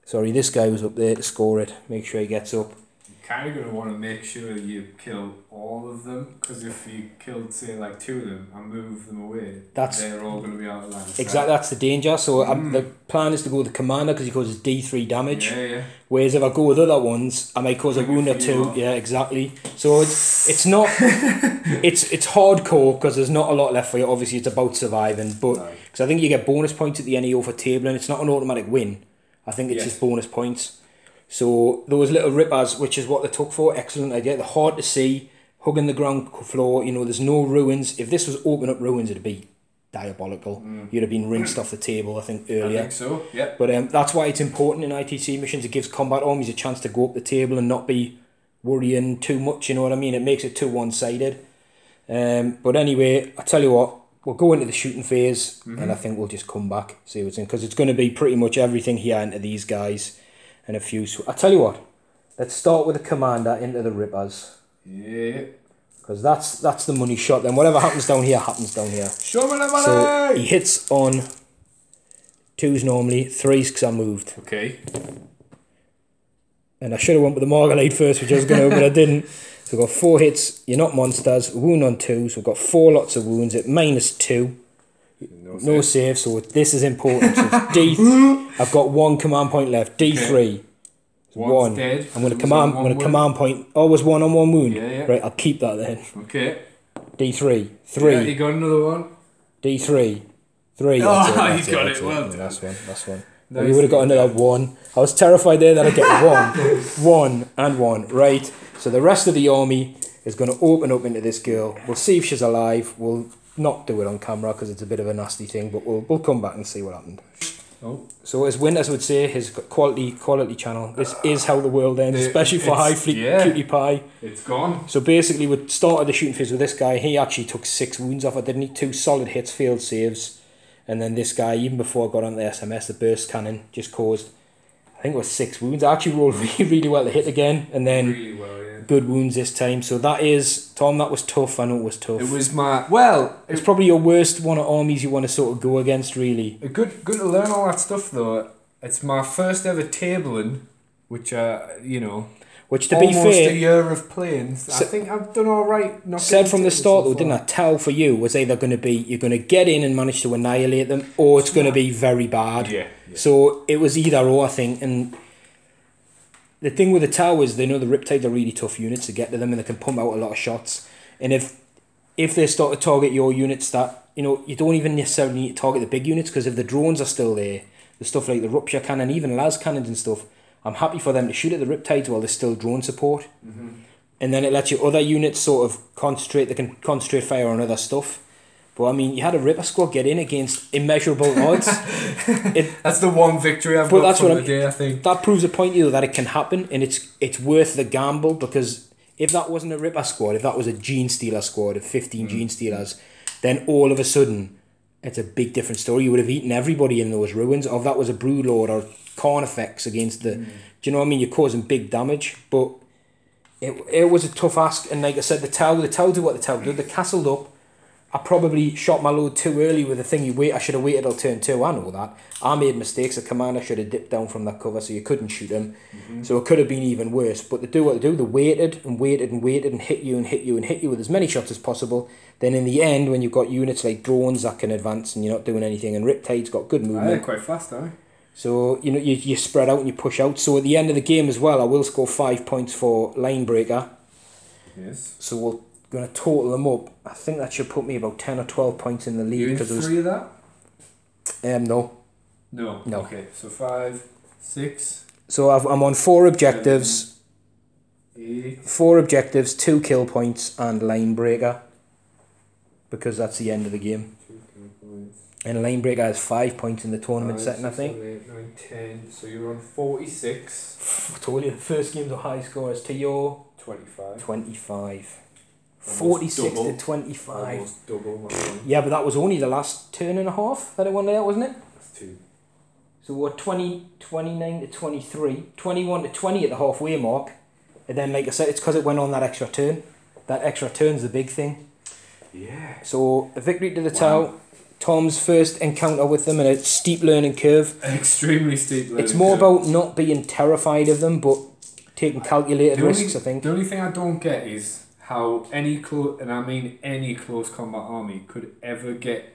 Sorry, this guy was up there to score it. Make sure he gets up. You're kind of going to want to make sure you kill all of them, because if you killed, say, like 2 of them and move them away, they're all going to be out of line. Exactly, that's the danger. So the plan is to go with the commander because he causes D3 damage. Yeah. Whereas if I go with other ones, I might cause a wound or 2. Yeah, exactly. So it's not it's hardcore because there's not a lot left for you. Obviously, it's about surviving, but because I think you get bonus points at the NEO for tabling. It's not an automatic win. I think it's just bonus points. So those little Rippers, which is what they took for, excellent idea. They're hard to see, hugging the ground floor. You know, there's no ruins. If this was open up ruins, it'd be diabolical. You'd have been rinsed off the table, I think, earlier. I think so, yeah. But that's why it's important in ITC missions. It gives combat armies a chance to go up the table and not be worrying too much, you know what I mean? It makes it too one-sided. But anyway, I tell you what, we'll go into the shooting phase and I think we'll just come back, see what's in, because it's going to be pretty much everything here into these guys and a few. I tell you what, let's start with the commander into the Rippers. Yeah. Because that's the money shot. Then whatever happens down here happens down here. Show me the money! So he hits on 2s normally, 3s because I moved. Okay. And I should have went with the Margalite first, which I was going to, but I didn't. So we've got 4 hits. You're not monsters. Wound on 2. So we've got 4 lots of wounds at -2. No save. So this is important. So it's D. I've got 1 command point left. D3. Okay. 1. Dead. I'm going to command point. Always 1 on 1 wound. Yeah. Right. I'll keep that then. Okay. D3. 3. Yeah, you got another one. D3. 3. Oh, he's got it. Well done. That's one. Nice. You would have got another 1. I was terrified there that I'd get 1 and 1. Right. So the rest of the army is going to open up into this girl. We'll see if she's alive. We'll not do it on camera because it's a bit of a nasty thing, but we'll come back and see what happened. Oh. So as Winters would say, his quality channel. This is how the world ends, especially for High Fleet Cutie Pie. It's gone. So basically, we started the shooting phase with this guy. He actually took 6 wounds off it, didn't he? 2 solid hits, failed saves. And then this guy, even before I got on the SMS, the burst cannon just caused, I think it was 6 wounds. I actually rolled really well to hit again. And then good wounds this time. So that is, Tom, that was tough. I know it was tough. It was my... Well... It's probably your worst one of armies you want to sort of go against, really. Good to learn all that stuff, though. It's my first ever tabling, which, you know... Which, to be fair... Almost a year of playing. I think I've done all right. Said from the start, though, didn't I? Tell for you was either going to be you're going to get in and manage to annihilate them, or it's going to be very bad. Yeah. So it was either or, I think. And the thing with the Tau is they know the Riptides are really tough units to get to them, and they can pump out a lot of shots. And if they start to target your units, that you don't even necessarily need to target the big units, because if the drones are still there, the stuff like the Rupture Cannon, even las cannons and stuff, I'm happy for them to shoot at the Riptides while there's still drone support. Mm-hmm. And then it lets your other units sort of concentrate. They can concentrate fire on other stuff. But I mean, you had a Ripper squad get in against immeasurable odds. That's the one victory I've got from the day, I think. That proves a point, that it can happen, and it's worth the gamble, because if that wasn't a Ripper squad, if that was a Gene Stealer squad of 15 Gene Stealers, then all of a sudden, it's a big different story. You would have eaten everybody in those ruins, or if that was a Broodlord or Carnifex against the... Do you know what I mean? You're causing big damage, but it was a tough ask, and like I said, the Tau do what the Tau do. They castled up. I probably shot my load too early with the thing I should have waited till turn 2, I know that. I made mistakes, the commander should have dipped down from that cover so you couldn't shoot him. Mm-hmm. So it could have been even worse, but they do what they do. They waited and waited and waited and hit you and hit you and hit you with as many shots as possible. Then in the end, when you've got units like drones that can advance and you're not doing anything, and Riptide's got good movement. They're quite fast, aren't they? So, you spread out and you push out. So at the end of the game as well, I will score 5 points for line breaker. Yes. So we're going to total them up. I think that should put me about 10 or 12 points in the lead. You in 3 of that? No. No. Okay, so 5, 6. So I'm on 4 objectives. 7, 8. 4 objectives, 2 kill points and line breaker. Because that's the end of the game. 2 kill points. And line breaker has 5 points in the tournament 5, setting, 6, I think. 7, 8, 9, 10. So you're on 46. I told you, first game's a high scores to your 25. 25. 46 to 25. Almost double my one. Yeah, but that was only the last turn and a half that I won there, wasn't it? That's 2. So we're 29 to 23, 21 to 20 at the halfway mark. And then, like I said, it's because it went on that extra turn. That extra turn's the big thing. Yeah. So a victory to the Tau. Tom's first encounter with them, and a steep learning curve. An extremely steep learning curve. It's more about not being terrified of them, but taking calculated risks, I think. The only thing I don't get is how any close, and I mean any close combat army, could ever get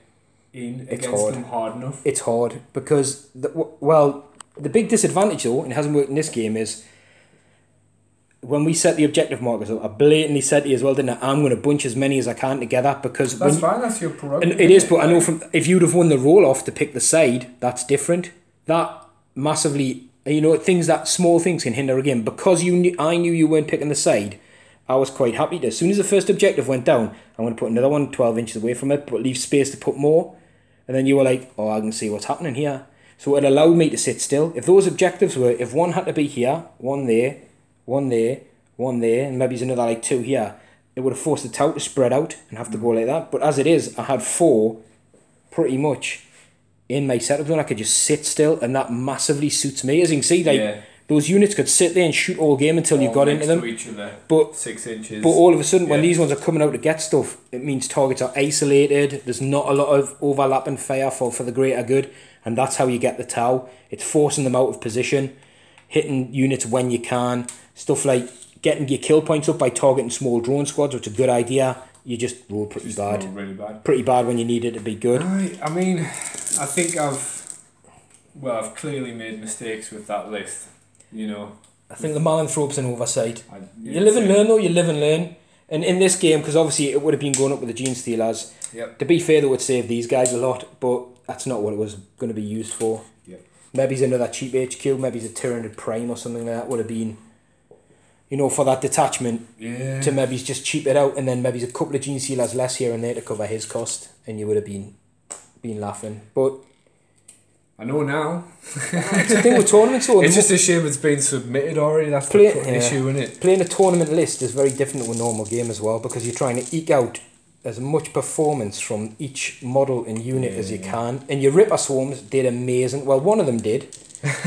in against them hard enough. It's hard, because, the big disadvantage though, and it hasn't worked in this game, is when we set the objective markers up, I blatantly said to you as well, didn't I? I'm going to bunch as many as I can together, because... That's fine, that's your prerogative. And it is, but I know if you'd have won the roll-off to pick the side, that's different. That massively... small things can hinder a game. Because I knew you weren't picking the side, I was quite happy to. As soon as the first objective went down, I'm going to put another one 12 inches away from it, but leave space to put more. And then you were like, I can see what's happening here. So it allowed me to sit still. If those objectives were, if one had to be here, one there, one there, one there, and maybe there's another like 2 here, it would have forced the Tau to spread out and have to go like that. But as it is, I had 4 pretty much in my setup zone. I could just sit still, and that massively suits me. As you can see, those units could sit there and shoot all game until you got into them. Each other, but 6 inches. But all of a sudden, when these ones are coming out to get stuff, it means targets are isolated. There's not a lot of overlapping fire for the greater good, and that's how you get the Tau. It's forcing them out of position, hitting units when you can. Stuff like getting your kill points up by targeting small drone squads, which is a good idea. You just roll pretty bad. Roll really bad. Pretty bad when you need it to be good. I mean, I think I've clearly made mistakes with that list. I think the Malanthrope's an oversight. You live and learn though, you live and learn. And in this game, because obviously it would have been going up with the Gene Stealers, to be fair, they would save these guys a lot, but that's not what it was going to be used for. Yep. Maybe it's another cheap HQ, maybe it's a Tyranid Prime or something like that, would have been, for that detachment, to maybe just cheap it out, and then maybe a couple of Gene Stealers less here and there to cover his cost, and you would have been laughing. But I know now. It's the thing with tournaments though. It's just a shame it's been submitted already. That's the issue, isn't it? Playing a tournament list is very different to a normal game as well, because you're trying to eke out as much performance from each model and unit as you can. And your Ripper Swarms did amazing. Well, one of them did.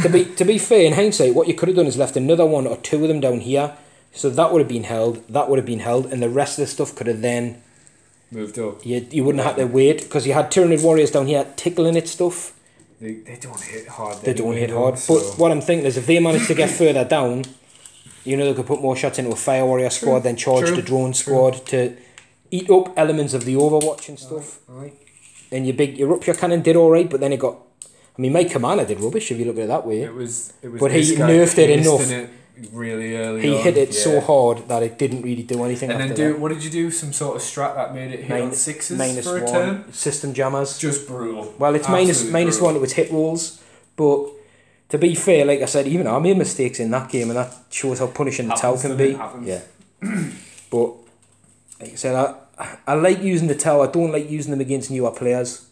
to be fair, in hindsight, what you could have done is left another 1 or 2 of them down here, So that would have been held, and the rest of the stuff could have then moved up. You wouldn't have had to wait, because you had Tyranid warriors down here tickling it stuff. They don't hit hard. They don't hit hard. So. But what I'm thinking is if they manage to get further down, you know, they could put more shots into a fire warrior squad, then charge the drone squad to eat up elements of the overwatch and stuff. Aye. And your rupture cannon did alright, but then it got... I mean, my commander did rubbish if you look at it that way. It was but he nerfed it enough. It really early. He hit it so hard that it didn't really do anything. And after then that. What did you do? Some sort of strat that made it hit on sixes for a turn? System jammers. Just brutal. Well, it's minus one. It was hit rolls, but to be fair, like I said, even I made mistakes in that game, and that shows how punishing the Tau can be. Yeah. But like I said, I like using the Tau. I don't like using them against newer players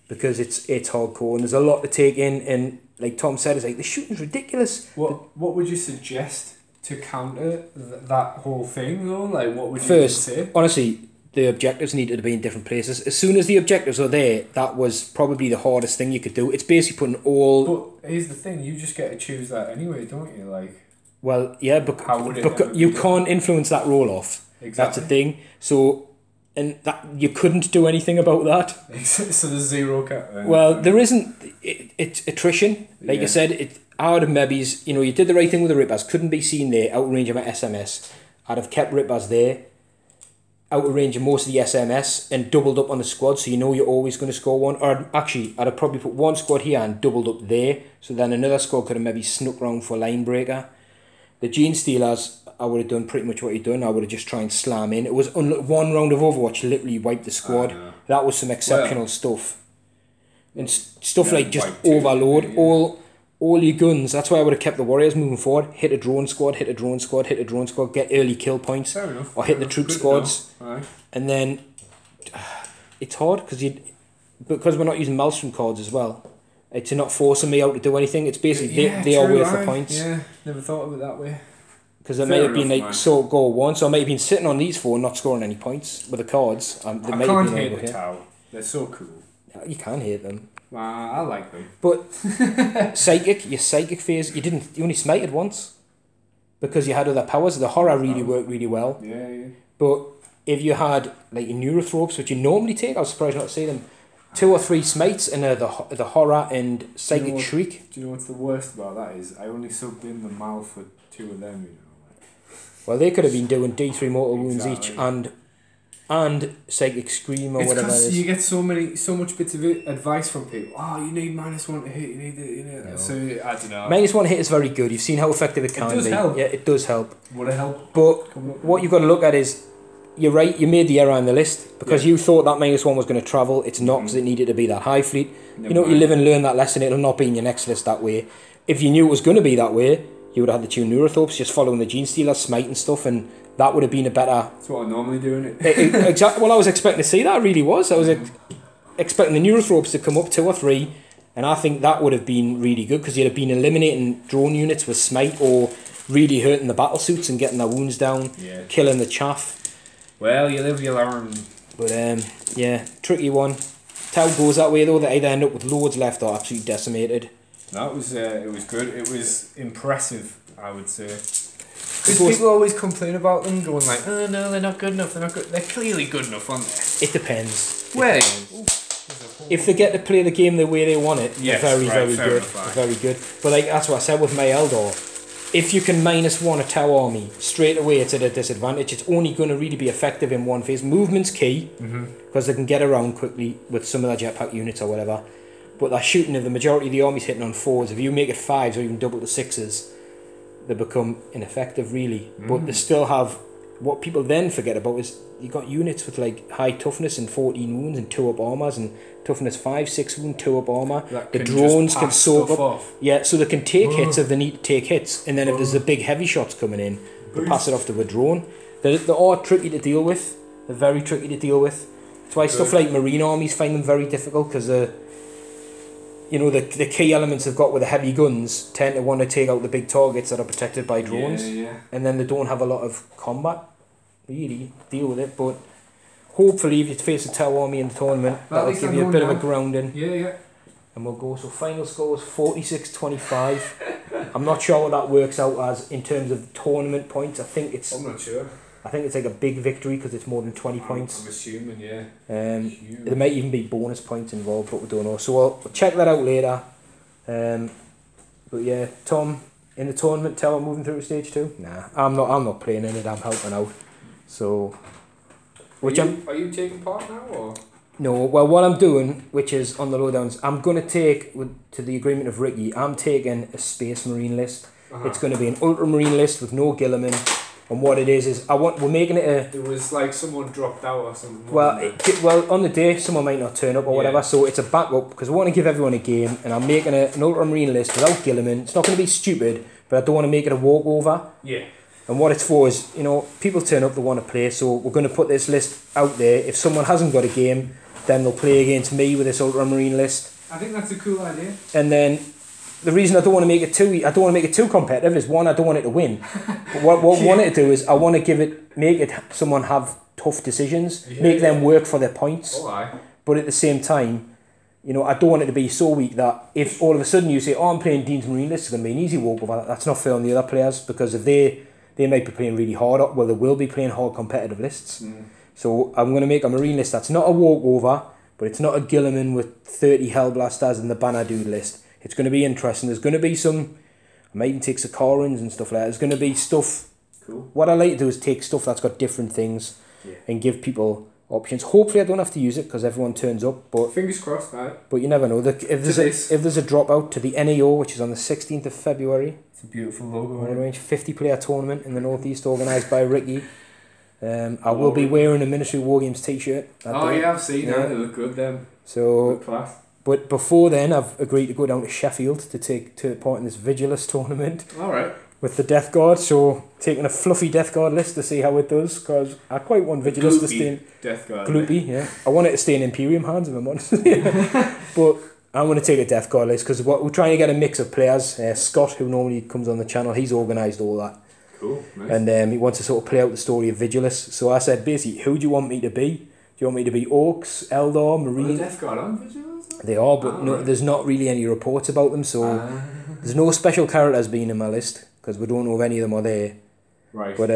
because it's hardcore and there's a lot to take in. And like Tom said, it's like the shooting's ridiculous. What would you suggest to counter that whole thing though? Like, what would you First, say? Honestly, the objectives needed to be in different places. As soon as the objectives are there, that was probably the hardest thing you could do. It's basically putting all... But here's the thing, you just get to choose that anyway, don't you? Like, well, yeah, but you can't influence that roll-off. Exactly. That's the thing. So, and that you couldn't do anything about that. So there's zero... Well, there isn't... It's attrition. Like I said, out of maybe's, you did the right thing with the Rippers. Couldn't be seen there, out of range of my SMS. I'd have kept Rippers there, out of range of most of the SMS, and doubled up on the squad, so you're always going to score one. Or actually, I'd have probably put one squad here and doubled up there, so then another squad could have maybe snuck round for a line breaker. The Gene Stealers, I would have done pretty much what you'd done. I would have just tried and slam in. It was one round of Overwatch literally wiped the squad. That was some exceptional stuff. And stuff like just overload all your guns. That's why I would have kept the Warriors moving forward. Hit a drone squad, hit a drone squad, hit a drone squad, get early kill points. Fair enough. Or hit the troop squads. And then it's hard because we're not using Maelstrom cards as well. It's not forcing me out to do anything. It's basically they are worth the points. Yeah, never thought of it that way. Because it may have been like goal one, so I may have been sitting on these four and not scoring any points with the cards. I can't hate the Tau. They're so cool. You can hate them. I like them. But your psychic phase, you only smited once because you had other powers. The horror really worked really well. Yeah. But if you had like your neurothropes, which you normally take, I was surprised not to see them. 2 or 3 smites and the horror and psychic shriek. Do you know what's the worst about that is I only subbed in the mouth for 2 of them. Well, they could have been doing D3 mortal wounds each and psychic scream or whatever it is. You get so much bits of advice from people. Oh, you need -1 to hit. You need it. No. So I don't know. -1 hit is very good. You've seen how effective it can be. It does help. Yeah, it does help. Would it help? But what you've got to look at is, you're right. You made the error on the list because you thought that -1 was going to travel. It's not because it needed to be that high fleet. You live and learn that lesson. It'll not be in your next list that way. If you knew it was going to be that way, you would have had the 2 neurothropes just following the Gene Stealer smite and stuff, and that would have been a better... That's what I normally do, innit? Exactly. Well, I was expecting to see that. I really was. I was expecting the neurothropes to come up 2 or 3, and I think that would have been really good because you'd have been eliminating drone units with smite or really hurting the battle suits and getting their wounds down, killing the chaff. Well, you live, you learn. But tricky one. Tau goes that way though. They either end up with loads left or absolutely decimated. No, it was good. It was impressive, I would say. Because people always complain about them, going like, oh no, they're not good enough. They're clearly good enough, aren't they? It depends. If they get to play the game the way they want it, they're very good. Very good. But like that's what I said with my Eldor. If you can -1 a Tau army straight away, it's at a disadvantage. It's only going to really be effective in one phase. Movement's key because they can get around quickly with some of their jetpack units or whatever. But that shooting, if the majority of the army's hitting on 4s, if you make it 5s or even double to 6s, they become ineffective really. But they still have, what people then forget about is you got units with like high toughness and 14 wounds and 2 up armors and toughness 5, 6 wound, 2 up armor. The drones can soak up off. Yeah, so they can take hits if they need to take hits, and then if there's the big heavy shots coming in, they pass it off to a drone. They are tricky to deal with. They're very tricky to deal with. That's why stuff like marine armies find them very difficult because the key elements they've got with the heavy guns tend to want to take out the big targets that are protected by drones, and then they don't have a lot of combat really deal with it. But hopefully if you face a Tau army in the tournament, that'll give you a bit of a grounding. and we'll go. So final score is 46-25. I'm not sure what that works out as in terms of tournament points. I'm not sure. I think it's like a big victory because it's more than 20 points. I'm assuming, yeah. There might even be bonus points involved, but we don't know. So we'll check that out later. But yeah, Tom, in the tournament, tell I'm moving through to stage 2. Nah, I'm not playing in it. I'm helping out. So, are you taking part now or? No. Well, what I'm doing, which is on the lowdowns, I'm gonna take to the agreement of Ricky. I'm taking a Space Marine list. It's going to be an Ultramarine list with no Gilliman. And what it is we're making it a... There was like someone dropped out or something. Well, on the day, someone might not turn up or whatever, so it's a backup, because I want to give everyone a game, and I'm making an Ultramarine list without Gilliman. It's not going to be stupid, but I don't want to make it a walkover. Yeah. And what it's for is, people turn up, they want to play, so we're going to put this list out there. If someone hasn't got a game, then they'll play against me with this Ultramarine list. I think that's a cool idea. And then... the reason I don't want to make it too competitive is, one, I don't want it to win. But what I want it to do is I want to make someone have tough decisions, make them work for their points. Oh, aye. But at the same time, I don't want it to be so weak that if all of a sudden you say, I'm playing Dean's Marine list, it's going to be an easy walkover. That's not fair on the other players, because if they might be playing really hard, well, they will be playing hard competitive lists. So I'm going to make a Marine list that's not a walkover, but it's not a Gilliman with 30 Hellblasters in the Banner Dude list. It's going to be interesting. There's going to be some... I might even take Sakarans and stuff like that. There's going to be stuff... Cool. What I like to do is take stuff that's got different things and give people options. Hopefully I don't have to use it because everyone turns up. But fingers crossed, right? But you never know. If there's a dropout to the NAO, which is on the 16th of February... It's a beautiful logo. Arrange 50-player tournament in the Northeast, organised by Ricky. I will be wearing a Ministry of War Games t-shirt. I've seen that. They look good, them. So... good class. But before then, I've agreed to go down to Sheffield to take part in this Vigilus tournament. All right. With the Death Guard, so taking a fluffy Death Guard list to see how it does, because I quite want Vigilus to stay in... Death Guard. Gloopy, yeah. I want it to stay in Imperium hands, if I'm honest. But I'm going to take a Death Guard list, because we're trying to get a mix of players. Scott, who normally comes on the channel, he's organised all that. Cool, nice. And he wants to sort of play out the story of Vigilus. So I said, basically, who do you want me to be? Do you want me to be Orcs, Eldar, Marine? Are the Death Guard on Vigilus? They are, but there's not really any reports about them, so there's no special characters being in my list, because we don't know if any of them are there. Right, but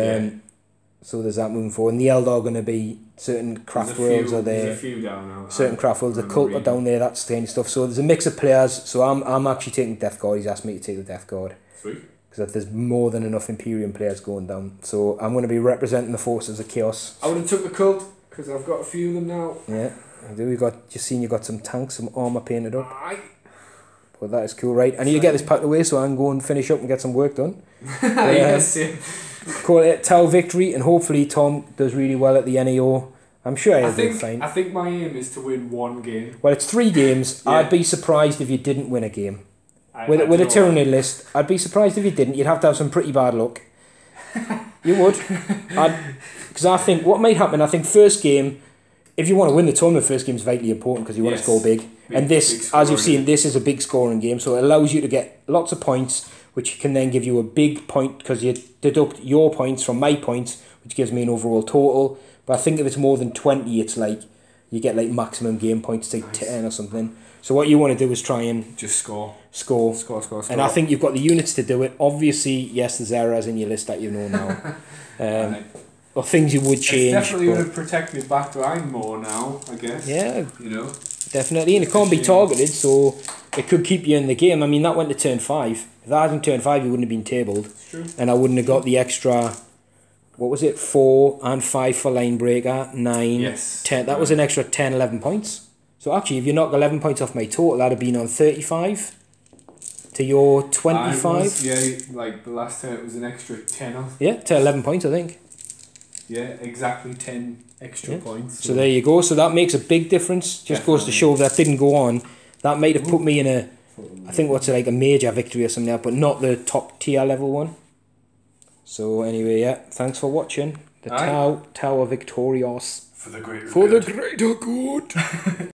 so there's that moving forward. And the Eldar are going to be certain craft worlds are there. There's a few down now. Certain craft worlds, the cult are down there, that's kind of stuff. So there's a mix of players, so I'm actually taking Death Guard. He's asked me to take the Death Guard. Sweet. Because there's more than enough Imperium players going down. So I'm going to be representing the forces of Chaos. I would have took the cult, because I've got a few of them now. Yeah. You've got some tanks, some armour painted up. Aye. But that is cool, right? I need to get this packed away so I can go and finish up and get some work done. Yes, yeah. Call it Tau victory, and hopefully Tom does really well at the NAO. I'm sure he'll do fine. I think my aim is to win one game. Well, it's 3 games. Yeah. I'd be surprised if you didn't win a game. With a Tyranid list, I'd be surprised if you didn't. You'd have to have some pretty bad luck. You would. Because I think what might happen, I think first game... If you want to win the tournament, first game is vitally important because you want to score big. And this, as you've seen, this is a big scoring game, so it allows you to get lots of points, which can then give you a big point because you deduct your points from my points, which gives me an overall total. But I think if it's more than 20, it's like you get like maximum game points to 10 or something. So what you want to do is try and just score. And I think you've got the units to do it. Obviously, yes, there's errors in your list that you know now. Or things you would change. It's definitely going to protect me back line more now, I guess. Yeah. Definitely. And it can't be targeted, so it could keep you in the game. I mean, that went to turn 5. If that hadn't turn 5, you wouldn't have been tabled. It's true. And I wouldn't have got the extra, 4 and 5 for line breaker, 9, yes. 10. That was an extra 10, 11 points. So actually, if you knock 11 points off my total, that'd have been on 35 to your 25. Like the last turn, it was an extra 10 off. Yeah, to 11 points, I think. Yeah, exactly 10 extra points. So there you go. So that makes a big difference. Just goes to show that didn't go on. That might have put me in I think a major victory or something like that, but not the top tier level one. So anyway, yeah, thanks for watching. The Tower Victorious. For the greater good.